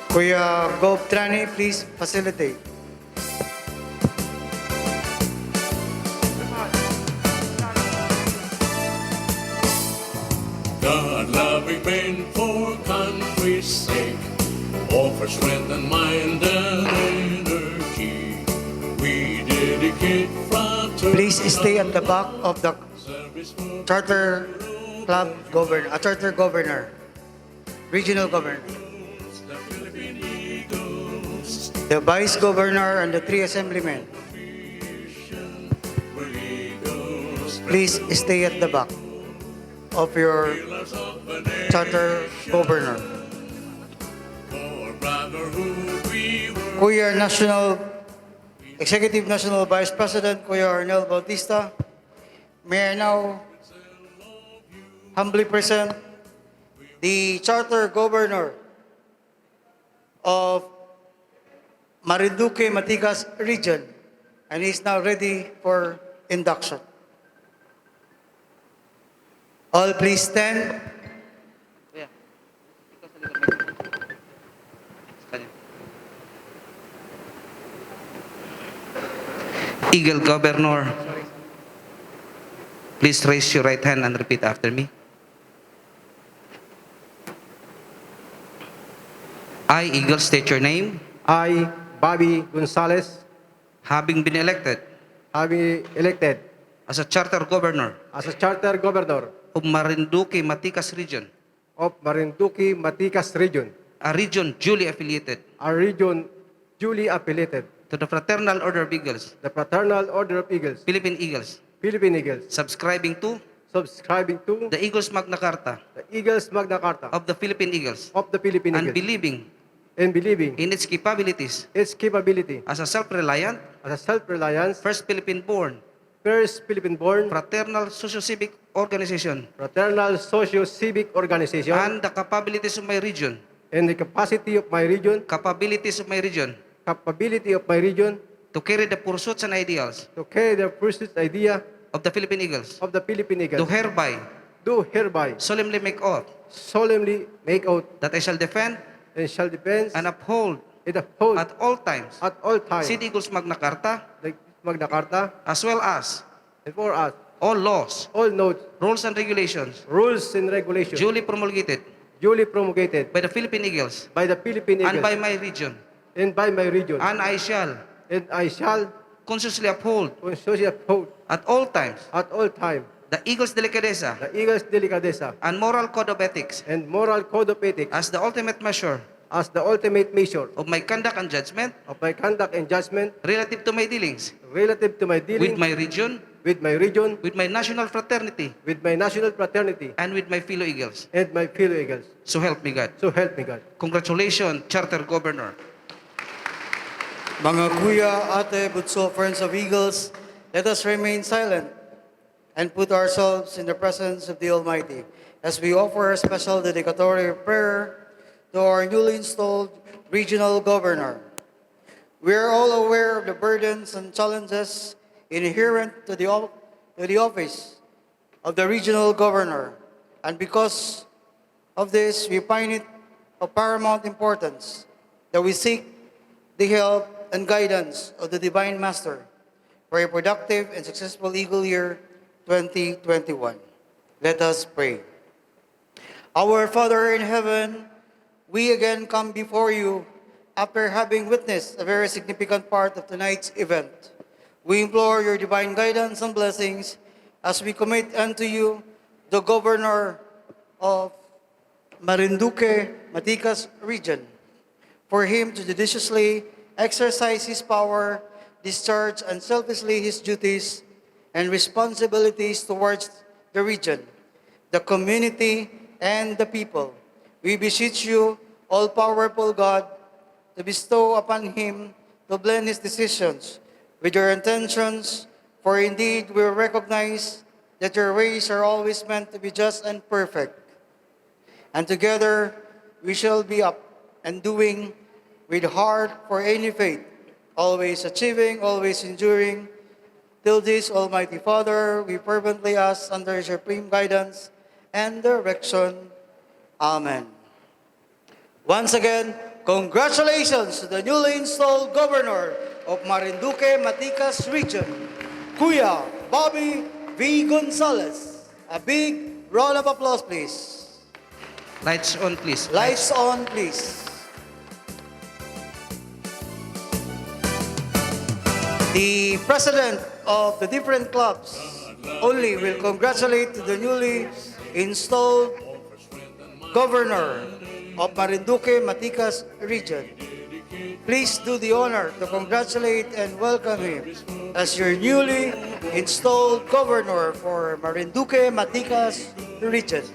Kuya Gob Trani, please facilitate.
God-loving men for country's sake, offer strength and mind and energy. We dedicate fraternal
Please stay at the back of the
service for
charter club governor, charter governor, regional governor,
the Philippine Eagles.
the vice governor, and the 3 assemblymen.
We're Eagles,
Please stay at the back of your
pillars of the nation.
charter governor.
For brotherhood we were.
Kuya Executive National Vice President, Kuya Arnel Bautista, may I now humbly present the Charter Governor of Marinduque, Maticas Region, and he is now ready for induction. All please stand.
Eagle Governor, please raise your right hand and repeat after me. I, Eagle, state your name.
I, Bobby Gonzales,
Having been elected
having elected
as a charter governor
as a charter governor
of Marinduque, Maticas Region,
of Marinduque, Maticas Region,
a region duly affiliated
a region duly affiliated
to the Fraternal Order of Eagles,
the Fraternal Order of Eagles,
Philippine Eagles,
Philippine Eagles,
subscribing to
subscribing to
the Eagles Magna Carta
the Eagles Magna Carta
of the Philippine Eagles,
of the Philippine
and
Eagles,
believing
and believing
in its capabilities
its capability
as a self-reliant,
as a self-reliant,
first Philippine-born,
first Philippine-born,
fraternal socio-civic organization,
fraternal socio-civic organization,
and the capabilities of my region,
and the capacity of my region,
capabilities of my region,
capability of my region,
to carry the pursuits and ideals
to carry the pursuit idea
of the Philippine Eagles,
of the Philippine
do
Eagles,
hereby
solemnly make oath
that I shall defend
and shall defend
and uphold
and uphold
at all times
at all times
Said Eagles Magna Carta,
the Magna Carta,
as well as
and for us
all laws,
all notes,
rules, and regulations
rules, and regulations
duly promulgated
duly promulgated
by the Philippine Eagles
by the Philippine Eagles
and by my region,
and by my region,
and I shall
consciously uphold
at all times
at all time
the Eagles' delicadeza
the Eagles' delicadeza
and moral code of ethics
and moral code of ethics
as the ultimate measure
as the ultimate measure
of my conduct and judgment
of my conduct and judgment
relative to my dealings
relative to my dealings
with my region,
with my region,
with my national fraternity,
with my national fraternity,
and with my fellow Eagles.
and my fellow Eagles.
So help me God.
So help me God.
Congratulations, Charter Governor.
Mga kuya, ate, bunso, friends of Eagles, let us remain silent and put ourselves in the presence of the Almighty as we offer a special dedicatory prayer to our newly installed regional governor. We are all aware of the burdens and challenges inherent to the office of the regional governor, and because of this, we find it of paramount importance that we seek the help and guidance of the Divine Master for a productive and successful Eagle Year 2021. Let us pray. Our Father in heaven, we again come before you after having witnessed a very significant part of tonight's event. We implore your divine guidance and blessings as we commit unto you the Governor of Marinduque, Maticas region, for him to judiciously exercise his power, discharge unselfishly his duties and responsibilities towards the region, the community, and the people. We beseech you, all-powerful God, to bestow upon him to blend his decisions with your intentions, for indeed we recognize that your ways are always meant to be just and perfect. And together we shall be up and doing with heart for any faith, always achieving, always enduring. Till this, Almighty Father, we fervently ask under your supreme guidance and direction. Amen. Once again, congratulations to the newly installed Governor of Marinduque, Maticas region, Kuya Bobby V. Gonzalez. A big round of applause, please.
Lights on, please.
Lights on, please. The president of the different clubs only will congratulate the newly installed Governor of Marinduque, Maticas region. Please do the honor to congratulate and welcome him as your newly installed Governor for Marinduque, Maticas region.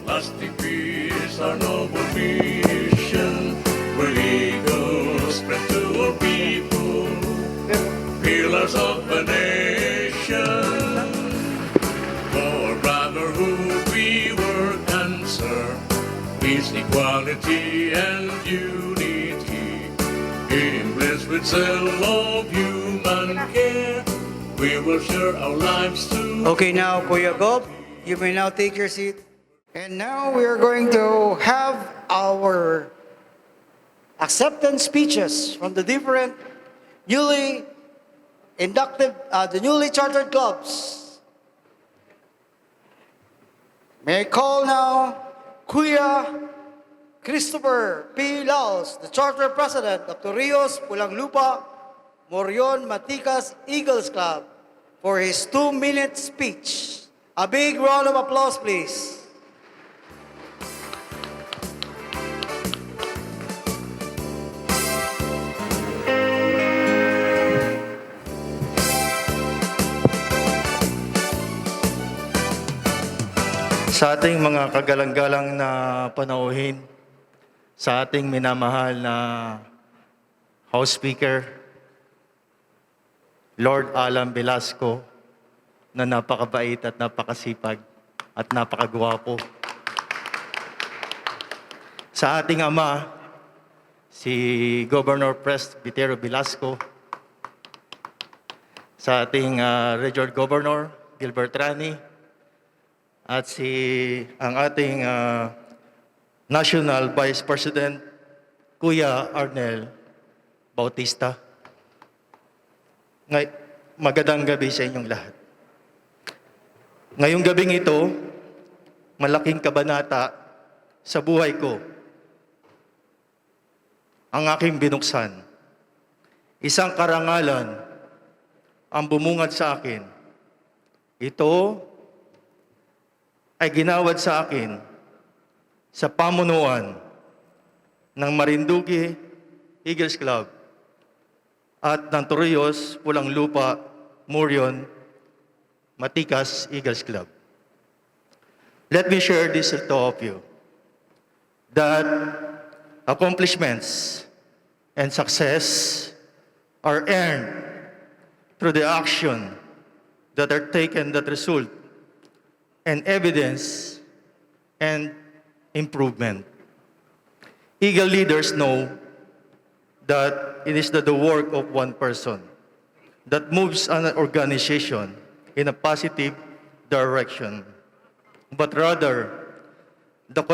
Lasting peace, our noble mission. We're eagles, spread to all people, pillars of a nation. For brotherhood we work and serve, peace, equality, and unity. In bliss with zeal of human care, we will share our lives to.
Okay, now, Kuya Gob, you may now take your seat. And now we are going to have our acceptance speeches from the different newly inducted, the newly chartered clubs. May I call now Kuya Christopher P. Laos, the charter president of Torrijos, Pulanglupa, Morion, Maticas Eagles Club, for his 2-minute speech. A big round of applause, please.
Sa ating mga kagalang-galang na panauhin, sa ating minamahal na House Speaker, Lord Alan Velasco, na napakabait at napakasipag at napakagwapo. Sa ating ama, si Governor Presbytero Velasco, sa ating Regional Governor Gilbert Rani, at ang ating National Vice President Kuya Arnel Bautista. Magandang gabi sa inyong lahat. Ngayong gabing ito, malaking kabanata sa buhay ko ang aking binuksan. Isang karangalan ang bumungad sa akin. Ito ay ginawad sa akin sa pamunuan ng Marinduque Eagles Club at ng Torrijos Pulang Lupa Murion Matikas Eagles Club. Let me share this to all of you, that accomplishments and success are earned through the action that are taken that result and evidence and improvement. Eagle leaders know that it is not the work of one person that moves an organization in a positive direction, but rather the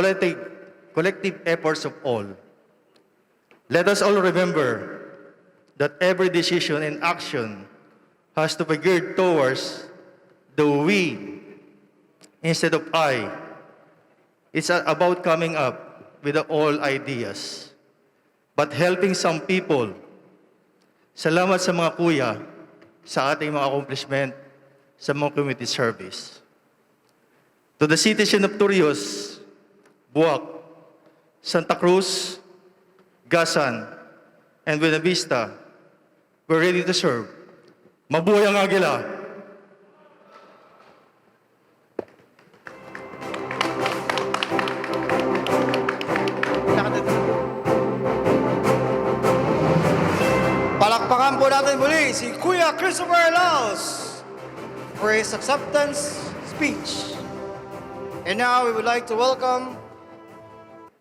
collective efforts of all. Let us all remember that every decision and action has to be geared towards the we instead of I. It's about coming up with all ideas, but helping some people. Salamat sa mga kuya sa ating mga accomplishment sa mga community service. To the citizen of Torrijos, Buwak, Santa Cruz, Gasan, and Buena Vista, we're ready to serve. Mabuhay ang Agila!
Palakpakan po natin muli si Kuya Christopher Laos for his acceptance speech. And now we would like to welcome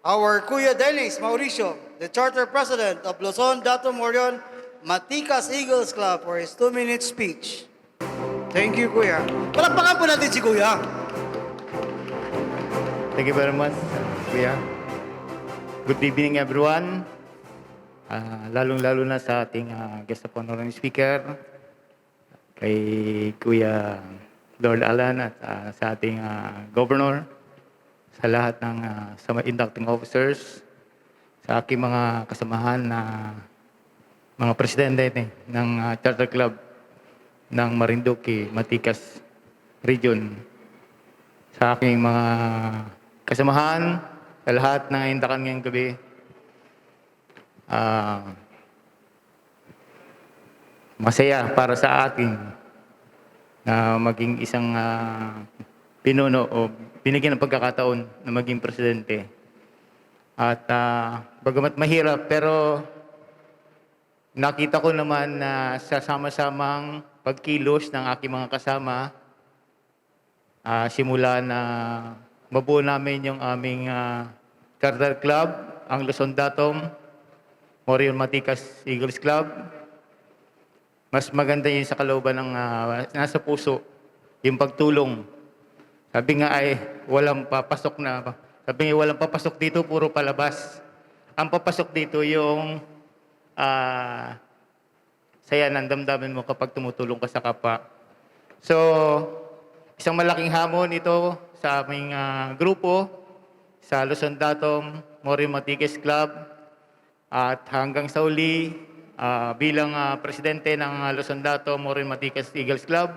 our Kuya Dennis Mauricio, the Charter President of Luzon, Dato Morion Matikas Eagles Club for his 2-minute speech. Thank you, Kuya. Palakpakan po natin si Kuya.
Thank you very much, Kuya. Good evening, everyone. Lalong-lalo na sa ating guest of honor and speaker, kay Kuya Lord Alan at sa ating governor, sa lahat ng sa mga inducting officers, sa aking mga kasamahan na mga presidente ng Charter Club ng Marinduque, Matikas Region, sa aking mga kasamahan, sa lahat ng indakan ngayong gabi. Masaya para sa akin na maging isang pinuno o binigyan ng pagkakataon na maging presidente. At bagamat mahirap, pero nakita ko naman na sa sama-samang pagkilos ng aking mga kasama, simula na mabuo namin yung aming Charter Club, ang Luzon Datom Morion Matikas Eagles Club. Mas maganda yun sa kalooban ng nasa puso, yung pagtulong. Sabi nga ay walang papasok na, sabi nga walang papasok dito, puro palabas. Ang papasok dito yung saya ng damdamin mo kapag tumutulong ka sa kapwa. So, isang malaking hamon ito sa aming grupo, sa Luzon Datom Morion Matikas Club. At hanggang sa uli, bilang presidente ng Luzon Datom Morion Matikas Eagles Club,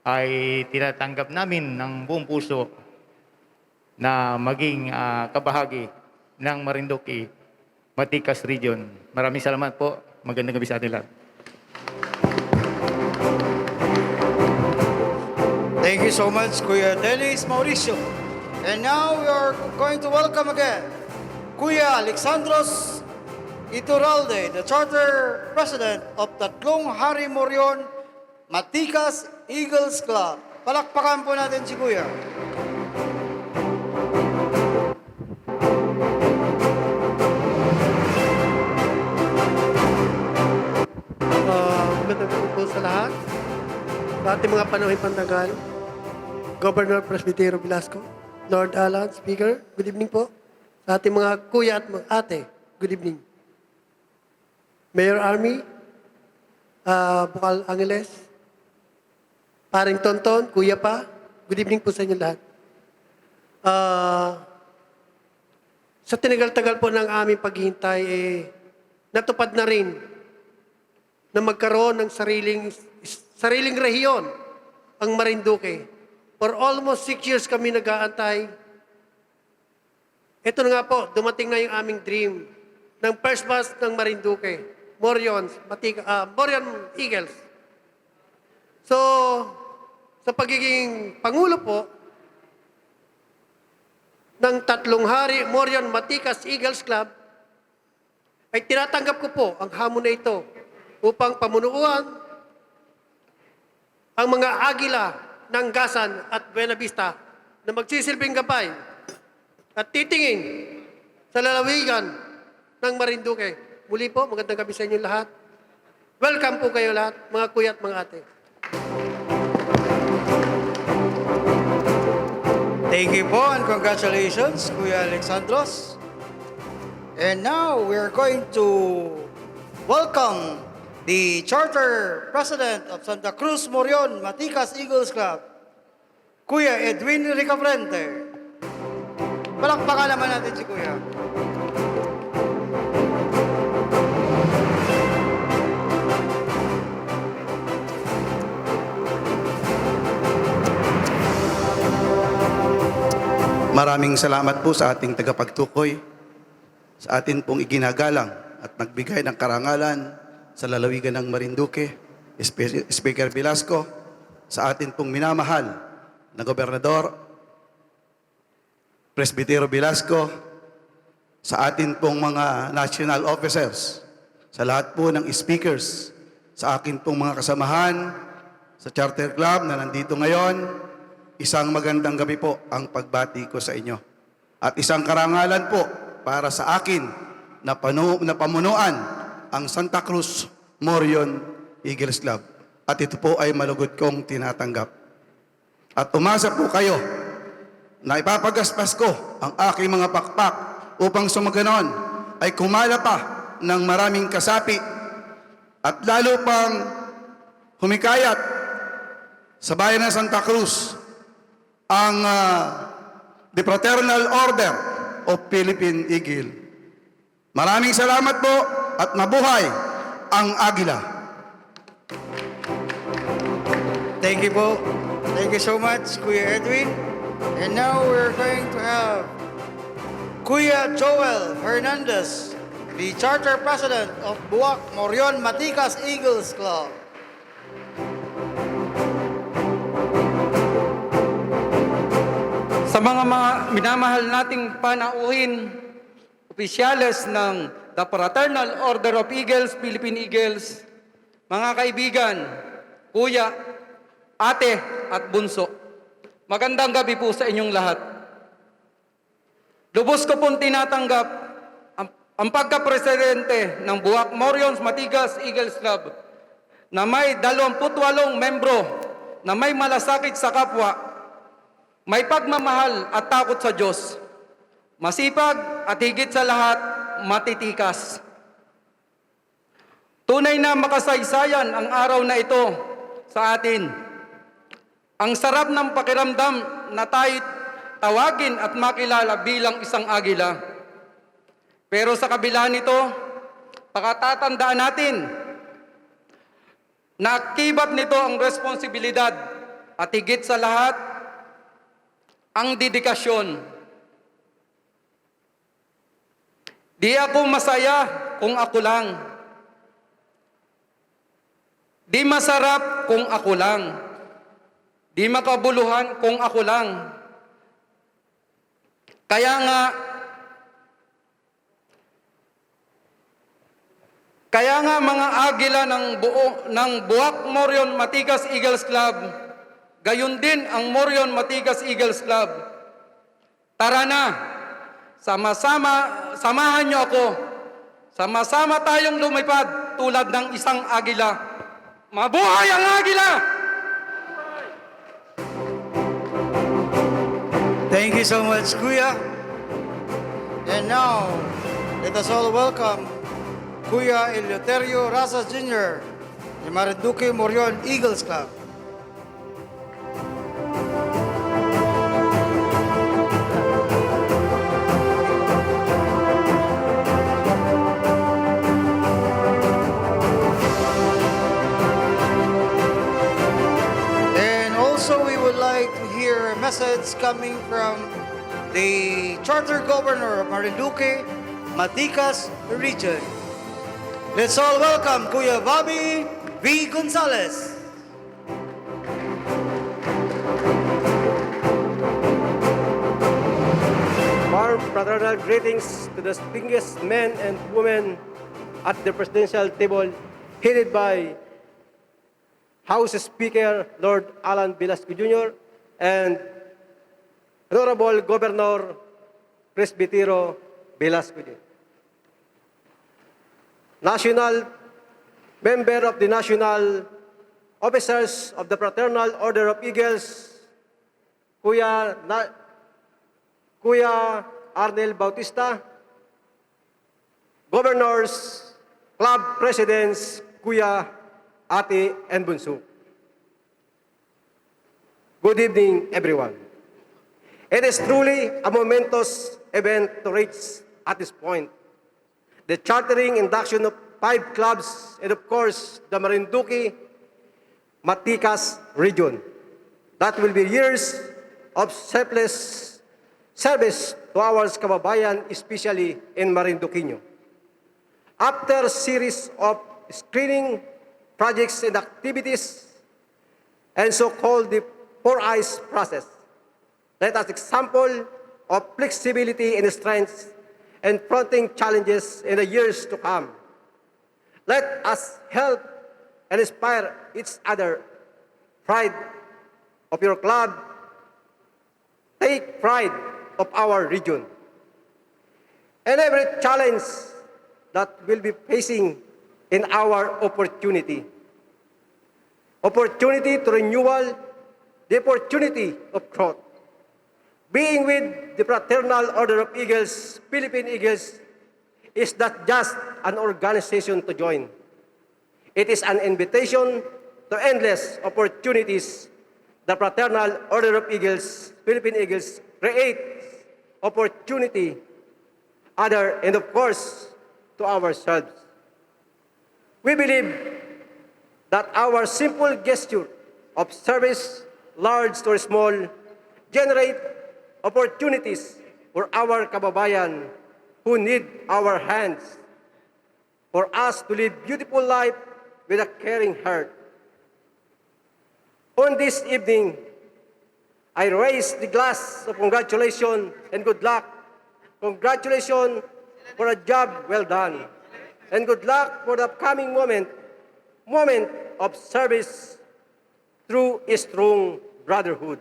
ay tinatanggap namin ng buong puso na maging kabahagi ng Marinduque Matikas Region. Maraming salamat po. Magandang gabi sa atin lahat.
Thank you so much, Kuya Dennis Mauricio. And now we are going to welcome again Kuya Alexandros Iturralde, the Charter President of Tatlong Hari Morion Matikas Eagles Club. Palakpakan po natin si Kuya.
Sa ating mga panahon pantagal, Governor Presbytero Velasco, Lord Alan, Speaker, good evening po. Sa ating mga kuya at mga ate, good evening. Mayor Army, Bukal Angeles, Paring Tonton, Kuya pa, good evening po sa inyo lahat. Sa tinagal-tagal po ng aming paghihintay, natupad na rin na magkaroon ng sariling rehiyon ang Marinduque. For almost 6 years kami nag-aantay. Ito na nga po, dumating na yung aming dream ng first bus ng Marinduque, Morion Eagles. So, sa pagiging Pangulo po ng 3 hari Morion Matikas Eagles Club, ay tinatanggap ko po ang hamon na ito upang pamunuan ang mga agila ng Gasan at Buena Vista na magsisilbing gabay at titingin sa lalawigan ng Marinduque. Muli po, magandang gabi sa inyo lahat. Welcome po kayo lahat, mga kuya at mga ate.
Thank you po and congratulations, Kuya Alexandros. And now we're going to welcome the Charter President of Santa Cruz Morion Matikas Eagles Club, Kuya Edwin Ricafrente. Palakpakan naman natin si Kuya.
Maraming salamat po sa ating tagapagtukoy, sa atin pong iginagalang at nagbigay ng karangalan sa lalawigan ng Marinduque, Speaker Velasco, sa atin pong minamahal na Gobernador, Presbytero Velasco, sa atin pong mga national officers, sa lahat po ng speakers, sa akin pong mga kasamahan sa Charter Club na nandito ngayon, isang magandang gabi po ang pagbati ko sa inyo. At isang karangalan po para sa akin na pamunuan ang Santa Cruz Morion Eagles Club. At ito po ay malugod kong tinatanggap. At umasa po kayo na ipapagaspas ko ang aking mga pakpak upang sumaganon ay kumala pa ng maraming kasapi at lalo pang humikayat sa bayan ng Santa Cruz ang the Fraternal Order of Philippine Eagle. Maraming salamat po at mabuhay ang Agila.
Thank you po. Thank you so much, Kuya Edwin. And now we're going to have Kuya Joel Hernandez, the Charter President of Buwak Morion Matikas Eagles Club.
Sa mga minamahal nating panauhin, opisyales ng the Fraternal Order of Eagles, Philippine Eagles, mga kaibigan, kuya, ate at bunso, magandang gabi po sa inyong lahat. Lubos ko pong tinatanggap ang pagkapresidente ng Buwak Morion Matikas Eagles Club na may 28 membro na may malasakit sa kapwa, may pagmamahal at takot sa Diyos, masipag at higit sa lahat, matitikas. Tunay na makasaysayan ang araw na ito sa atin. Ang sarap ng pakiramdam na tayo tawagin at makilala bilang isang agila. Pero sa kabila nito, pakatatandaan natin na kibat nito ang responsibilidad at higit sa lahat, ang dedikasyon. Di ako masaya kung ako lang. Di masarap kung ako lang. Di makabuluhan kung ako lang. Kaya nga mga agila ng Buwak Morion Matikas Eagles Club, gayon din ang Morion Matikas Eagles Club. Tara na, samahan niyo ako. Sama-sama tayong lumipad tulad ng isang agila. Mabuhay ang agila!
Thank you so much, Kuya. And now, let us all welcome Kuya Eleuterio Rasas Jr., the Marinduque Morion Eagles Club. And also, we would like to hear a message coming from the Charter Governor of Marinduque, Maticas Region. Let's all welcome Kuya Bobby V. Gonzalez.
Warm fraternal greetings to the distinguished men and women at the presidential table, headed by House Speaker Lord Alan Velasco Jr. and Honorable Governor Presbitero Velasco Jr. National Member of the National Officers of the Fraternal Order of Eagles, Kuya Arnel Bautista, Governors, Club Presidents, Kuya, Ate, and Bunso. Good evening, everyone. It is truly a momentous event to reach at this point. The chartering induction of 5 clubs and of course the Marinduque Maticas region. That will be years of selfless service to our kababayan, especially in Marinduqueño. After a series of screening projects and activities and so-called the 4 eyes process, let us example of flexibility and strength and fronting challenges in the years to come. Let us help and inspire each other. Pride of your club, take pride of our region. And every challenge that will be facing in our opportunity. Opportunity to renewal, the opportunity of growth. Being with the Fraternal Order of Eagles, Philippine Eagles, is not just an organization to join. It is an invitation to endless opportunities. The Fraternal Order of Eagles, Philippine Eagles, creates opportunity, other, and of course, to ourselves. We believe that our simple gesture of service, large or small, generate opportunities for our kababayan who need our hands, for us to live beautiful life with a caring heart. On this evening, I raise the glass of congratulations and good luck. Congratulations for a job well done. And good luck for the upcoming moment of service through a strong brotherhood.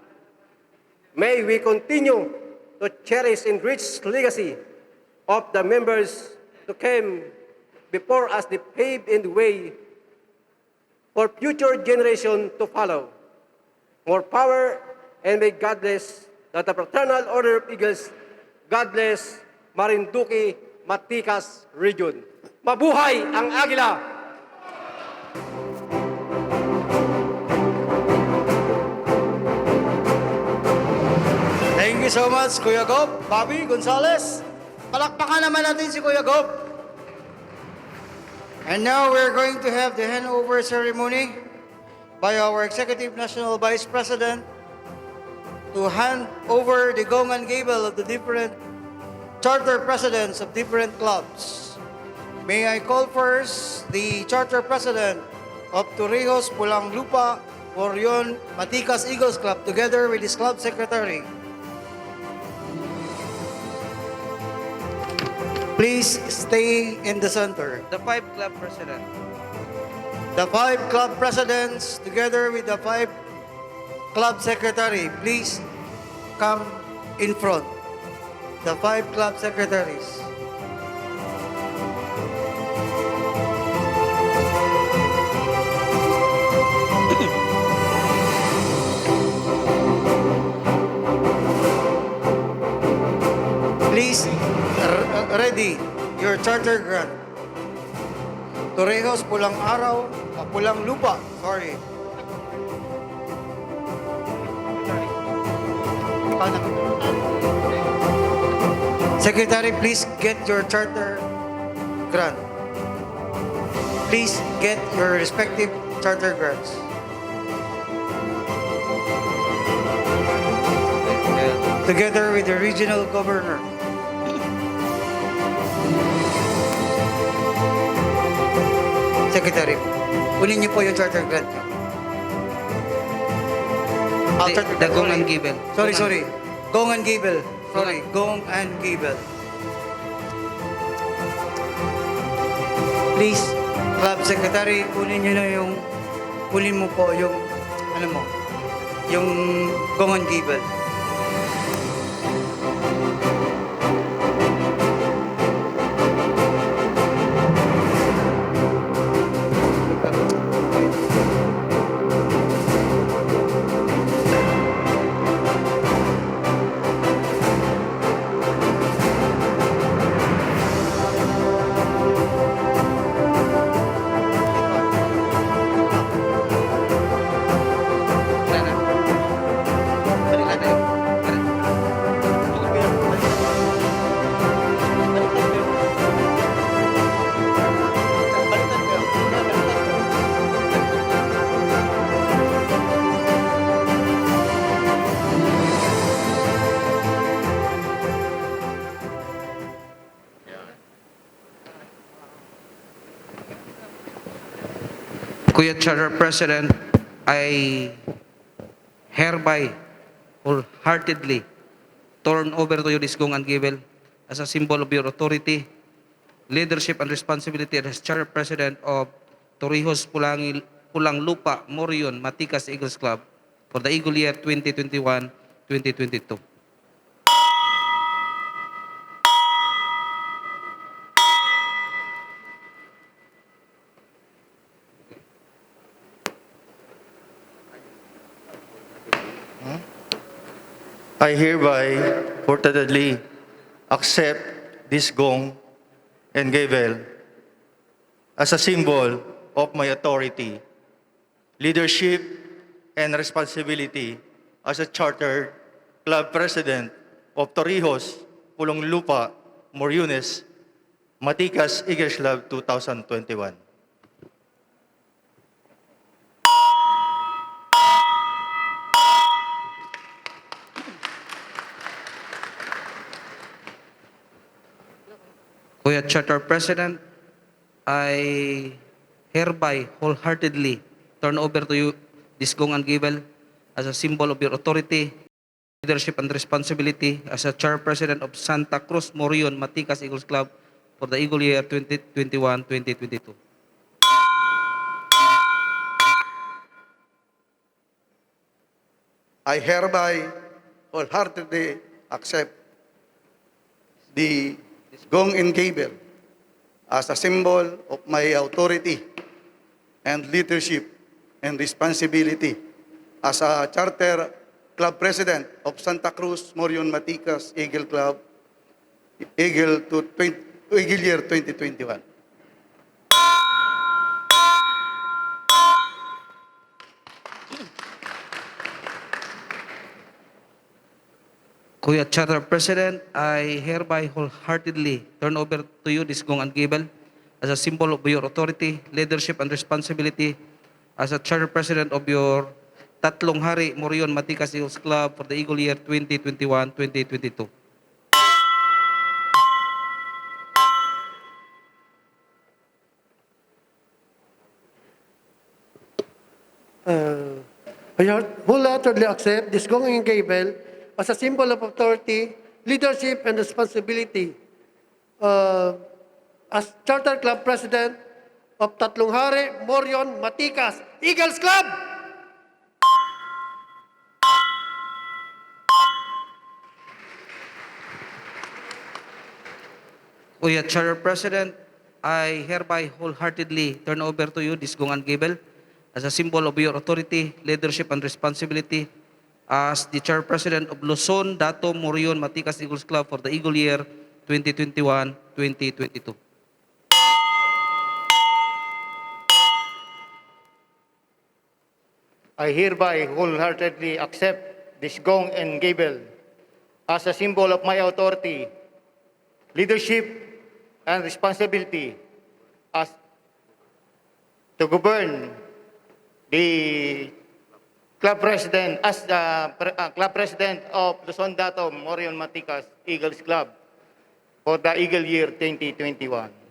May we continue to cherish and enrich legacy of the members who came before us, the paved in the way for future generations to follow. More power, and may God bless that the Fraternal Order of Eagles, God bless Marinduque, Maticas region. Mabuhay ang Agila!
Thank you so much, Kuya Gob, Bobby Gonzalez. Palakpakan naman natin si Kuya Gob. And now we're going to have the handover ceremony by our Executive National Vice President to hand over the gong and gable of the different charter presidents of different clubs. May I call first the charter president of Torrijos, Pulang Lupa, Morion, Maticas Eagles Club together with his club secretary. Please stay in the center.
The 5 club president.
The 5 club presidents together with the 5 club secretary, please come in front. The 5 club secretaries. Please, ready your charter grant. Torrijos, Pulang Araw, Pulang Lupa, sorry. Secretary, please get your charter grant. Please get your respective charter grants. Together with the regional governor. Secretary, kunin niyo po yung charter grant niyo.
The Gong and Gibel.
Sorry. Gong and Gibel. Sorry, Gong and Gibel. Please, Club Secretary, kunin niyo na yung, kunin mo po yung, ano mo, yung Gong and Gibel.
Kuya Charter President, I hereby wholeheartedly turn over to you this Gong and Gibel as a symbol of your authority, leadership, and responsibility as Charter President of Torrijos, Pulang Lupa, Morion, Matikas Eagles Club for the Eagle Year 2021-2022.
I hereby wholeheartedly accept this gong and gavel as a symbol of my authority, leadership, and responsibility as a chartered club president of Torrijos, Pulang Lupa, Moriones, Matikas Eagles Club 2021.
Kuya Charter President, I hereby wholeheartedly turn over to you this Gong and Gibel as a symbol of your authority, leadership, and responsibility as a Chair President of Santa Cruz, Morion, Matikas Eagles Club for the Eagle Year 2021-2022.
I hereby wholeheartedly accept the Gong and Gavel as a symbol of my authority and leadership and responsibility as a charter club president of Santa Cruz, Morion, Matikas Eagle Club, Eagle Year 2021.
Kuya Charter President, I hereby wholeheartedly turn over to you this Gong and Gibel as a symbol of your authority, leadership, and responsibility as a Charter President of your Tatlong Hari, Morion, Matikas Eagles Club for the Eagle Year 2021-2022.
I wholeheartedly accept this Gong and Gavel as a symbol of authority, leadership, and responsibility. As Charter Club President of Tatlong Hari, Morion, Matikas, Eagles Club!
Kuya Charter President, I hereby wholeheartedly turn over to you this Gong and Gibel as a symbol of your authority, leadership, and responsibility as the chairperson of Luzon, Dato, Morion, Maticas Eagles Club for the Eagle Year 2021-2022.
I hereby wholeheartedly accept this gong and gavel as a symbol of my authority, leadership, and responsibility as to govern the club president as the club president of Luzon, Dato, Morion, Maticas Eagles Club for the Eagle Year 2021.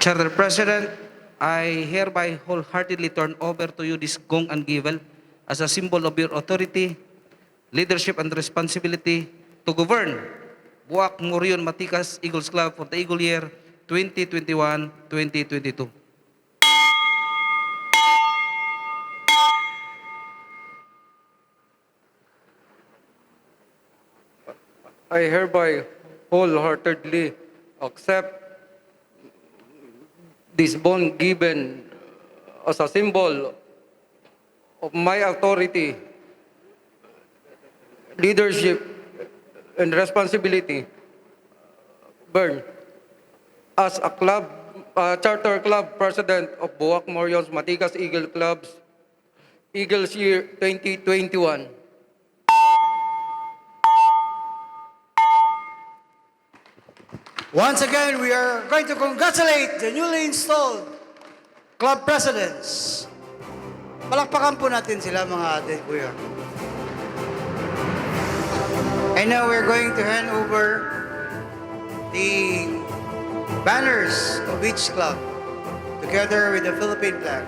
Charter President, I hereby wholeheartedly turn over to you this gong and gavel as a symbol of your authority, leadership, and responsibility to govern Buwak Morion Maticas Eagles Club for the Eagle Year 2021-2022.
I hereby wholeheartedly accept this bond given as a symbol of my authority, leadership, and responsibility. Burn, as a charter club president of Buwak Morion Maticas Eagle Clubs, Eagles Year 2021.
Once again, we are going to congratulate the newly installed club presidents. Palakpakan po natin sila mga ate, kuya. And now we're going to hand over the banners of each club together with the Philippine flag.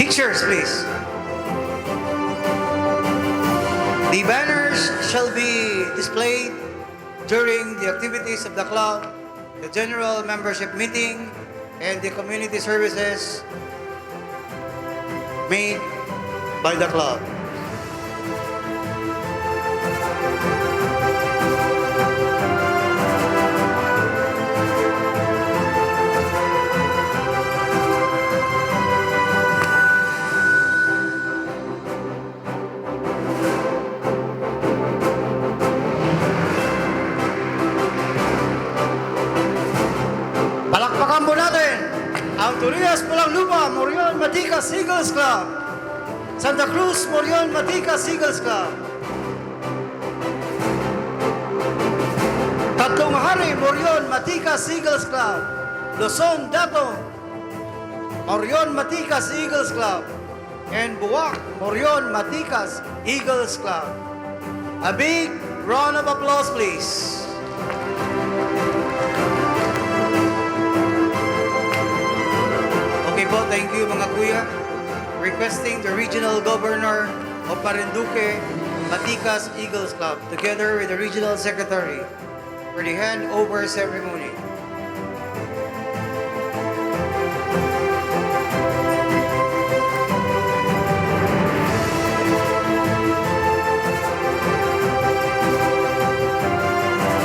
Pictures, please. The banners shall be displayed during the activities of the club, the general membership meeting, and the community services made by the club. Palakpakan po natin ang Turias Pulang Lupa, Morion, Maticas Eagles Club. Santa Cruz, Morion, Maticas Eagles Club. Tatlong Hari, Morion, Maticas Eagles Club. Luzon, Dato, Morion, Maticas Eagles Club. And Buwak, Morion, Maticas Eagles Club. A big round of applause, please. Okay po, thank you mga kuya. Requesting the Regional Governor of Marinduque, Maticas Eagles Club, together with the Regional Secretary for the handover ceremony.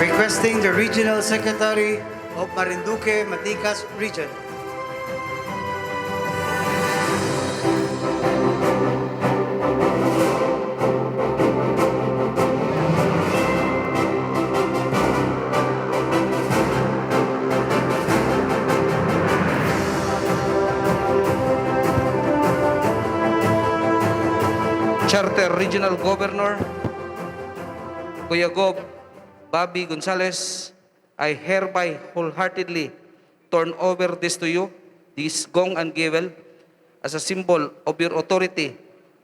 Requesting the Regional Secretary of Marinduque, Maticas Region.
Charter Regional Governor, Kuya Gob, Bobby Gonzales, I hereby wholeheartedly turn over this to you, this gong and gavel, as a symbol of your authority,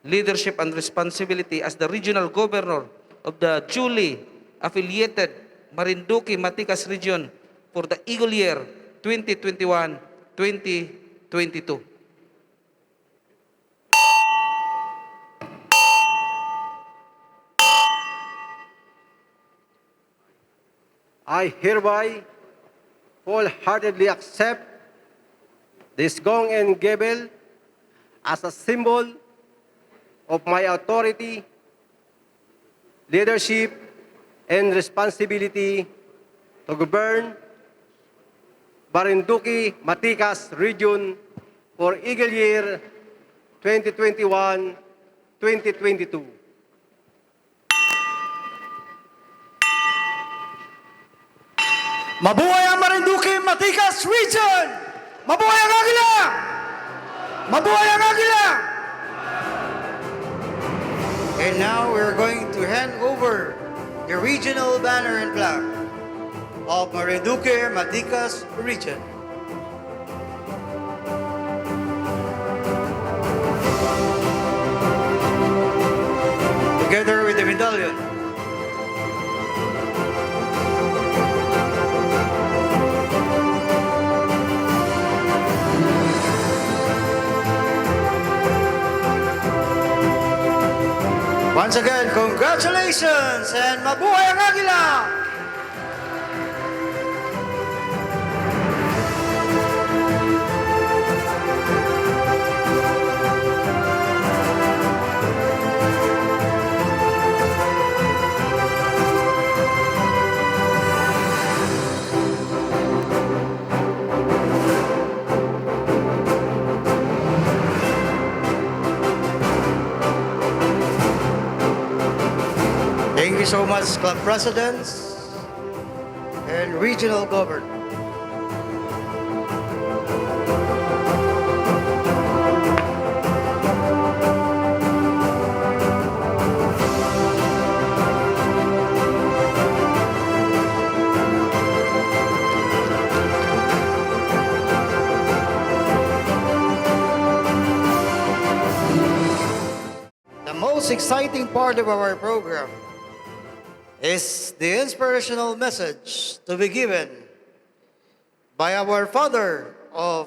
leadership, and responsibility as the Regional Governor of the duly affiliated Marinduque Maticas Region for the Eagle Year 2021-2022.
I hereby wholeheartedly accept this gong and gavel as a symbol of my authority, leadership, and responsibility to govern Marinduque, Maticas Region for Eagle Year 2021-2022.
Mabuhay ang Marinduque, Maticas Region! Mabuhay ang Agila! Mabuhay ang Agila! And now we're going to hand over the regional banner and flag of Marinduque, Maticas Region. Together with the medallion. Once again, congratulations and mabuhay ang Agila! Thank you so much, club presidents and regional governors. The most exciting part of our program is the inspirational message to be given by our father of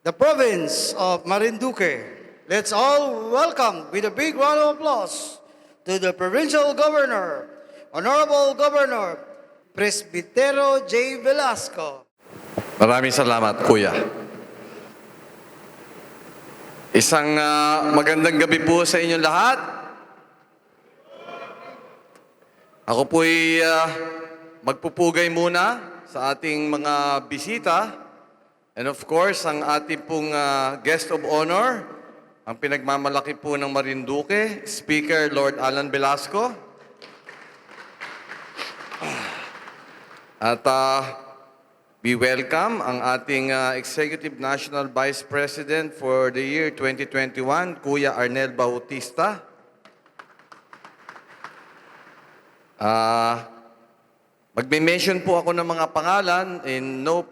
the province of Marinduque. Let's all welcome with a big round of applause to the provincial governor, Honorable Governor Presbitero J. Velasco.
Maraming salamat, Kuya. Isang magandang gabi po sa inyong lahat. Ako po'y magpupugay muna sa ating mga bisita. And of course, ang ating pong guest of honor, ang pinagmamalaki po ng Marinduque, Speaker Lord Alan Velasco. At we welcome ang ating Executive National Vice President for the year 2021, Kuya Arnel Bautista. Magme-mention po ako ng mga pangalan in no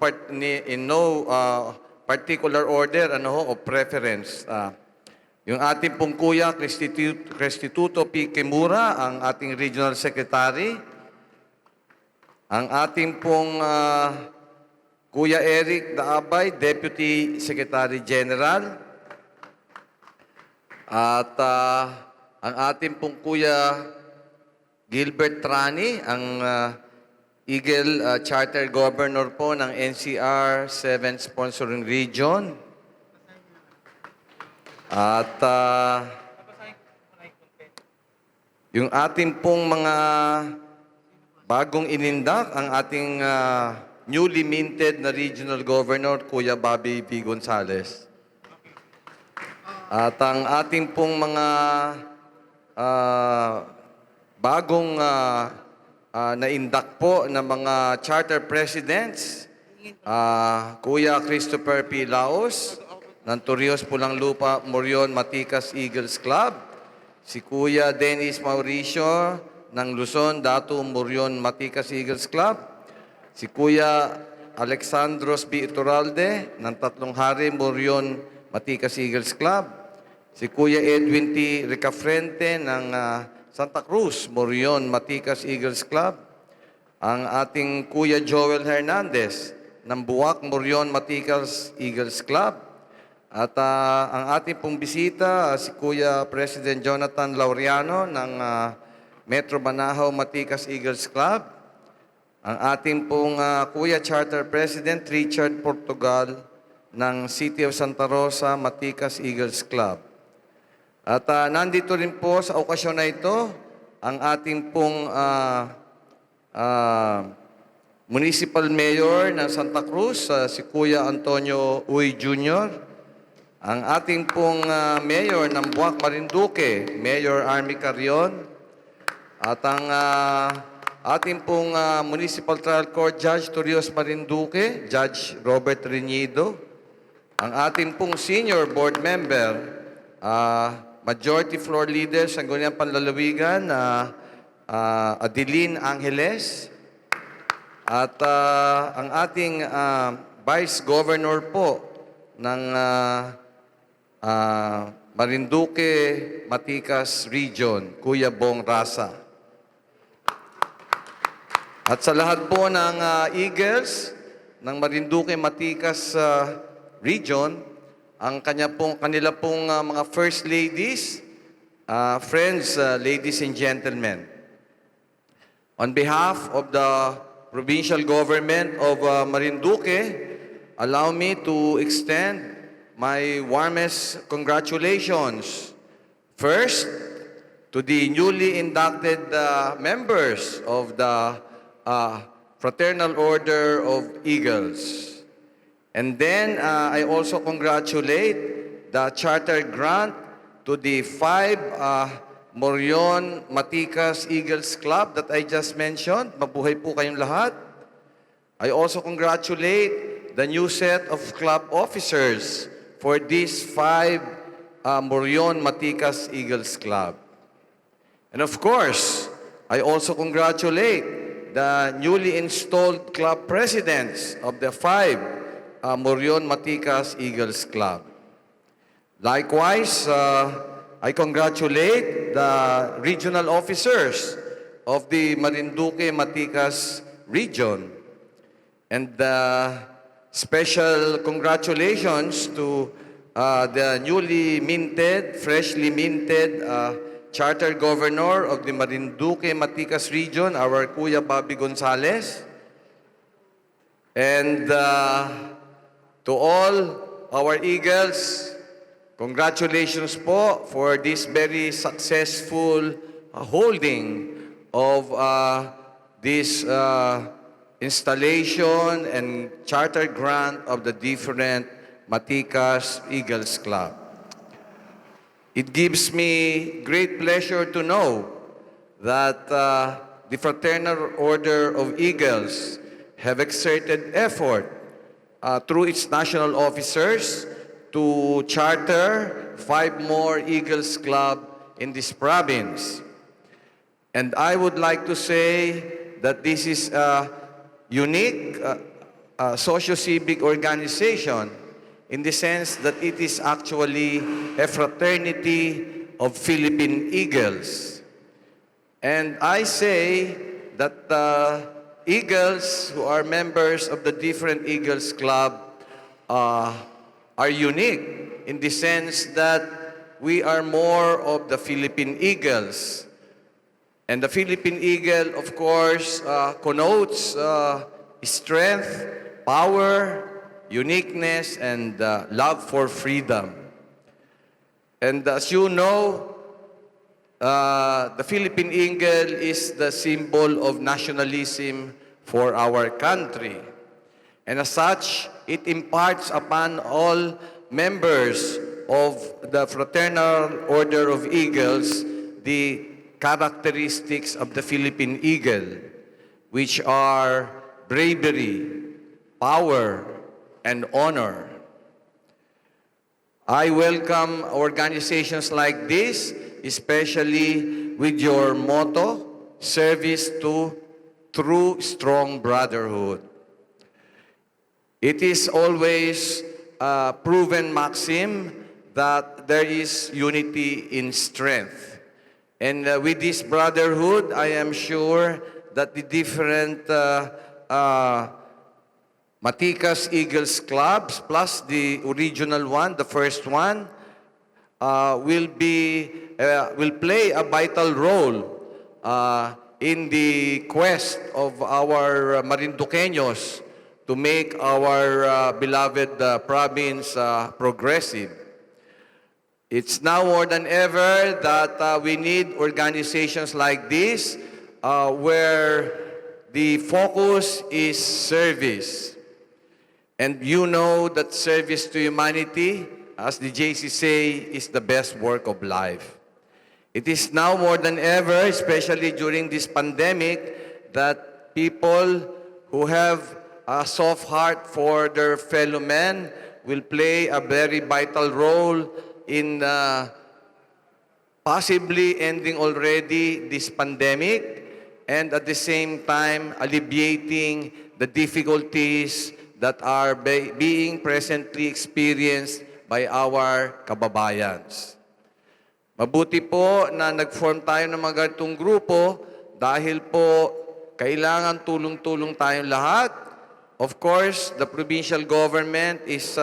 particular order o preference. Yung ating pong Kuya Restituto P. Kimura, ang ating Regional Secretary. Ang ating pong Kuya Eric Daabay, Deputy Secretary General. At ang ating pong Kuya Gilbert Trani, ang Eagle Charter Governor po ng NCR 7 Sponsoring Region. At yung ating pong mga bagong inindak, ang ating newly minted na Regional Governor, Kuya Bobby V. Gonzales. At ang ating pong mga bagong naindak po na mga charter presidents, Kuya Christopher P. Laos ng Torrijos Pulang Lupa, Morion, Maticas Eagles Club, si Kuya Dennis Mauricio ng Luzon, Datu, Morion, Maticas Eagles Club, si Kuya Alexandros B. Iturralde ng Tatlong Hari, Morion, Maticas Eagles Club, si Kuya Edwin T. Ricafrente ng Santa Cruz, Morion, Maticas Eagles Club, ang ating Kuya Joel Hernandez ng Buwak, Morion, Maticas Eagles Club, at ang ating pong bisita, si Kuya President Jonathan Laureano ng Metro Banahaw, Maticas Eagles Club, ang ating pong Kuya Charter President Richard Portugal ng City of Santa Rosa, Maticas Eagles Club. At nandito rin po sa okasyon na ito ang ating pong Municipal Mayor ng Santa Cruz, si Kuya Antonio Uy Jr., ang ating pong Mayor ng Buwak Marinduque, Mayor Army Carrion, at ang ating pong Municipal Trial Court Judge Torios Marinduque, Judge Robert Reñido, ang ating pong Senior Board Member, Majority Floor Leader sa Sangguniang Panlalawigan, Adeline Angeles, at ang ating Vice Governor po ng Marinduque, Maticas Region, Kuya Bong Rasa. At sa lahat po ng Eagles ng Marinduque, Maticas Region, ang kanila pong mga First Ladies, friends, ladies and gentlemen. On behalf of the Provincial Government of Marinduque, allow me to extend my warmest congratulations. First, to the newly inducted members of the Fraternal Order of Eagles. And then, I also congratulate the charter grant to the 5 Morion Maticas Eagles Club that I just mentioned. Mabuhay po kayong lahat. I also congratulate the new set of club officers for these 5 Morion Maticas Eagles Club. And of course, I also congratulate the newly installed club presidents of the 5 Morion Maticas Eagles Club. Likewise, I congratulate the regional officers of the Marinduque Maticas region. And special congratulations to the freshly minted Charter Governor of the Marinduque Maticas region, our Kuya Bobby Gonzales. And to all our Eagles, congratulations po for this very successful holding of this installation and charter grant of the different Maticas Eagles Club. It gives me great pleasure to know that the Fraternal Order of Eagles have exerted effort through its national officers to charter 5 more Eagles Club in this province. And I would like to say that this is a unique socio-civic organization in the sense that it is actually a fraternity of Philippine Eagles. And I say that Eagles who are members of the different Eagles Club are unique in the sense that we are more of the Philippine Eagles. And the Philippine Eagle, of course, connotes strength, power, uniqueness, and love for freedom. And as you know, the Philippine Eagle is the symbol of nationalism for our country. And as such, it imparts upon all members of the Fraternal Order of Eagles the characteristics of the Philippine Eagle, which are bravery, power, and honor. I welcome organizations like this, especially with your motto, service to true strong brotherhood. It is always a proven maxim that there is unity in strength. And with this brotherhood, I am sure that the different Maticas Eagles clubs, plus the original one, the first one, will play a vital role in the quest of our Marinduqueños to make our beloved province progressive. It's now more than ever that we need organizations like this where the focus is service. And you know that service to humanity, as the JC say, is the best work of life. It is now more than ever, especially during this pandemic, that people who have a soft heart for their fellow men will play a very vital role in possibly ending already this pandemic and at the same time alleviating the difficulties that are being presently experienced by our kababayans. Mabuti po na nag-form tayo ng mga ganitong grupo dahil po kailangan tulong-tulong tayong lahat. Of course, the provincial government is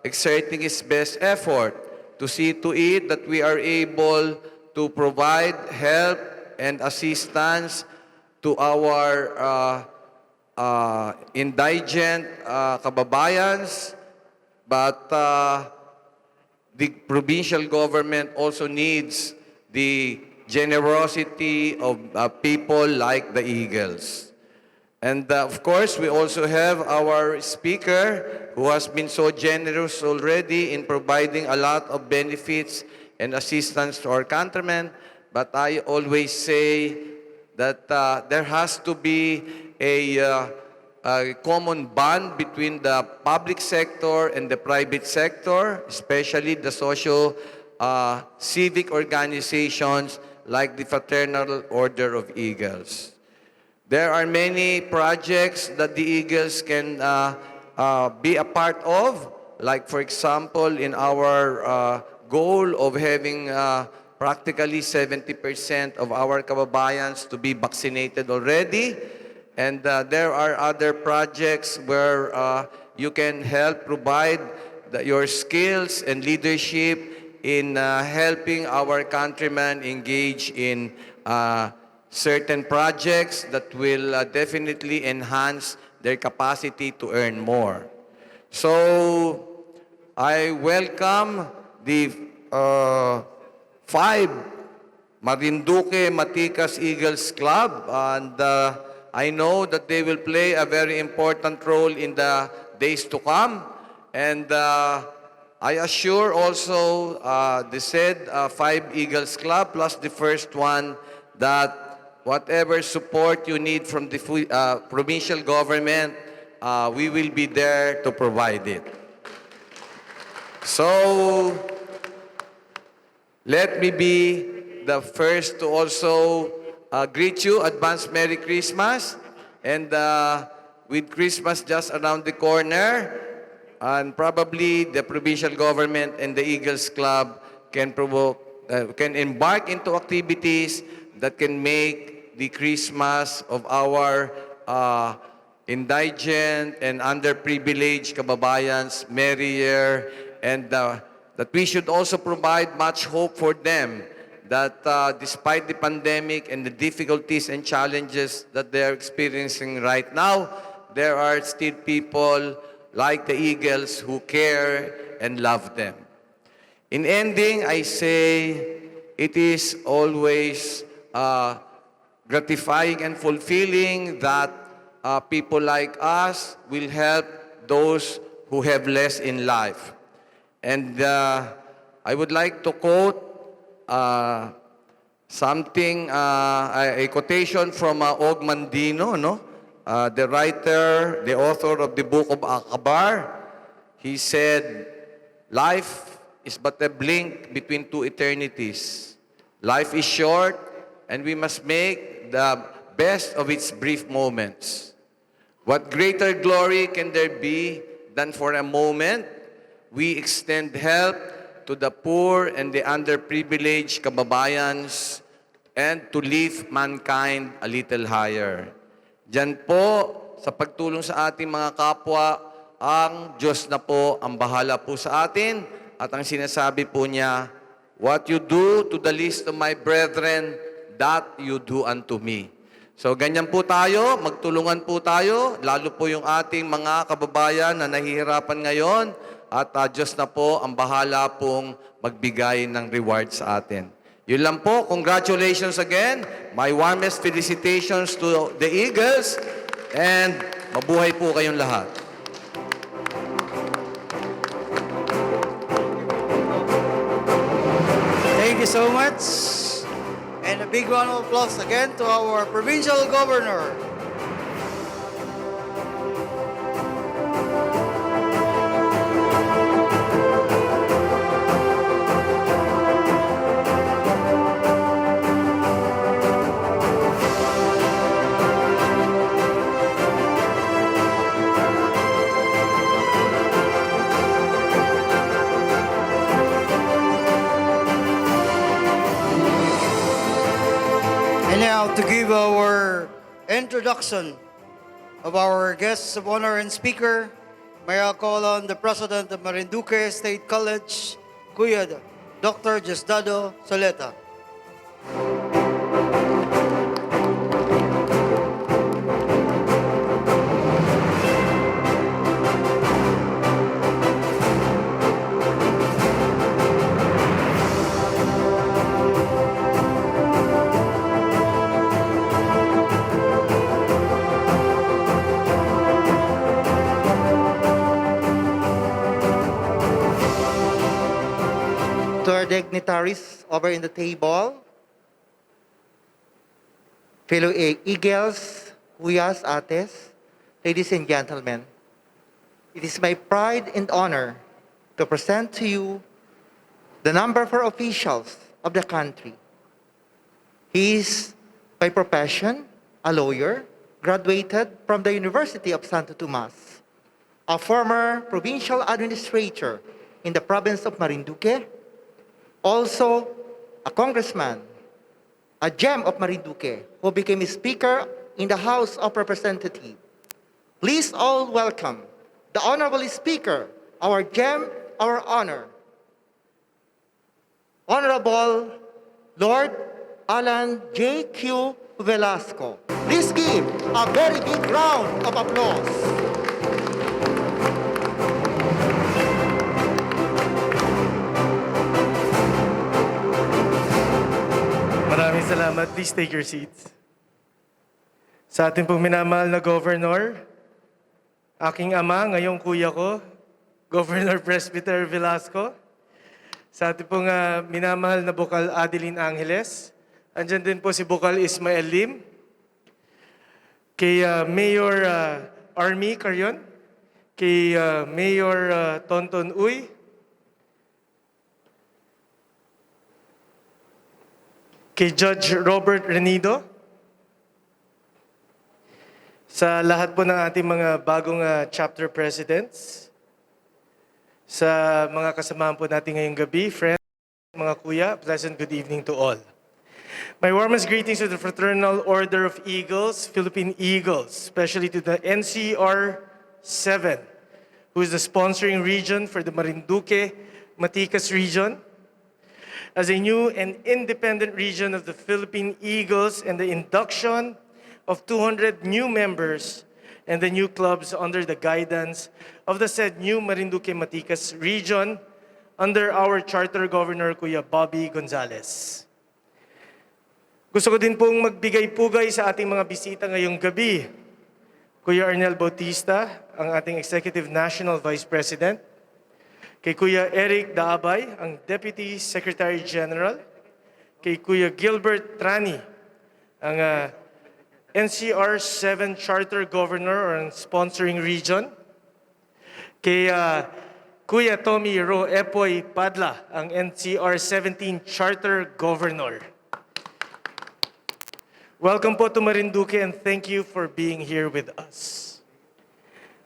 exerting its best effort to see to it that we are able to provide help and assistance to our indigent kababayans, but the provincial government also needs the generosity of people like the Eagles. And of course, we also have our speaker who has been so generous already in providing a lot of benefits and assistance to our countrymen. But I always say that there has to be a common bond between the public sector and the private sector, especially the civic organizations like the Fraternal Order of Eagles. There are many projects that the Eagles can be a part of, like for example, in our goal of having practically 70% of our kababayans to be vaccinated already. And there are other projects where you can help provide your skills and leadership in helping our countrymen engage in certain projects that will definitely enhance their capacity to earn more. So I welcome the 5 Marinduque Matikas Eagles Club, and I know that they will play a very important role in the days to come. And I assure also the said 5 Eagles Club plus the first one that whatever support you need from the provincial government, we will be there to provide it. So, let me be the first to also greet you, advance Merry Christmas, and with Christmas just around the corner, and probably the provincial government and the Eagles Club can embark into activities that can make the Christmas of our indigent and underprivileged kababayans merrier, and that we should also provide much hope for them that despite the pandemic and the difficulties and challenges that they are experiencing right now, there are still people like the Eagles who care and love them. In ending, I say it is always gratifying and fulfilling that people like us will help those who have less in life. And I would like to quote something, a quotation from Og Mandino, no? The writer, the author of the book of Akabar. He said, life is but a blink between 2 eternities. Life is short, and we must make the best of its brief moments. What greater glory can there be than for a moment we extend help to the poor and the underprivileged kababayans and to lift mankind a little higher. Diyan po, sa pagtulong sa ating mga kapwa, ang Diyos na po ang bahala po sa atin at ang sinasabi po niya, what you do to the least of my brethren, that you do unto me. So ganyan po tayo, magtulungan po tayo, lalo po yung ating mga kababayan na nahihirapan ngayon at Diyos na po ang bahala pong magbigay ng reward sa atin. Yun lang po, congratulations again. My warmest felicitations to the Eagles and mabuhay po kayong lahat.
Thank you so much. And a big round of applause again to our provincial governor. And now to give our introduction of our guests of honor and speaker, may I call on the President of Marinduque State College, Kuya Dr. Diosdado Soleta.
To our dignitaries over in the table, fellow Eagles, Kuyas, Ates, ladies and gentlemen, it is my pride and honor to present to you the number 4 officials of the country. He is by profession a lawyer, graduated from the University of Santo Tomas, a former provincial administrator in the province of Marinduque, also a congressman, a gem of Marinduque, who became a speaker in the House of Representatives. Please all welcome the honorable speaker, our gem, our honor, Honorable Lord Alan J.Q. Velasco. Please give a very big round of applause.
Maraming salamat. Please take your seats. Sa ating pong minamahal na Governor, aking ama, ngayong kuya ko, Governor Presbyter Velasco, sa ating pong minamahal na Bukal Adeline Angeles, andyan din po si Bukal Ismael Lim, kay Mayor Army Carion, kay Mayor Tonton Uy, kay Judge Robert Renido, sa lahat po ng ating mga bagong chapter presidents, sa mga kasamahan po natin ngayong gabi, friends, mga kuya, pleasant good evening to all. My warmest greetings to the Fraternal Order of Eagles, Philippine Eagles, especially to the NCR 7, who is the sponsoring region for the Marinduque, Matikas region. As a new and independent region of the Philippine Eagles and the induction of 200 new members and the new clubs under the guidance of the said new Marinduque Matikas region under our Charter Governor, Kuya Bobby Gonzales. Gusto ko din pong magbigay-pugay sa ating mga bisita ngayong gabi. Kuya Arnel Bautista, ang ating Executive National Vice President. Kay Kuya Eric Daabay, ang Deputy Secretary General. Kay Kuya Gilbert Trani, ang NCR 7 Charter Governor or ang sponsoring region. Kay Kuya Tommy Ro Epoy Padla, ang NCR 17 Charter Governor. Welcome po to Marinduque and thank you for being here with us.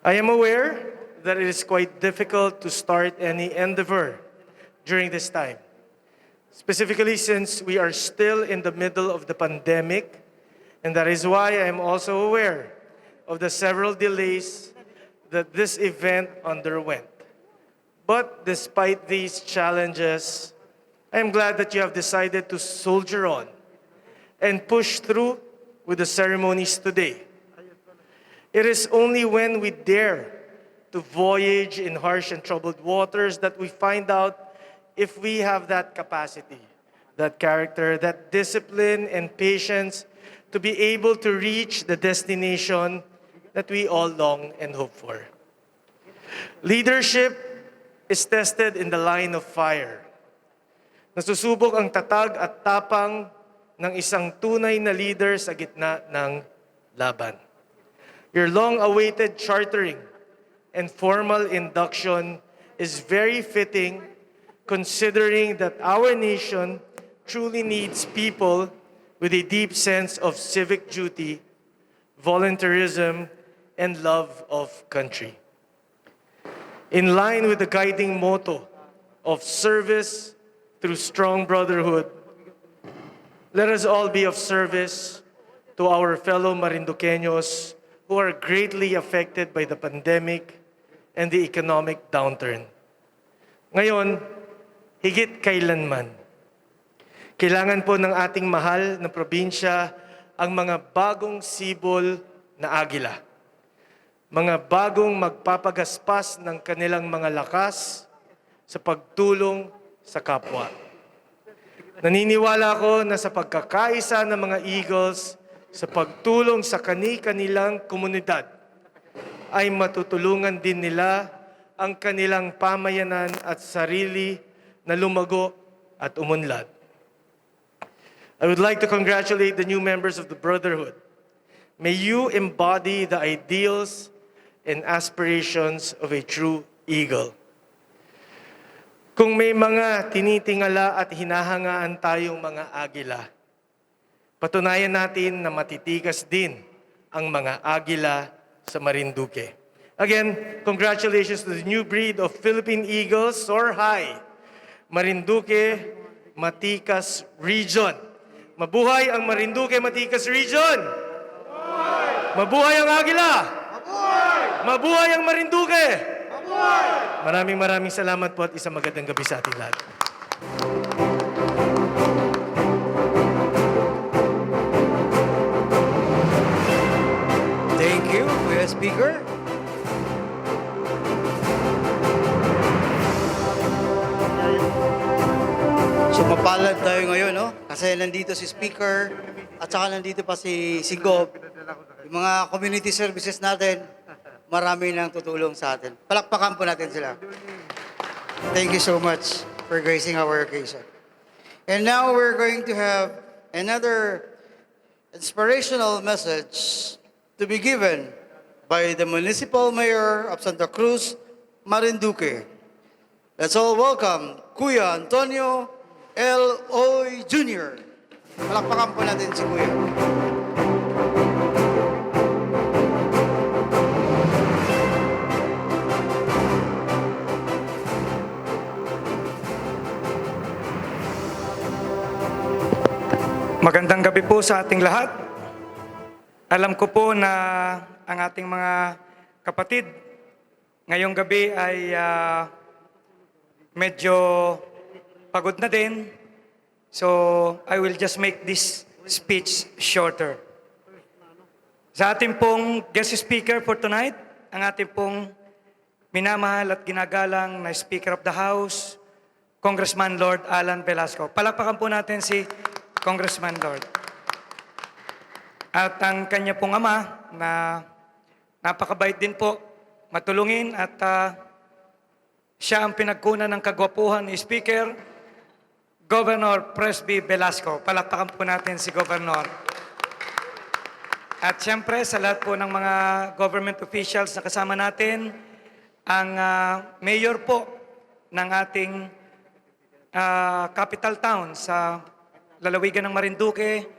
I am aware that it is quite difficult to start any endeavor during this time, specifically since we are still in the middle of the pandemic, and that is why I am also aware of the several delays that this event underwent. But despite these challenges, I am glad that you have decided to soldier on and push through with the ceremonies today. It is only when we dare to voyage in harsh and troubled waters that we find out if we have that capacity, that character, that discipline and patience to be able to reach the destination that we all long and hope for. Leadership is tested in the line of fire. Nasusubok ang tatag at tapang ng isang tunay na leader sa gitna ng laban. Your long-awaited chartering and formal induction is very fitting considering that our nation truly needs people with a deep sense of civic duty, volunteerism, and love of country. In line with the guiding motto of service through strong brotherhood, let us all be of service to our fellow Marinduqueños who are greatly affected by the pandemic and the economic downturn. Ngayon, higit kailanman, kailangan po ng ating mahal na probinsya ang mga bagong sibol na agila. Mga bagong magpapagaspas ng kanilang mga lakas sa pagtulong sa kapwa. Naniniwala ko na sa pagkakaisa ng mga Eagles sa pagtulong sa kani-kanilang komunidad ay matutulungan din nila ang kanilang pamayanan at sarili na lumago at umunlad. I would like to congratulate the new members of the Brotherhood. May you embody the ideals and aspirations of a true eagle. Kung may mga tinitingala at hinahangaan tayong mga agila, patunayan natin na matitigas din ang mga agila sa Marinduque. Again, congratulations to the new breed of Philippine Eagles, soar high, Marinduque, Matikas Region. Mabuhay ang Marinduque, Matikas Region! Mabuhay ang agila! Mabuhay ang Marinduque! Maraming salamat po at isang magandang gabi sa ating lahat.
Thank you, Kuya Speaker. So mapalad tayo ngayon, no? Kasi nandito si Speaker at saka nandito pa si Gob. Yung mga community services natin, marami nang tutulong sa atin. Palakpakan po natin sila. Thank you so much for gracing our occasion. And now we're going to have another inspirational message to be given by the Municipal Mayor of Santa Cruz, Marinduque. Let's all welcome Kuya Antonio L. Oy Jr. Palakpakan po natin si Kuya.
Magandang gabi po sa ating lahat. Alam ko po na ang ating mga kapatid ngayong gabi ay medyo pagod na din. So, I will just make this speech shorter. Sa ating pong guest speaker for tonight, ang ating pong minamahal at ginagalang na Speaker of the House, Congressman Lord Alan Velasco. Palakpakan po natin si Congressman Lord. At ang kanya pong ama na napakabait din po, matulungin at siya ang pinagkunan ng kagwapuhan ni Speaker, Governor Presby Velasco. Palakpakan po natin si Governor. At siyempre sa lahat po ng mga government officials na kasama natin, ang mayor po ng ating capital town sa lalawigan ng Marinduque,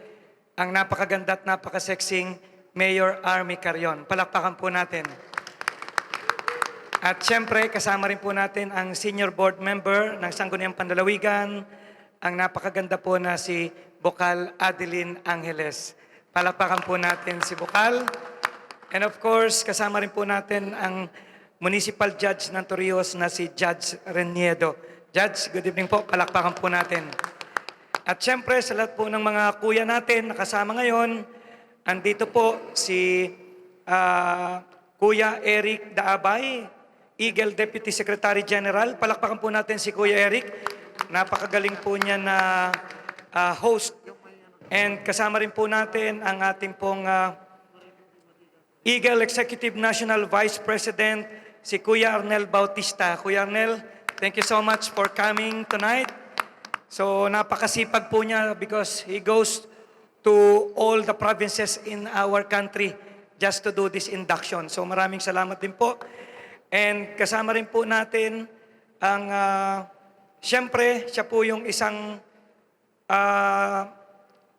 ang napakaganda at napakasexing Mayor Army Carion. Palakpakan po natin. At siyempre, kasama rin po natin ang senior board member ng Sangguniang Panlalawigan, ang napakaganda po na si Bokal Adeline Angeles. Palakpakan po natin si Bokal. And of course, kasama rin po natin ang municipal judge ng Torrijos na si Judge Reniedo. Judge, good evening po. Palakpakan po natin. At siyempre, sa lahat po ng mga kuya natin na kasama ngayon, Andito po si Kuya Eric Daabay, Eagle Deputy Secretary General. Palakpakan po natin si Kuya Eric. Napakagaling po niya na host. And kasama rin po natin ang ating pong Eagle Executive National Vice President, si Kuya Arnel Bautista. Kuya Arnel, thank you so much for coming tonight. So napakasipag po niya because he goes to all the provinces in our country just to do this induction. So maraming salamat din po. And kasama rin po natin ang, siyempre, siya po yung isang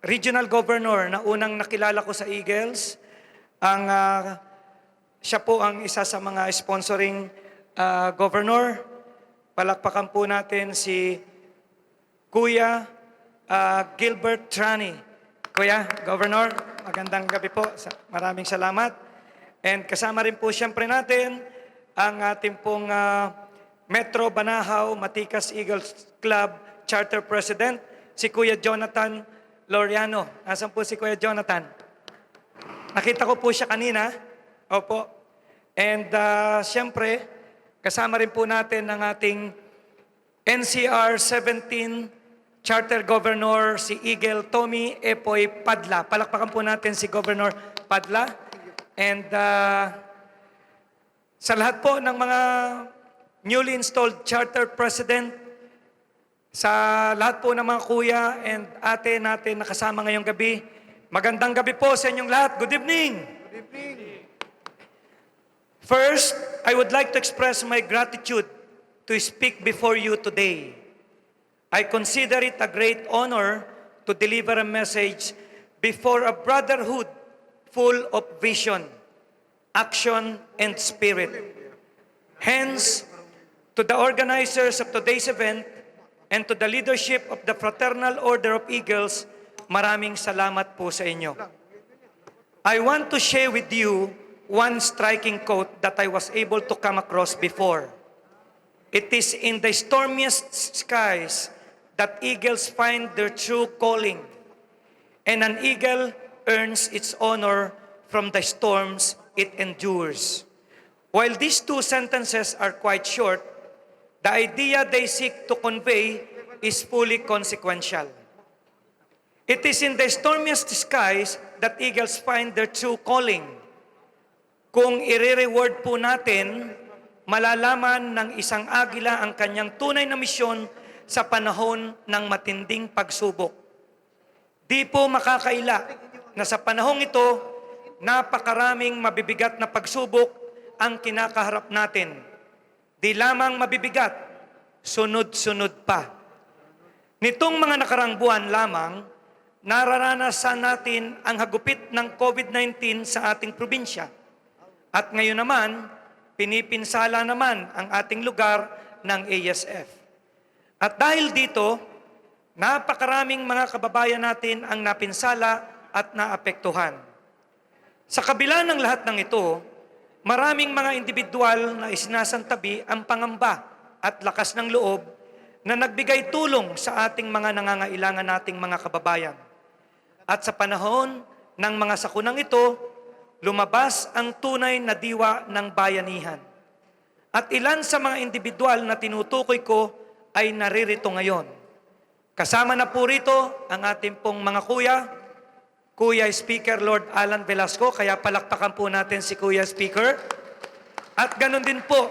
regional governor na unang nakilala ko sa Eagles. Siya po ang isa sa mga sponsoring governor. Palakpakan po natin si Kuya Gilbert Trani. Kuya, Governor, magandang gabi po. Maraming salamat. And kasama rin po siyempre natin ang ating pong Metro Banahaw Matikas Eagles Club Charter President, si Kuya Jonathan Loriano. Nasaan po si Kuya Jonathan? Nakita ko po siya kanina. Opo. And siyempre, kasama rin po natin ang ating NCR 17 Charter Governor, si Eagle Tommy Epoy Padla. Palakpakan po natin si Governor Padla. And sa lahat po ng mga newly installed Charter President, sa lahat po ng mga kuya and ate natin na kasama ngayong gabi, magandang gabi po sa inyong lahat. Good evening. Good evening. First, I would like to express my gratitude to speak before you today. I consider it a great honor to deliver a message before a brotherhood full of vision, action, and spirit. Hence, to the organizers of today's event and to the leadership of the Fraternal Order of Eagles, maraming salamat po sa inyo. I want to share with you one striking quote that I was able to come across before. It is in the stormiest skies that eagles find their true calling, and an eagle earns its honor from the storms it endures. While these two sentences are quite short, the idea they seek to convey is fully consequential. It is in the stormiest skies that eagles find their true calling. Kung i-reward po natin, malalaman ng isang agila ang kanyang tunay na misyon sa panahon ng matinding pagsubok. Di po makakaila na sa panahong ito, napakaraming mabibigat na pagsubok ang kinakaharap natin. Di lamang mabibigat, sunod-sunod pa. Nitong mga nakarang buwan lamang, nararanasan natin ang hagupit ng COVID-19 sa ating probinsya. At ngayon naman, pinipinsala naman ang ating lugar ng ASF. At dahil dito, napakaraming mga kababayan natin ang napinsala at naapektuhan. Sa kabila ng lahat ng ito, maraming mga individual na isinasantabi ang pangamba at lakas ng loob na nagbigay tulong sa ating mga nangangailangan nating mga kababayan. At sa panahon ng mga sakunang ito, lumabas ang tunay na diwa ng bayanihan. At ilan sa mga individual na tinutukoy ko ay naririto ngayon. Kasama na po rito ang ating pong mga Kuya Speaker Lord Alan Velasco, kaya palakpakan po natin si Kuya Speaker. At ganun din po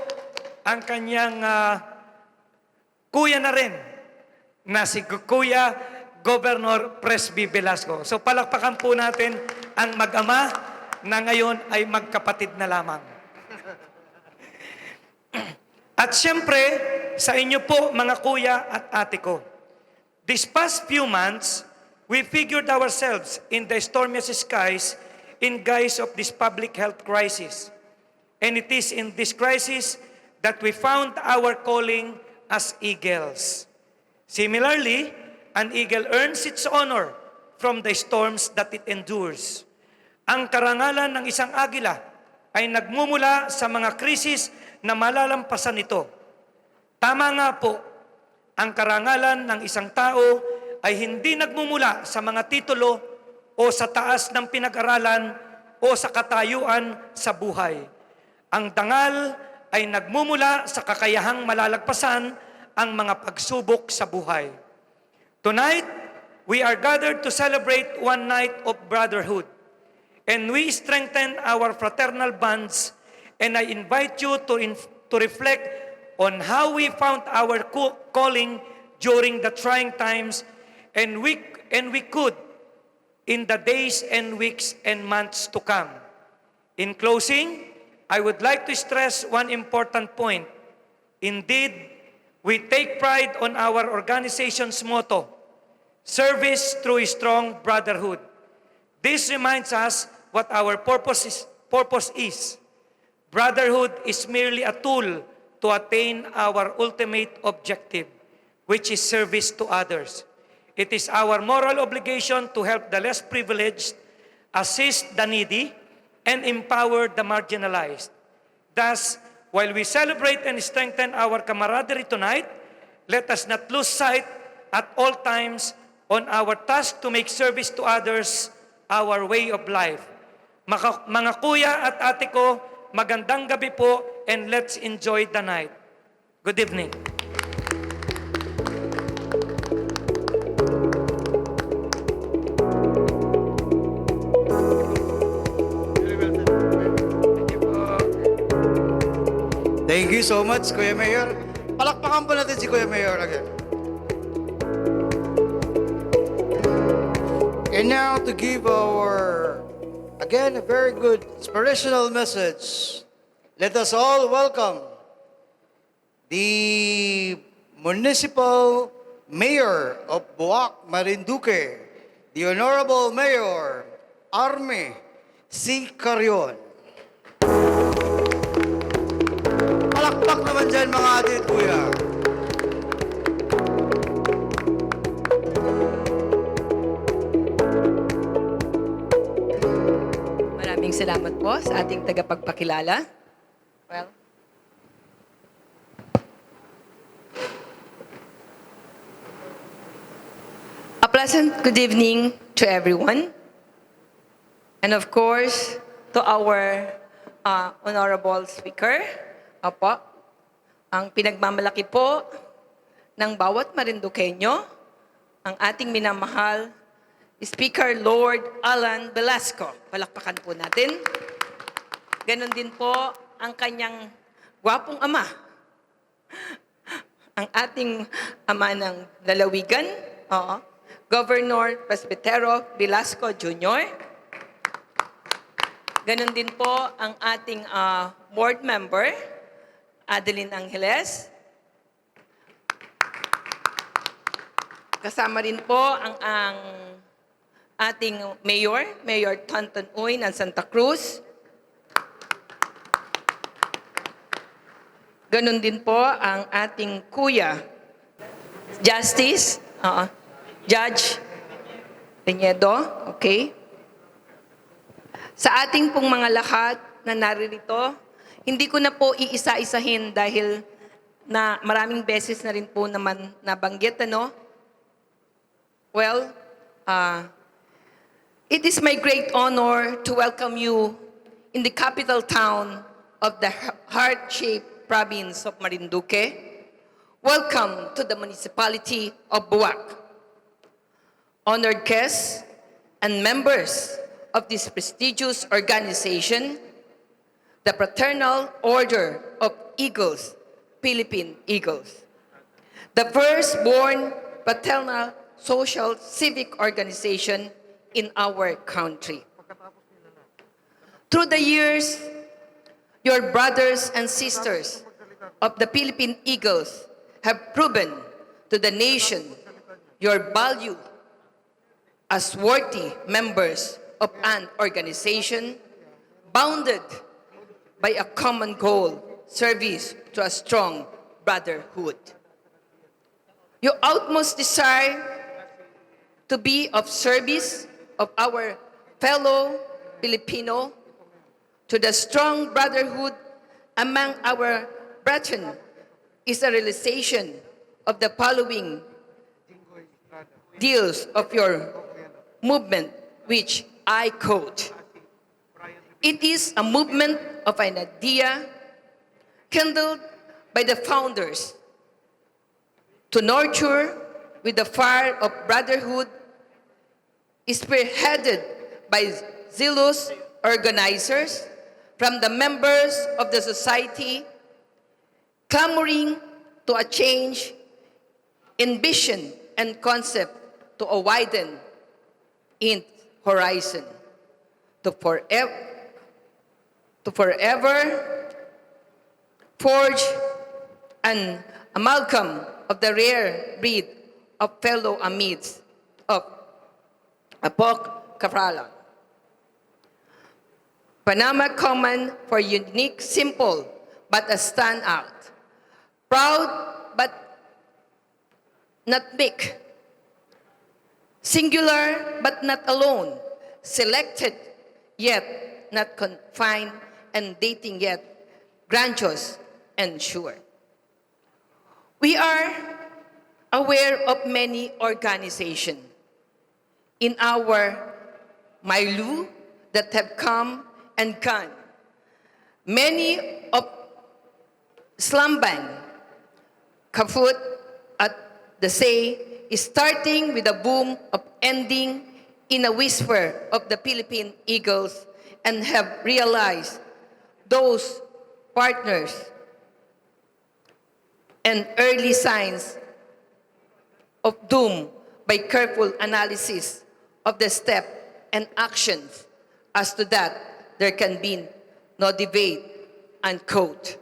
ang kanyang kuya na rin, na si Kuya Governor Presby Velasco. So palakpakan po natin ang mag-ama na ngayon ay magkapatid na lamang. At siyempre, sa inyo po mga kuya at ate ko. These past few months, we figured ourselves in the stormiest skies in guise of this public health crisis. And it is in this crisis that we found our calling as eagles. Similarly, an eagle earns its honor from the storms that it endures. Ang karangalan ng isang agila ay nagmumula sa mga krisis na malalampasan ito. Tama nga po, ang karangalan ng isang tao ay hindi nagmumula sa mga titulo o sa taas ng pinag-aralan o sa katayuan sa buhay. Ang dangal ay nagmumula sa kakayahang malalagpasan ang mga pagsubok sa buhay. Tonight, we are gathered to celebrate one night of brotherhood, and we strengthen our fraternal bonds, and I invite you to reflect on how we found our calling during the trying times, and we could in the days and weeks and months to come. In closing, I would like to stress one important point. Indeed, we take pride on our organization's motto, service through strong brotherhood. This reminds us what our purpose is. Brotherhood is merely a tool to attain our ultimate objective, which is service to others. It is our moral obligation to help the less privileged, assist the needy, and empower the marginalized. Thus, while we celebrate and strengthen our camaraderie tonight, let us not lose sight at all times on our task to make service to others our way of life. Mga kuya at ate ko, magandang gabi po, and let's enjoy the night. Good evening.
Thank you so much, Kuya Mayor. Palakpakan po natin si Kuya Mayor again. And now to give again, a very good inspirational message. Let us all welcome the Municipal Mayor of Buwak, Marinduque, the Honorable Mayor, Arme C. Carion. Palakpak naman dyan mga ate at kuya.
Maraming salamat po sa ating tagapagpakilala. Well, a pleasant good evening to everyone. And of course, to our honorable speaker. Opo, ang pinagmamalaki po ng bawat Marinduqueño, ang ating minamahal Speaker Lord Alan Velasco. Palakpakan po natin. Ganon din po ang kanyang gwapong ama, ang ating ama ng lalawigan, Governor Presbitero Velasco Jr. Ganon din po ang ating board member, Adeline Angeles. Kasama rin po ang ating Mayor, Mayor Tonton Uy ng Santa Cruz. Ganon din po ang ating kuya, Justice, Judge Reñedo, okay? Sa ating pong mga lahat na naririto, hindi ko na po iisa-isahin dahil na maraming beses na rin po naman nabanggit, ano? Well, it is my great honor to welcome you in the capital town of the heart-shaped province of Marinduque. Welcome to the municipality of Buwak. Honored guests and members of this prestigious organization, the Fraternal Order of Eagles, Philippine Eagles, the first-born fraternal social civic organization in our country. Through the years, your brothers and sisters of the Philippine Eagles have proven to the nation your value as worthy members of an organization bounded by a common goal, service to a strong brotherhood. Your utmost desire to be of service of our fellow Filipino to the strong brotherhood among our brethren is a realization of the following deals of your movement which I quote, "It is a movement of an idea kindled by the founders to nurture with the fire of brotherhood, spearheaded by zealous organizers from the members of the society, clamoring to a change in vision and concept to a widen its horizon, to forever forge an amalgam of the rare breed of fellow amids of Apok Kapralan. Panama common for unique, simple, but a standout. Proud, but not big. Singular, but not alone. Selected, yet not confined, and dating yet grandiose and sure. We are aware of many organizations in our milieu that have come and gone. Many of slambang, kaput at the say, is starting with a boom of ending in a whisper of the Philippine Eagles, and have realized those partners and early signs of doom by careful analysis of the step and actions. As to that, there can be no debate, unquote.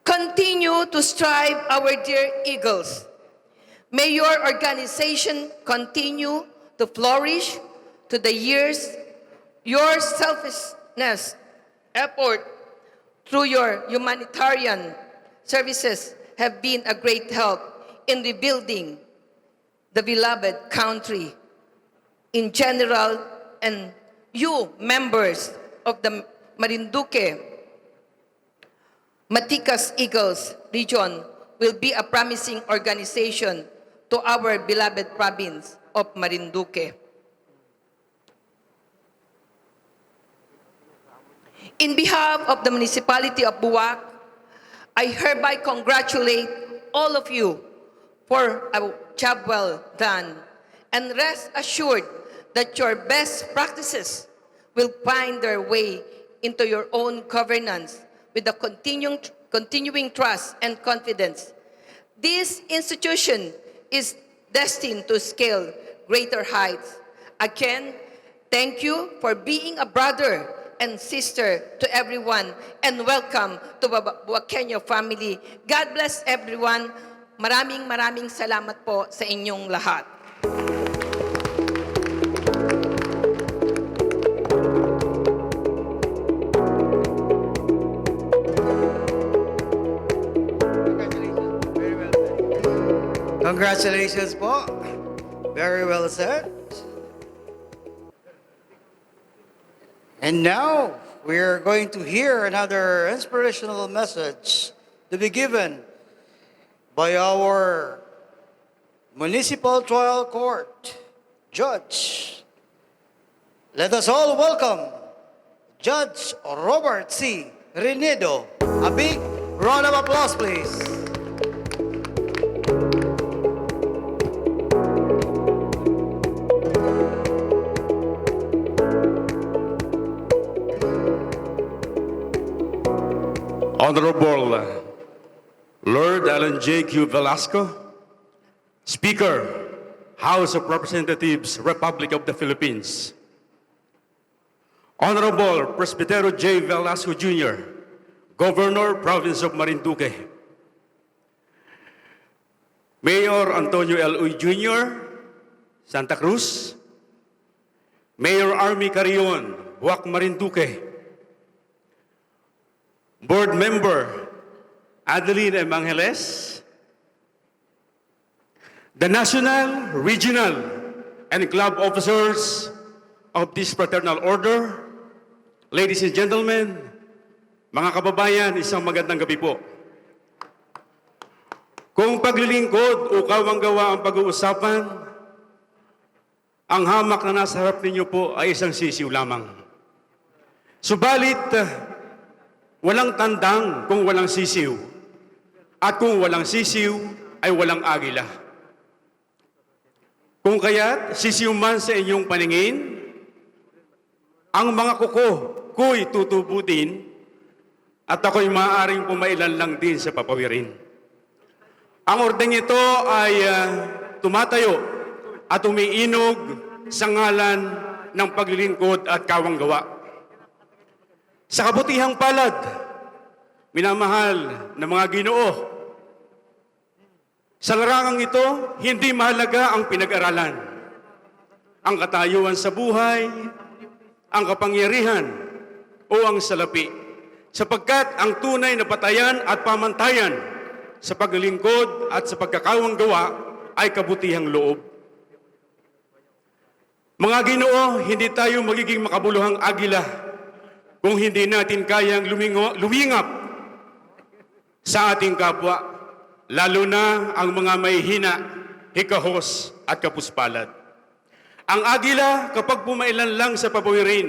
Continue to strive, our dear Eagles. May your organization continue to flourish to the years. Your selflessness, effort through your humanitarian services have been a great help in rebuilding the beloved country in general, and you, members of the Marinduque Matikas Eagles region, will be a promising organization to our beloved province of Marinduque. In behalf of the municipality of Buwak, I hereby congratulate all of you for a job well done, and rest assured that your best practices will find their way into your own governance with the continuing trust and confidence. This institution is destined to scale greater heights. Again, thank you for being a brother and sister to everyone, and welcome to Buwakenyo family. God bless everyone. Maraming salamat po sa inyong lahat.
Congratulations po. Very well said. And now, we're going to hear another inspirational message to be given by our Municipal Trial Court Judge. Let us all welcome Judge Robert C. Renedo. A big round of applause, please.
Honorable Lord Alan J. Q. Velasco, Speaker, House of Representatives, Republic of the Philippines. Honorable Presbytero J. Velasco Jr., Governor, Province of Marinduque. Mayor Antonio L. Uy Jr., Santa Cruz. Mayor Army Carrion, Huac Marinduque. Board Member Adeline M. Angeles, the national, regional, and club officers of this fraternal order, ladies and gentlemen, mga kababayan, isang magandang gabi po. Kung paglilingkod o kawang gawa ang pag-uusapan, ang hamak na nasa harap ninyo po ay isang sisiw lamang. Subalit, walang tandang kung walang sisiw. At kung walang sisiw, ay walang agila. Kung kaya't sisiw man sa inyong paningin, ang mga kuko ko'y tutubutin at ako'y maaaring pumailan lang din sa papawirin. Ang ordeng ito ay tumatayo at umiinog sa ngalan ng paglilingkod at kawanggawa. Sa kabutihang palad, minamahal na mga Ginoo, sa larangang ito, hindi mahalaga ang pinag-aralan, ang katayuan sa buhay, ang kapangyarihan o ang salapi, sapagkat ang tunay na batayan at pamantayan sa paglilingkod at sa pagkakawanggawa ay kabutihang loob. Mga Ginoo, hindi tayo magiging makabuluhang agila kung hindi natin kayang lumingap sa ating kapwa, lalo na ang mga mahihina, hikahos at kapuspalad. Ang agila, kapag pumailan lang sa pabawirin,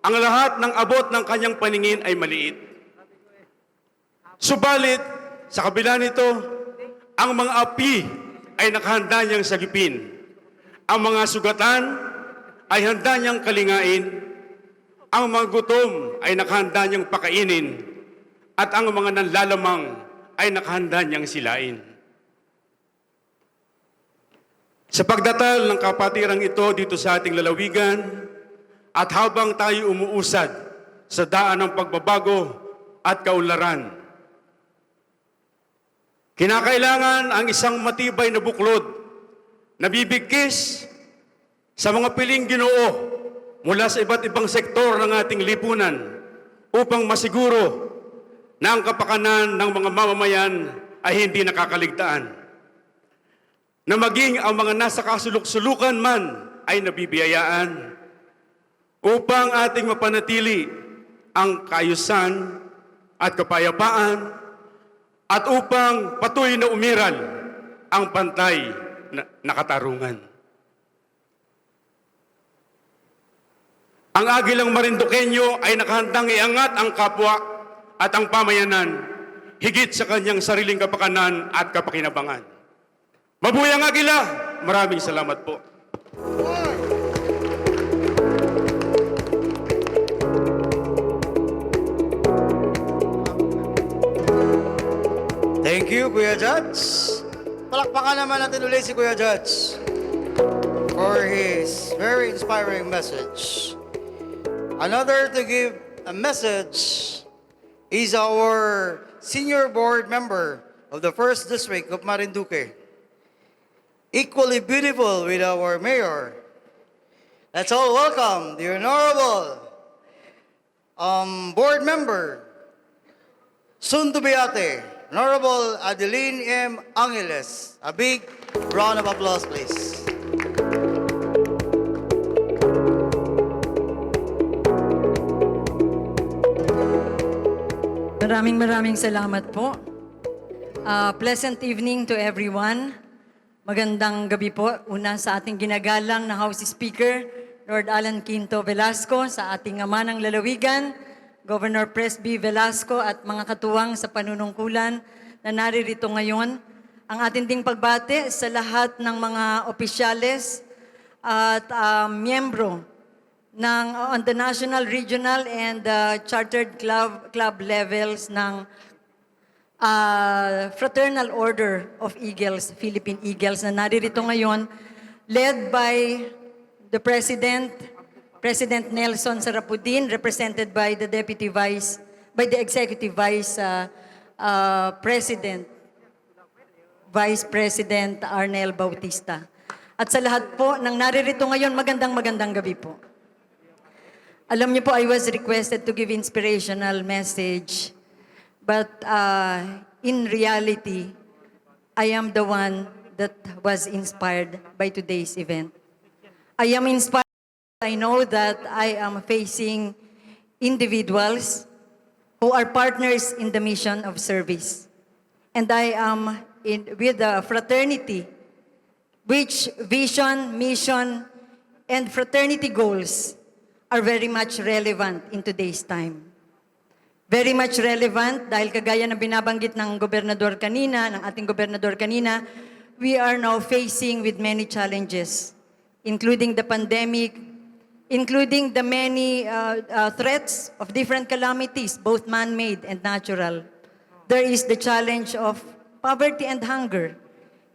ang lahat ng abot ng kanyang paningin ay maliit. Subalit, sa kabila nito, ang mga api ay nakahanda niyang sagipin. Ang mga sugatan ay handa niyang kalingain. Ang mga gutom ay nakahanda niyang pakainin. At ang mga nanlalamang ay nakahanda niyang silain. Sa pagdatal ng kapatirang ito dito sa ating lalawigan, at habang tayo umuusad sa daan ng pagbabago at kaunlaran, kinakailangan ang isang matibay na buklod na bibigkis sa mga piling Ginoo mula sa iba't ibang sektor ng ating lipunan upang masiguro na ang kapakanan ng mga mamamayan ay hindi nakakaligtaan. Na maging ang mga nasa kasuluk-sulukan man ay nabibiyayaan upang ating mapanatili ang kaayusan at kapayapaan at upang patuloy na umiral ang pantay na katarungan. Ang agilang Marinduqueño ay nakahandang iangat ang kapwa at ang pamayanan, higit sa kanyang sariling kapakanan at kapakinabangan. Mabuhay ang agila! Maraming salamat po.
Thank you, Kuya Judge. Palakpakan naman natin ulit si Kuya Judge for his very inspiring message. Another to give a message is our senior board member of the 1st District of Marinduque. Equally beautiful with our mayor. Let's all welcome the Honorable Board Member, soon to be ate, Honorable Adeline M. Angeles. A big round of applause, please.
Maraming salamat po. Pleasant evening to everyone. Magandang gabi po. Una sa ating ginagalang na House Speaker, Lord Alan Quinto Velasco, sa ating ama ng lalawigan, Governor Presby Velasco at mga katuwang sa panunungkulan na naririto ngayon. Ang ating ding pagbate sa lahat ng mga opisyales at miyembro ng on the national, regional, and chartered club levels ng Fraternal Order of Eagles, Philippine Eagles, na naririto ngayon, led by the President Nelson Sarapudin, represented by the the Executive Vice President Arnel Bautista. At sa lahat po ng naririto ngayon, magandang gabi po. Alam niyo po, I was requested to give inspirational message, but in reality, I am the one that was inspired by today's event. I am inspired. I know that I am facing individuals who are partners in the mission of service. And I am with the fraternity, which vision, mission, and fraternity goals are very much relevant in today's time. Very much relevant dahil kagaya ng binabanggit ng gobernador kanina, ng ating gobernador kanina, we are now facing with many challenges, including the pandemic, including the many threats of different calamities, both man-made and natural. There is the challenge of poverty and hunger.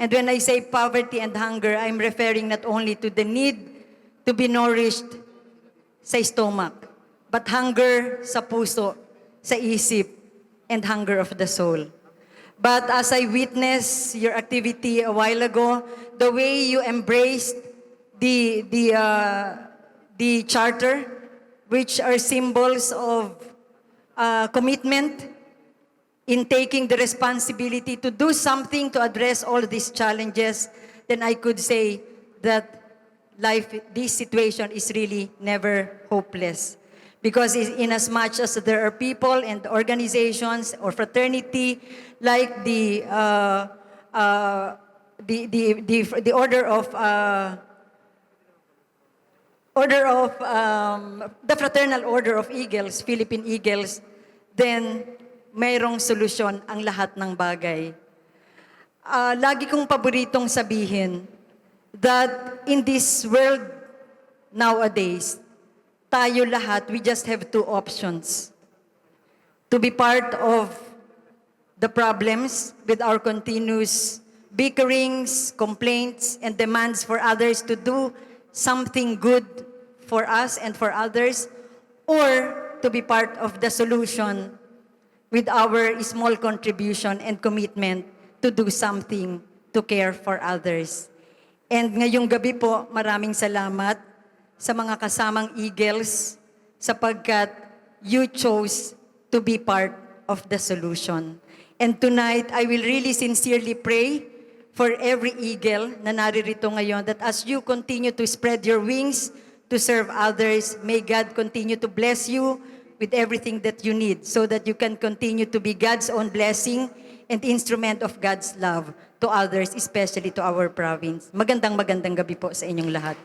And when I say poverty and hunger, I'm referring not only to the need to be nourished sa stomach, but hunger sa puso, sa isip, and hunger of the soul. But as I witnessed your activity a while ago, the way you embraced the charter, which are symbols of commitment in taking the responsibility to do something to address all these challenges, then I could say that this situation is really never hopeless. Because in as much as there are people and organizations or fraternity like the the Fraternal Order of Eagles, Philippine Eagles, then mayroong solusyon ang lahat ng bagay. Lagi kong paboritong sabihin that in this world nowadays, tayo lahat, we just have two options. To be part of the problems with our continuous bickerings, complaints, and demands for others to do something good for us and for others, or to be part of the solution with our small contribution and commitment to do something to care for others. And ngayong gabi po, maraming salamat sa mga kasamang Eagles sapagkat you chose to be part of the solution. And tonight, I will really sincerely pray for every Eagle na naririto ngayon that as you continue to spread your wings to serve others, may God continue to bless you with everything that you need so that you can continue to be God's own blessing and instrument of God's love to others, especially to our province. Magandang gabi po sa inyong lahat.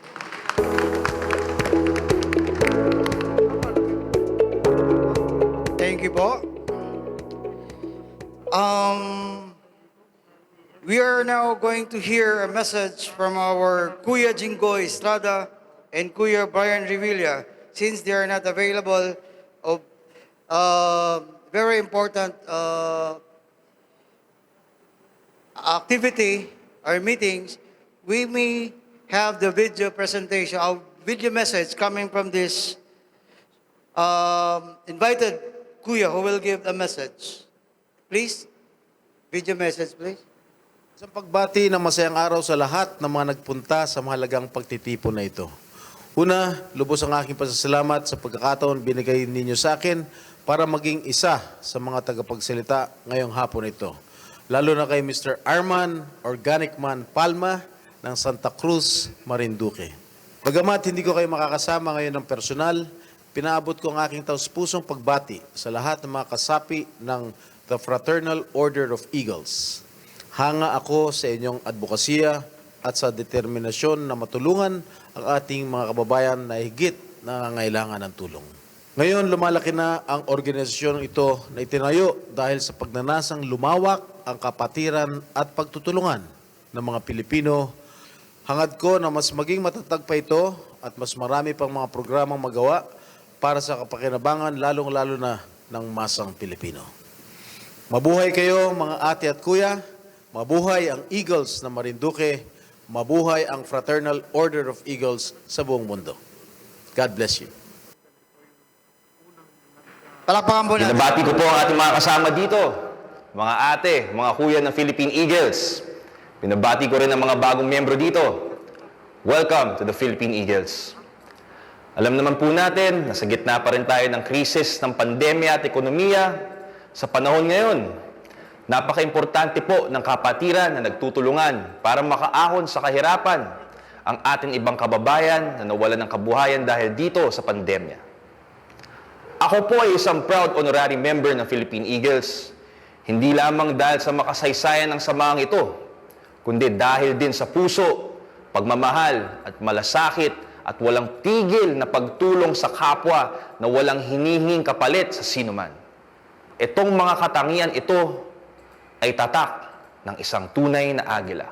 Thank you po. We are now going to hear a message from our Kuya Jingoy Estrada and Kuya Brian Revilla. Since they are not available of very important activity or meetings, we may have the video presentation, our video message coming from this invited Kuya who will give a message. Please, video message please.
Isang pagbati ng masayang araw sa lahat ng mga nagpunta sa mahalagang pagtitipon na ito. Una, lubos ang aking pasasalamat sa pagkakataon binigay ninyo sa akin para maging isa sa mga tagapagsalita ngayong hapon ito. Lalo na kay Mr. Arman Organic Man Palma ng Santa Cruz, Marinduque. Bagamat hindi ko kayo makakasama ngayon ng personal, pinaabot ko ang aking taus-pusong pagbati sa lahat ng mga kasapi ng The Fraternal Order of Eagles. Hanga ako sa inyong advokasya at sa determinasyon na matulungan ang ating mga kababayan na higit na nangangailangan ng tulong. Ngayon, lumalaki na ang organisasyon ito na itinayo dahil sa pagnanasang lumawak ang kapatiran at pagtutulungan ng mga Pilipino. Hangad ko na mas maging matatag pa ito at mas marami pang mga programang magawa para sa kapakinabangan lalong-lalo na ng masang Pilipino. Mabuhay kayo mga ate at kuya, mabuhay ang Eagles na Marinduque, mabuhay ang Fraternal Order of Eagles sa buong mundo. God bless you.
Palakpakan po natin.
Binabati ko po ang ating mga kasama dito, mga ate, mga kuya ng Philippine Eagles. Binabati ko rin ang mga bagong miyembro dito. Welcome to the Philippine Eagles. Alam naman po natin, nasa gitna pa rin tayo ng krisis ng pandemya at ekonomiya. Sa panahon ngayon, napaka-importante po ng kapatiran na nagtutulungan para makaahon sa kahirapan ang ating ibang kababayan na nawalan ng kabuhayan dahil dito sa pandemya. Ako po ay isang proud honorary member ng Philippine Eagles, hindi lamang dahil sa makasaysayan ng samaang ito, kundi dahil din sa puso, pagmamahal at malasakit at walang tigil na pagtulong sa kapwa na walang hinihinging kapalit sa sinuman. Itong mga katangian ito ay tatak ng isang tunay na agila.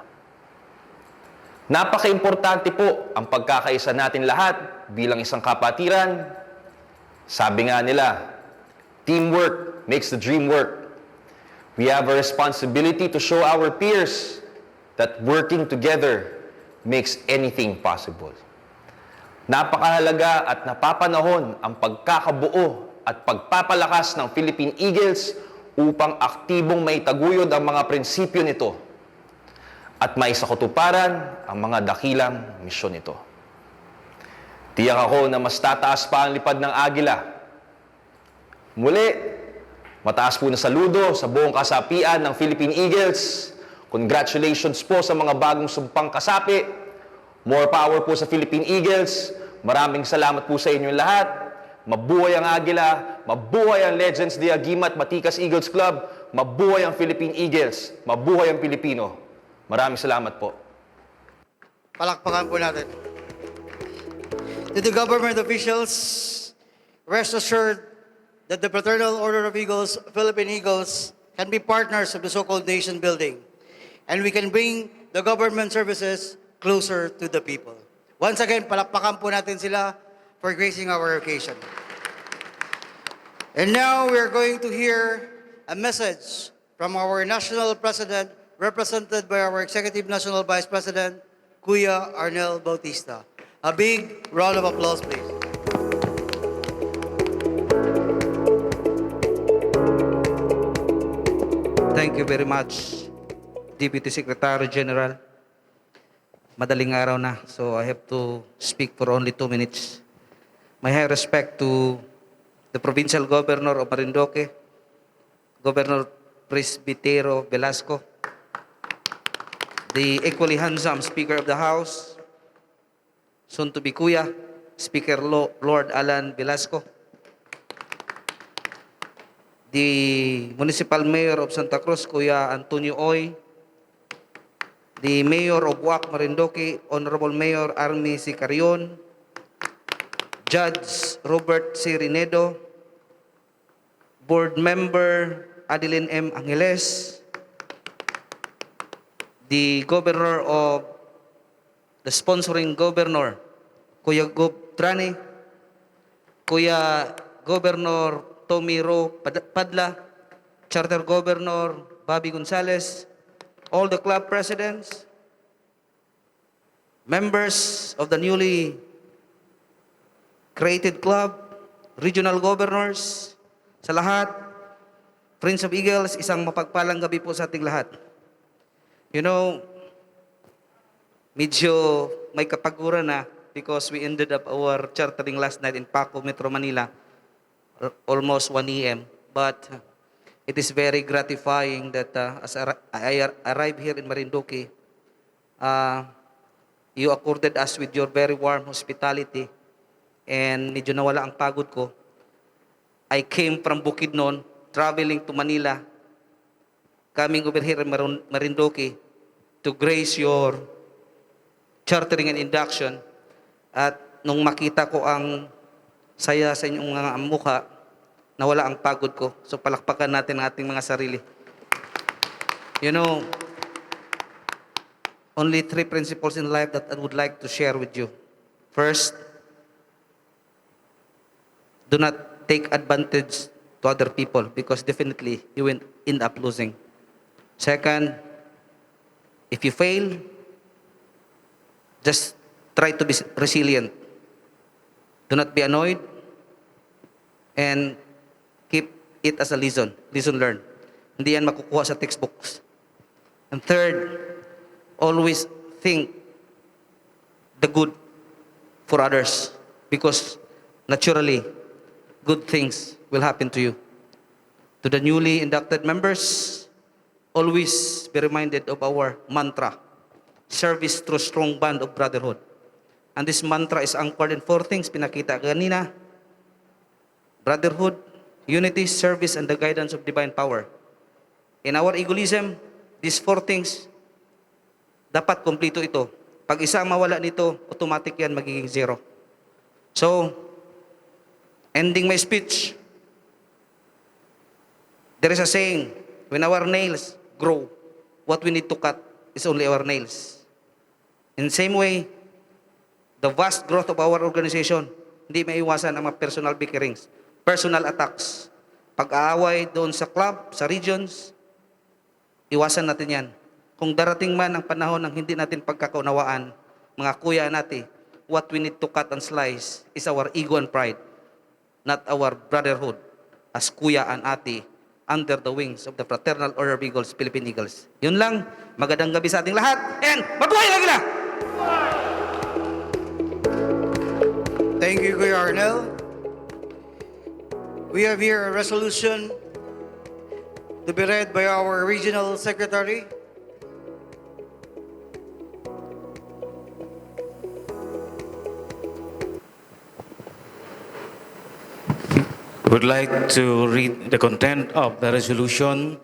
Napaka-importante po ang pagkakaisa natin lahat bilang isang kapatiran. Sabi nga nila, teamwork makes the dream work. We have a responsibility to show our peers that working together makes anything possible. Napakahalaga at napapanahon ang pagkakabuo at pagpapalakas ng Philippine Eagles upang aktibong maitaguyod ang mga prinsipyo nito at maisakatuparan ang mga dakilang misyon nito. Tiyak ako na mas tataas pa ang lipad ng agila. Muli, mataas po na saludo sa buong kasapian ng Philippine Eagles. Congratulations po sa mga bagong sumpang kasapi. More power po sa Philippine Eagles. Maraming salamat po sa inyong lahat. Mabuhay ang Agila, mabuhay ang Legends de Aguimat Matikas Eagles Club, mabuhay ang Philippine Eagles, mabuhay ang Pilipino. Maraming salamat po.
Palakpakan po natin. To the government officials, rest assured that the Fraternal Order of Eagles, Philippine Eagles, can be partners of the so-called nation building, and we can bring the government services closer to the people. Once again, palakpakan po natin sila for gracing our occasion. And now we are going to hear a message from our National President, represented by our Executive National Vice President, Kuya Arnel Bautista. A big round of applause, please.
Thank you very much, Deputy Secretary General. Madaling araw na, so I have to speak for only 2 minutes. My high respect to the Provincial Governor of Marinduque, Governor Presbitero Velasco, the equally handsome Speaker of the House, soon to be Kuya, Speaker Lord Alan Velasco, the Municipal Mayor of Santa Cruz, Kuya Antonio Oy, the Mayor of Buac, Marinduque, Honorable Mayor Army Sicarion, Judge Robert C. Rinedo, Board Member Adeline M. Angeles, the Governor of the sponsoring Governor, Kuya Gob Trani, Kuya Governor Tommy Ro Padla, Charter Governor Bobby Gonzales, all the club presidents, members of the newly created club, regional governors, sa lahat, Friends of Eagles, isang mapagpalang gabi po sa ating lahat. You know, medyo may kapaguran na because we ended up our chartering last night in Paco, Metro Manila, almost 1 a.m. But it is very gratifying that as I arrived here in Marinduque, you accorded us with your very warm hospitality. And medyo nawala ang pagod ko. I came from Bukidnon, traveling to Manila, coming over here in Marinduque to grace your chartering and induction. At nung makita ko ang saya sa inyong mga mukha, nawala ang pagod ko. So palakpakan natin ang ating mga sarili. You know, only 3 principles in life that I would like to share with you. First, do not take advantage to other people because definitely you will end up losing. Second, if you fail, just try to be resilient. Do not be annoyed and keep it as a lesson learned. Hindi yan makukuha sa textbooks. And third, always think the good for others because naturally, good things will happen to you. To the newly inducted members, always be reminded of our mantra, service through strong bond of brotherhood. And this mantra is anchored in 4 things, pinakita kanina. Brotherhood, unity, service, and the guidance of divine power. In our egoism, these 4 things, dapat kompleto ito. Pag isa ang mawala nito, automatic yan magiging zero. So, ending my speech, there is a saying, when our nails grow, what we need to cut is only our nails. In the same way, the vast growth of our organization, hindi maiwasan ang mga personal bickerings, personal attacks. Pag-aaway doon sa club, sa regions, iwasan natin yan. Kung darating man ang panahon ng hindi natin pagkakaunawaan, mga kuya natin, what we need to cut and slice is our ego and pride, not our brotherhood as kuya and ate under the wings of the Fraternal Order of Eagles, Philippine Eagles. Yun lang, magandang gabi sa ating lahat, and mabuhay lagi na!
Thank you, Kuya Arnel. We have here a resolution to be read by our Regional Secretary.
Would like to read the content of the resolution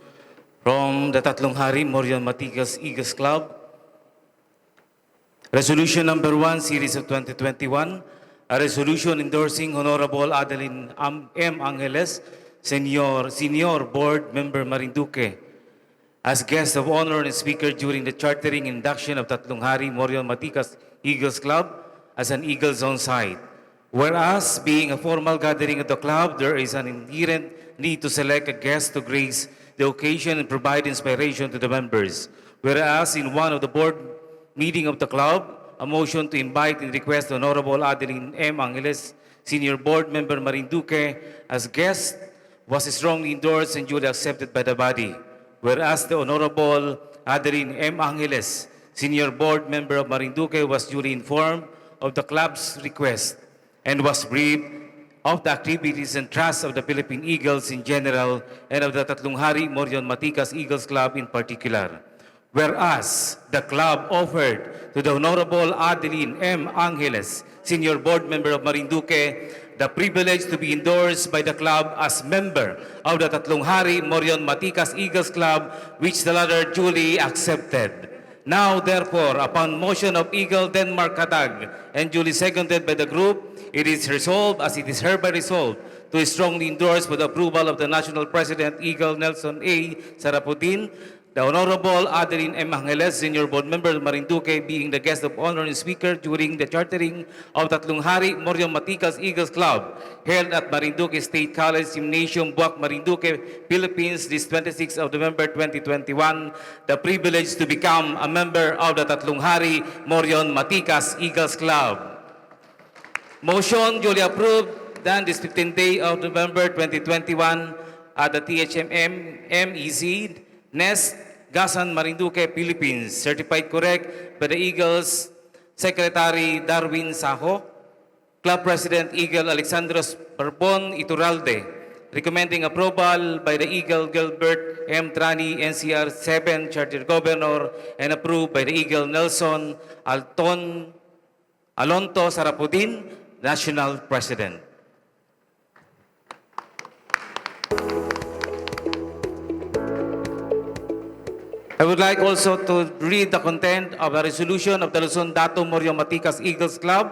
from the Tatlong Hari Morion Matigas Eagles Club. Resolution number 1, series of 2021, a resolution endorsing Honorable Adeline M. Angeles, Senior Board Member Marinduque, as guest of honor and speaker during the chartering and induction of Tatlong Hari Morion Matigas Eagles Club as an Eagle Zone site. Whereas, being a formal gathering of the club, there is an inherent need to select a guest to grace the occasion and provide inspiration to the members. Whereas, in one of the board meeting of the club, a motion to invite and request Honorable Adeline M. Angeles, Senior Board Member Marinduque, as guest was strongly endorsed and duly accepted by the body. Whereas the Honorable Adeline M. Angeles, Senior Board Member of Marinduque, was duly informed of the club's request and was briefed of the activities and trusts of the Philippine Eagles in general and of the Tatlong Hari Morion Matigas Eagles Club in particular. Whereas the club offered to the Honorable Adeline M. Angeles, Senior Board Member of Marinduque, the privilege to be endorsed by the club as member of the Tatlong Hari Morion Matigas Eagles Club, which the latter duly accepted. Now, therefore, upon motion of Eagle Denmark Katag and duly seconded by the group, it is resolved, as it is hereby resolved, to strongly endorse for the approval of the National President Eagle Nelson A. Sarapudin, the Honorable Adeline M. Angeles, Senior Board Member of Marinduque, being the guest of honor and speaker during the chartering of Tatlong Hari Morion Matigas Eagles Club, held at Marinduque State College Gymnasium, Buwak, Marinduque, Philippines, this 26th of November 2021, the privilege to become a member of the Tatlong Hari Morion Matigas Eagles Club. Motion duly approved done this 15th day of November 2021 at the THMM MEZ Nest Gasan, Marinduque, Philippines. Certified correct by the Eagles Secretary Darwin Saho, Club President Eagle Alexandros Barbon Iturralde. Recommending approval by the Eagle Gilbert M. Trani, NCR 7 Charter Governor, and approved by the Eagle Nelson Alonto Sarapudin, National President. I would like also to read the content of a resolution of the Luzon Dato Morion Matigas Eagles Club,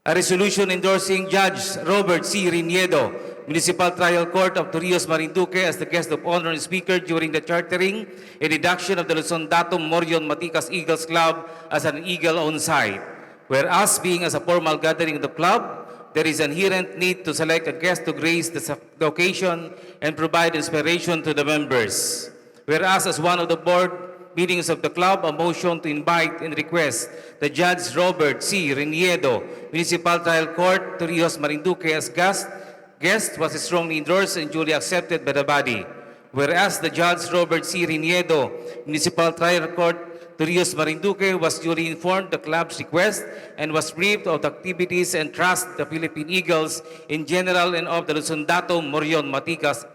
a resolution endorsing Judge Robert C. Riniedo, Municipal Trial Court of Torrijos, Marinduque, as the guest of honor and speaker during the chartering and induction of the Luzon Dato Morion Matigas Eagles Club as an Eagle on site. Whereas, being as a formal gathering of the club, there is an inherent need to select a guest to grace the occasion and provide inspiration to the members. Whereas, as one of the board meetings of the club, a motion to invite and request the Judge Robert C. Riniedo, Municipal Trial Court, Torrijos, Marinduque, as guest was strongly endorsed and duly accepted by the body. Whereas the Judge Robert C. Riniedo, Municipal Trial Court, Torrijos, Marinduque, was duly informed the club's request and was briefed of the activities and trust the Philippine Eagles in general and of the Luzon Dato Morion Matigas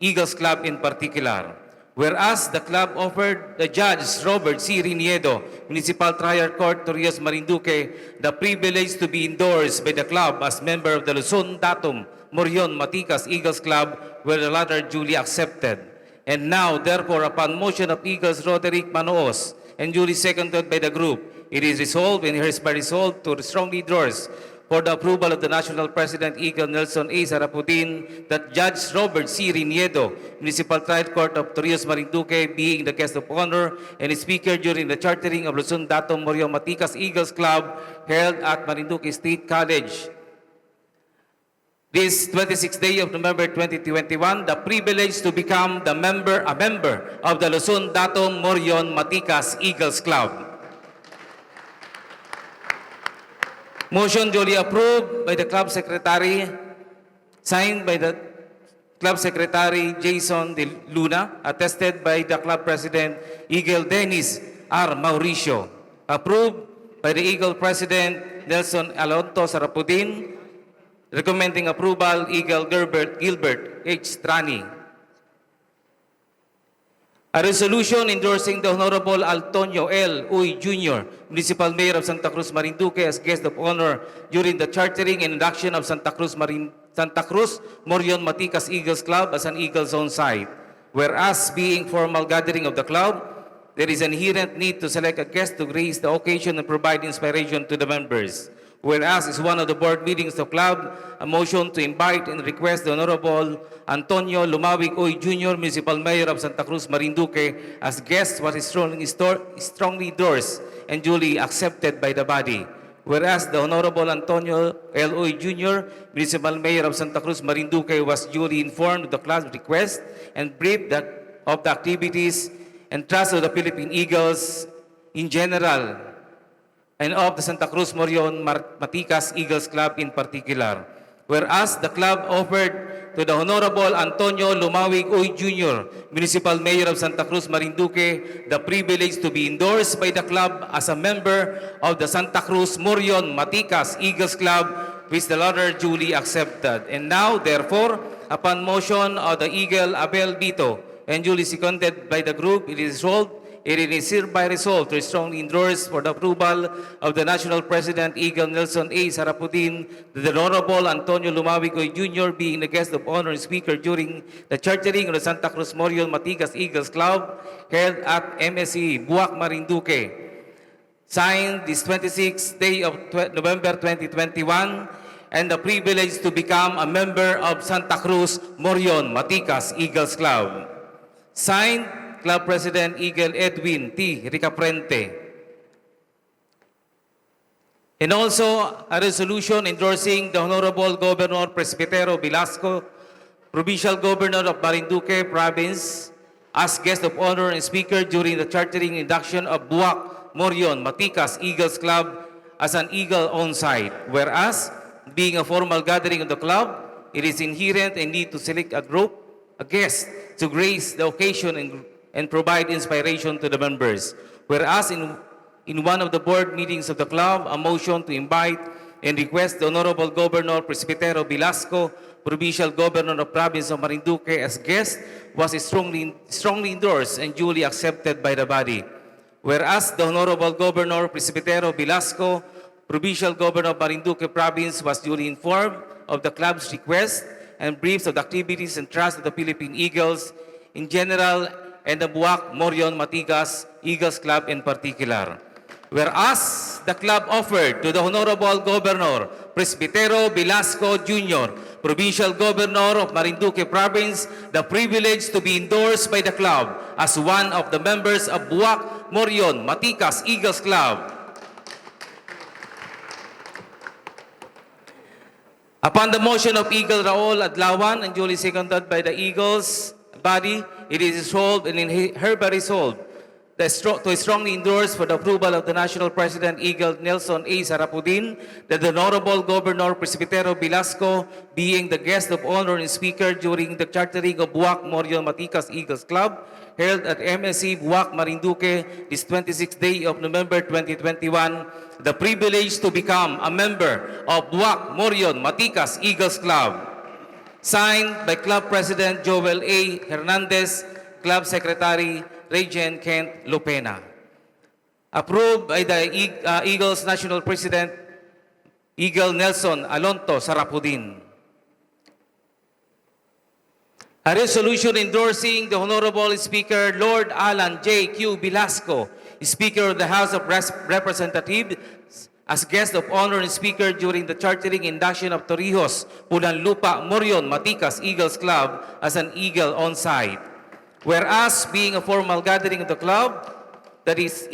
Eagles Club in particular. Whereas the club offered the Judge Robert C. Riniedo, Municipal Trial Court, Torrijos, Marinduque, the privilege to be endorsed by the club as member of the Luzon Dato Morion Matigas Eagles Club, were the latter duly accepted. And now, therefore, upon motion of Eagles Roderick Manoos and duly seconded by the group. It is resolved and hereby resolved to strongly endorse for the approval of the National President Eagle Nelson A. Sarapudin that Judge Robert C. Riniedo, Municipal Trial Court of Torrijos, Marinduque, being the guest of honor and speaker during the chartering of Luzon Dato' Morio Maticas Eagles Club held at Marinduque State College. This 26th day of November 2021, the privilege to become a member of the Luzon Dato' Morio Maticas Eagles Club. Motion duly approved by the club secretary, signed by the club secretary Jason De Luna, attested by the club president Eagle Dennis R. Mauricio, approved by the Eagle president Nelson Alonto Sarapudin, recommending approval Eagle Gilbert H. Trani. A resolution endorsing the Honorable Antonio L. Uy Jr., Municipal Mayor of Santa Cruz, Marinduque, as guest of honor during the chartering and induction of Santa Cruz Morion Maticas Eagles Club as an Eagle Zone site. Whereas, being formal gathering of the club, there is an inherent need to select a guest to grace the occasion and provide inspiration to the members. Whereas is one of the board meetings of the club, a motion to invite and request the Honorable Antonio Lumawig Uy Jr., Municipal Mayor of Santa Cruz, Marinduque, as guest was strongly endorsed and duly accepted by the body. Whereas the Honorable Antonio L. Uy Jr., Municipal Mayor of Santa Cruz, Marinduque, was duly informed of the club's request and briefed of the activities and trust of the Philippine Eagles in general, and of the Santa Cruz Morion Maticas Eagles Club in particular. Whereas the club offered to the Honorable Antonio Lumawig Uy Jr., Municipal Mayor of Santa Cruz, Marinduque, the privilege to be endorsed by the club as a member of the Santa Cruz Morion Maticas Eagles Club, which the latter duly accepted. And now, therefore, upon motion of the Eagle Abel Bito and duly seconded by the group, it is hereby resolved to strongly endorse for the approval of the National President Eagle Nelson A. Sarapudin, the Honorable Antonio Lumawig Uy Jr. being the guest of honor and speaker during the chartering of the Santa Cruz Morion Maticas Eagles Club held at MSC Buwak, Marinduque. Signed this 26th day of November 2021, and the privilege to become a member of Santa Cruz Morion Maticas Eagles Club. Signed, Club President Eagle Edwin T. Ricaprente. And also a resolution endorsing the Honorable Governor Presbitero Velasco, Provincial Governor of Marinduque Province, as guest of honor and speaker during the chartering induction of Buwak Morion Maticas Eagles Club as an Eagle on-site. Whereas, being a formal gathering of the club, it is inherent and need to select a guest to grace the occasion and provide inspiration to the members. Whereas in one of the board meetings of the club, a motion to invite and request the Honorable Governor Presbitero Velasco, Provincial Governor of Province of Marinduque, as guest was strongly endorsed and duly accepted by the body. Whereas the Honorable Governor Presbitero Velasco, Provincial Governor of Marinduque Province, was duly informed of the club's request and briefs of the activities and trust of the Philippine Eagles in general and the Buwak Morion Maticas Eagles Club in particular. Whereas the club offered to the Honorable Governor Presbitero Velasco Jr., Provincial Governor of Marinduque Province, the privilege to be endorsed by the club as one of the members of Buwak Morion Maticas Eagles Club. Upon the motion of Eagle Raul Adlawan and duly seconded by the Eagles body, it is resolved and hereby resolved to strongly endorse for the approval of the National President Eagle Nelson A. Sarapudin that the Honorable Governor Presbitero Velasco, being the guest of honor and speaker during the chartering of Buwak Morion Maticas Eagles Club held at MSC Buwak, Marinduque, this 26th day of November 2021, the privilege to become a member of Buwak Morion Maticas Eagles Club. Signed by Club President Joel A. Hernandez, Club Secretary Regent Kent Lopena. Approved by the Eagles National President Eagle Nelson Alonto Sarapudin. A resolution endorsing the Honorable Speaker Lord Alan J. Q. Velasco, Speaker of the House of Representatives, as guest of honor and speaker during the chartering induction of Torrijos, Pulanlupa, Morion, Maticas Eagles Club as an Eagle on site. Whereas, being a formal gathering of the club, there is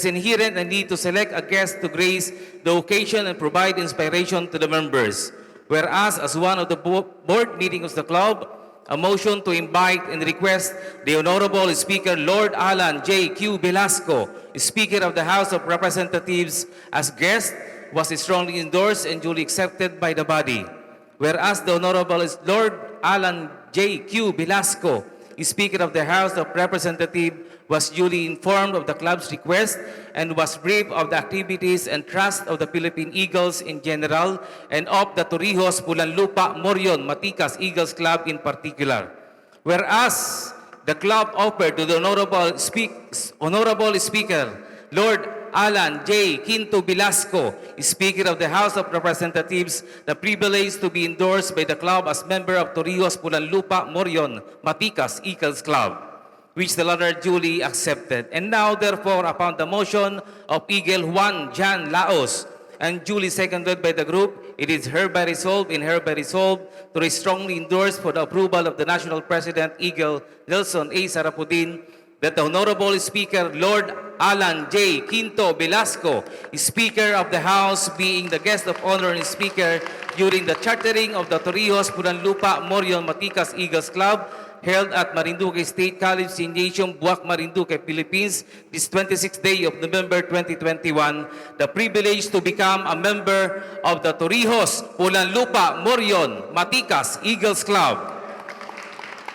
inherent a need to select a guest to grace the occasion and provide inspiration to the members. Whereas, as one of the board meetings of the club, a motion to invite and request the Honorable Speaker Lord Alan J. Q. Velasco, Speaker of the House of Representatives, as guest was strongly endorsed and duly accepted by the body. Whereas the Honorable Lord Alan J. Q. Velasco, Speaker of the House of Representatives, was duly informed of the club's request and was briefed of the activities and trust of the Philippine Eagles in general and of the Torrijos, Pulanlupa, Morion, Maticas Eagles Club in particular. Whereas the club offered to the Honorable Speaker, Lord Alan J. Quinto Velasco, Speaker of the House of Representatives, the privilege to be endorsed by the club as member of Torrijos, Pulanlupa, Morion, Maticas Eagles Club, which the latter duly accepted. And now, therefore, upon the motion of Eagle Juan Jan Laos, and duly seconded by the group, it is hereby resolved to strongly endorse for the approval of the National President Eagle Nelson A. Sarapudin that the Honorable Speaker Lord Alan J. Quinto Velasco, Speaker of the House, being the guest of honor and speaker during the chartering of the Torrijos, Pulanlupa, Morion, Maticas Eagles Club, held at Marinduque State College, Gymnasium, Buwak, Marinduque, Philippines, this 26th day of November 2021, the privilege to become a member of the Torrijos, Pulanlupa, Morion, Maticas Eagles Club.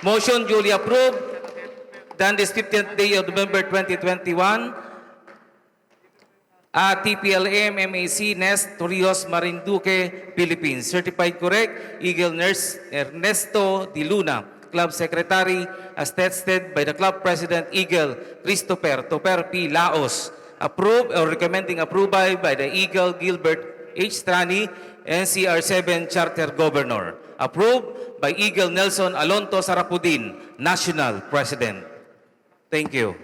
Motion duly approved. Done this 15th day of November 2021, TPLM, MAC, Nest, Torrijos, Marinduque, Philippines. Certified correct, Eagle Nurse Ernesto Di Luna, Club Secretary, as tested by the Club President Eagle Christopher Toper P. Laos. Approved or recommending approval by the Eagle Gilbert H. Trani, NCR7 Charter Governor. Approved by Eagle Nelson Alonto Sarapudin, National President. Thank you.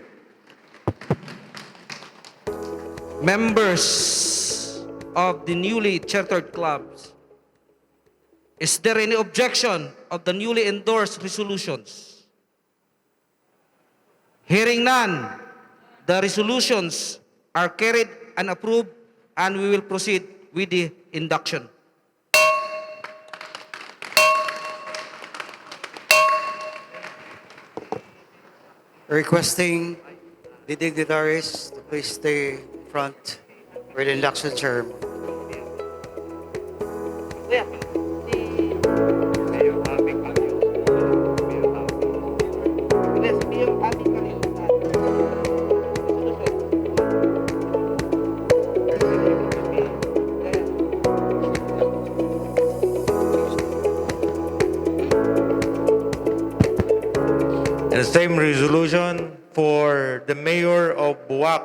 Members of the newly chartered clubs, is there any objection of the newly endorsed resolutions? Hearing none, the resolutions are carried and approved, and we will proceed with the induction.
Requesting the dignitaries to please stay front for the induction ceremony.
And the same resolution for the mayor of Buwak,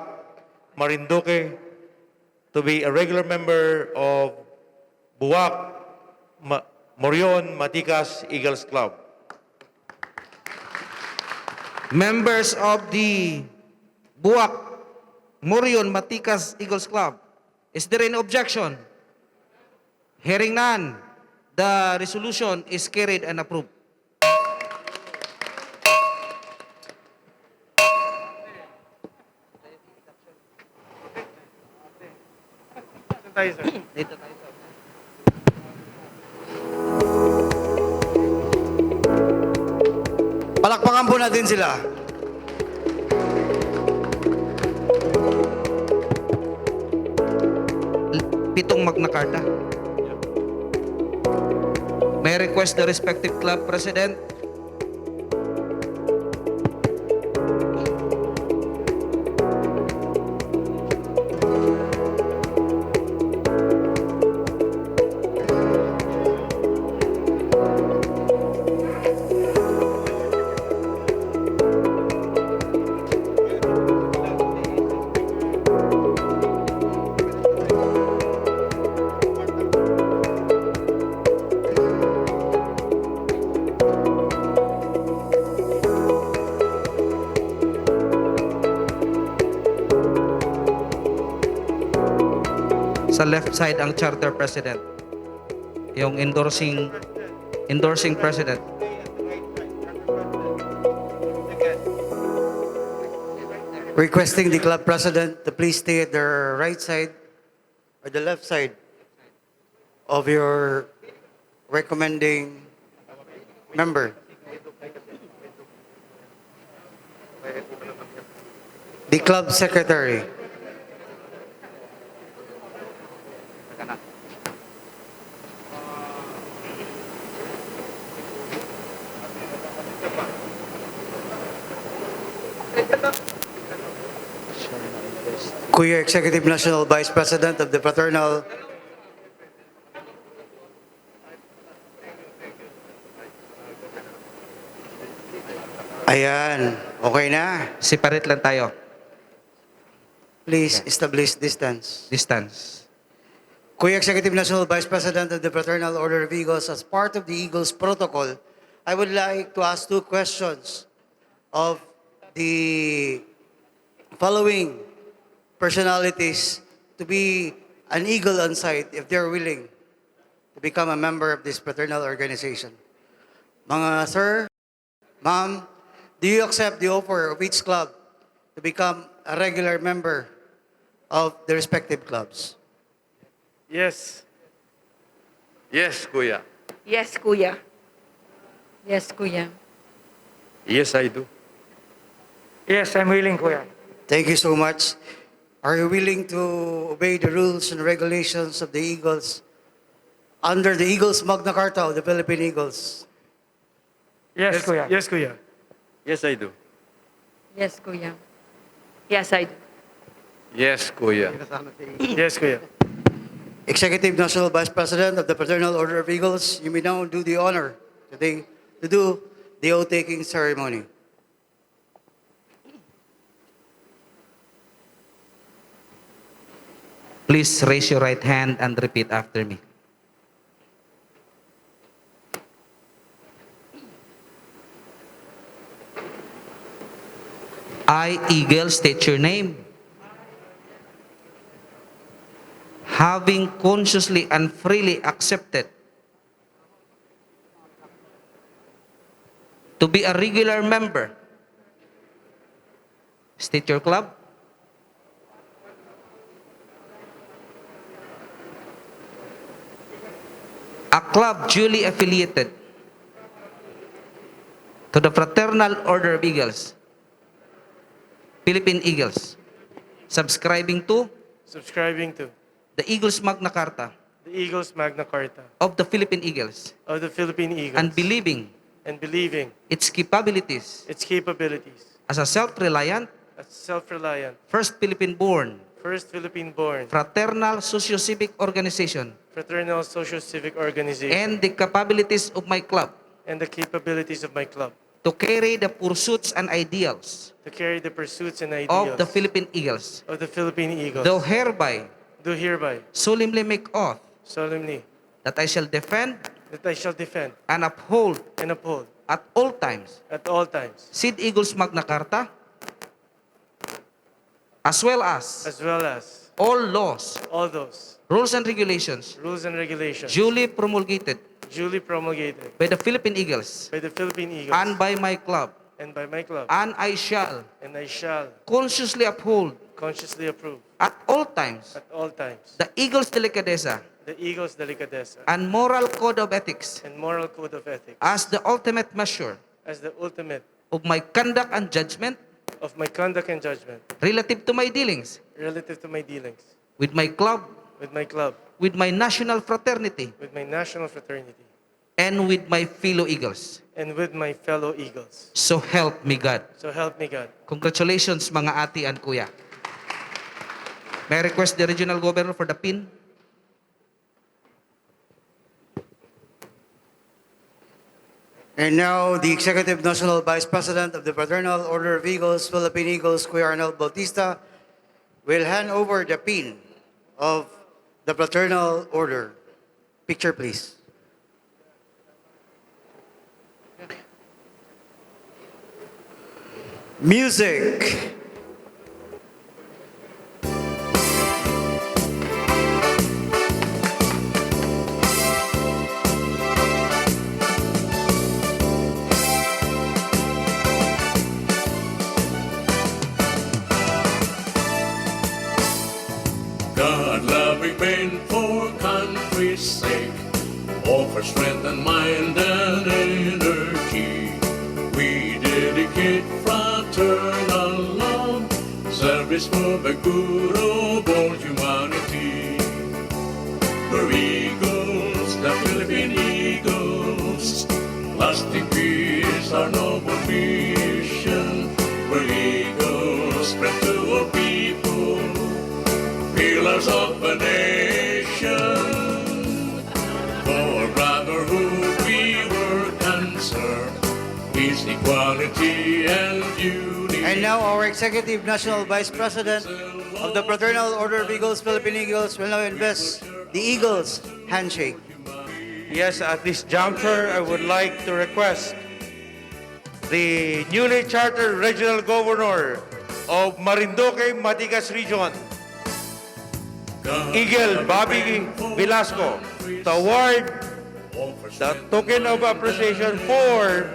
Marinduque, to be a regular member of Buwak, Morion, Maticas Eagles Club.
Members of the Buwak, Morion, Maticas Eagles Club, is there any objection? Hearing none, the resolution is carried and approved. Dito tayo, sir.
Palakpakan po natin sila.
Pitong Magna Carta. May I request the respective club president left side ang charter president. Yung endorsing president.
Requesting the club president to please stay at the right side or the left side of your recommending member. The club secretary. Kuya Executive National Vice President of the Fraternal. Ayan, okay na.
Separate lang tayo.
Please establish distance.
Distance.
Kuya Executive National Vice President of the Fraternal Order of Eagles, as part of the Eagles protocol, I would like to ask 2 questions of the following personalities to be an eagle on site if they're willing to become a member of this fraternal organization. Mga sir, ma'am, do you accept the offer of each club to become a regular member of the respective clubs?
Yes.
Yes, Kuya.
Yes, Kuya.
Yes, Kuya.
Yes, I do.
Yes, I'm willing, Kuya.
Thank you so much. Are you willing to obey the rules and regulations of the Eagles under the Eagles Magna Carta of the Philippine Eagles?
Yes, Kuya.
Yes, Kuya.
Yes, I do.
Yes, Kuya.
Yes, I do.
Yes, Kuya.
Yes, Kuya.
Executive National Vice President of the Fraternal Order of Eagles, you may now do the honor today to do the oath-taking ceremony.
Please raise your right hand and repeat after me. I, Eagle, state your name. Having consciously and freely accepted to be a regular member, state your club. A club duly affiliated to the Fraternal Order of Eagles, Philippine Eagles, subscribing to the Eagles Magna Carta
the Eagles Magna Carta
of the Philippine Eagles,
of the Philippine Eagles,
and believing
its
capabilities
capabilities
as a self-reliant,
as self-reliant,
first Philippine-born,
first Philippine-born,
fraternal socio-civic organization,
fraternal social-civic organization,
and the capabilities of my club
and the capabilities of my club
to carry the pursuits and ideals
to carry the pursuits and ideals
of the Philippine Eagles,
of the Philippine Eagles,
do hereby solemnly make oath
solemnly
that I shall defend
that I shall defend
and uphold at all times said Eagles Magna Carta, as well as all laws,
all those
rules and regulations duly promulgated by the Philippine Eagles and by my club,
and by my club,
and I shall
and I shall
consciously uphold
consciously approve
at all times the Eagles Delicadeza
the Eagles Delicadeza
and moral code of ethics
and moral code of ethics
as the ultimate measure
as the ultimate
of my conduct and judgment
of my conduct and judgment
relative to my dealings
relative to my dealings
with my club,
with my
national fraternity,
with my national fraternity,
and with my fellow Eagles.
and with my fellow Eagles.
So help me God.
So help me God.
Congratulations mga ati and kuya. May I request the regional governor for the pin?
And now, the Executive National Vice President of the Fraternal Order of Eagles, Philippine Eagles, Kuya Arnel Bautista, will hand over the pin of the Fraternal Order. Picture, please. Music.
offer strength and mind and energy. We dedicate fraternal love, service for the good of all humanity. We're Eagles, the Philippine Eagles, lasting peace, our noble mission. We're Eagles, spread to all people, pillars of a nation. For brotherhood we work and serve, peace, equality, and unity.
And now our Executive National Vice President of the Fraternal Order of Eagles, Philippine Eagles, will now invest the Eagles handshake.
Yes, at this juncture, I would like to request the newly chartered Regional Governor of Marinduque, Matigas Region, Eagle Bobby Velasco, to award the token of appreciation for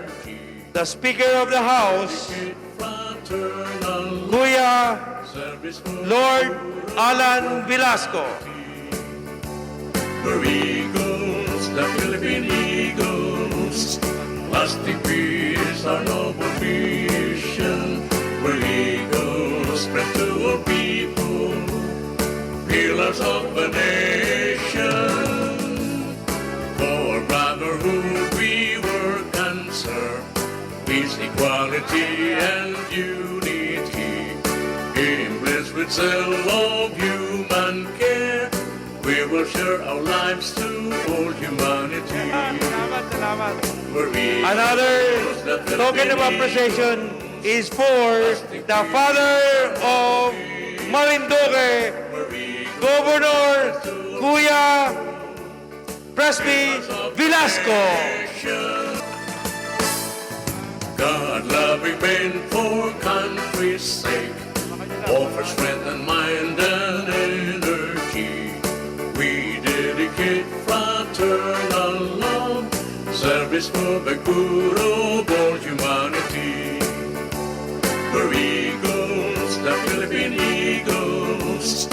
the Speaker of the House, Kuya Lord Alan Velasco.
We're Eagles, the Philippine Eagles, lasting peace, our noble mission. We're Eagles, spread to all people, pillars of a nation. For brotherhood we work and serve, peace, equality, and unity. Blessed with self-love, human care, we will share our lives to all humanity.
Another token of appreciation is for the father of Marinduque, Governor Kuya Presby Velasco.
God-loving men for country's sake, offer strength and mind and energy. We dedicate fraternal love, service for the good of all humanity. We're Eagles, the Philippine Eagles,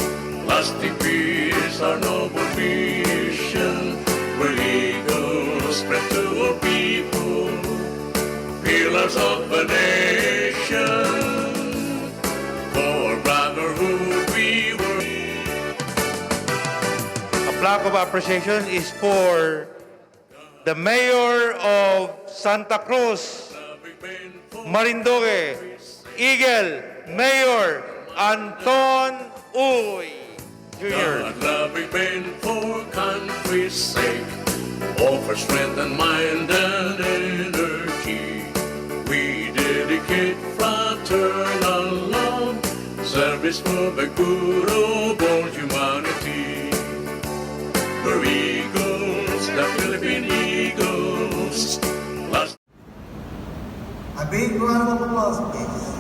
lasting peace, our noble mission. We're Eagles, spread to all people, pillars of a nation. For brotherhood we work.
A plaque of appreciation is for the Mayor of Santa Cruz, Marinduque, Eagle, Mayor Anton Uy Jr.
God-loving men for country's sake, offer strength and mind and energy. We dedicate fraternal love, service for the good of all humanity. We're Eagles, the Philippine Eagles.
A big round of applause, please.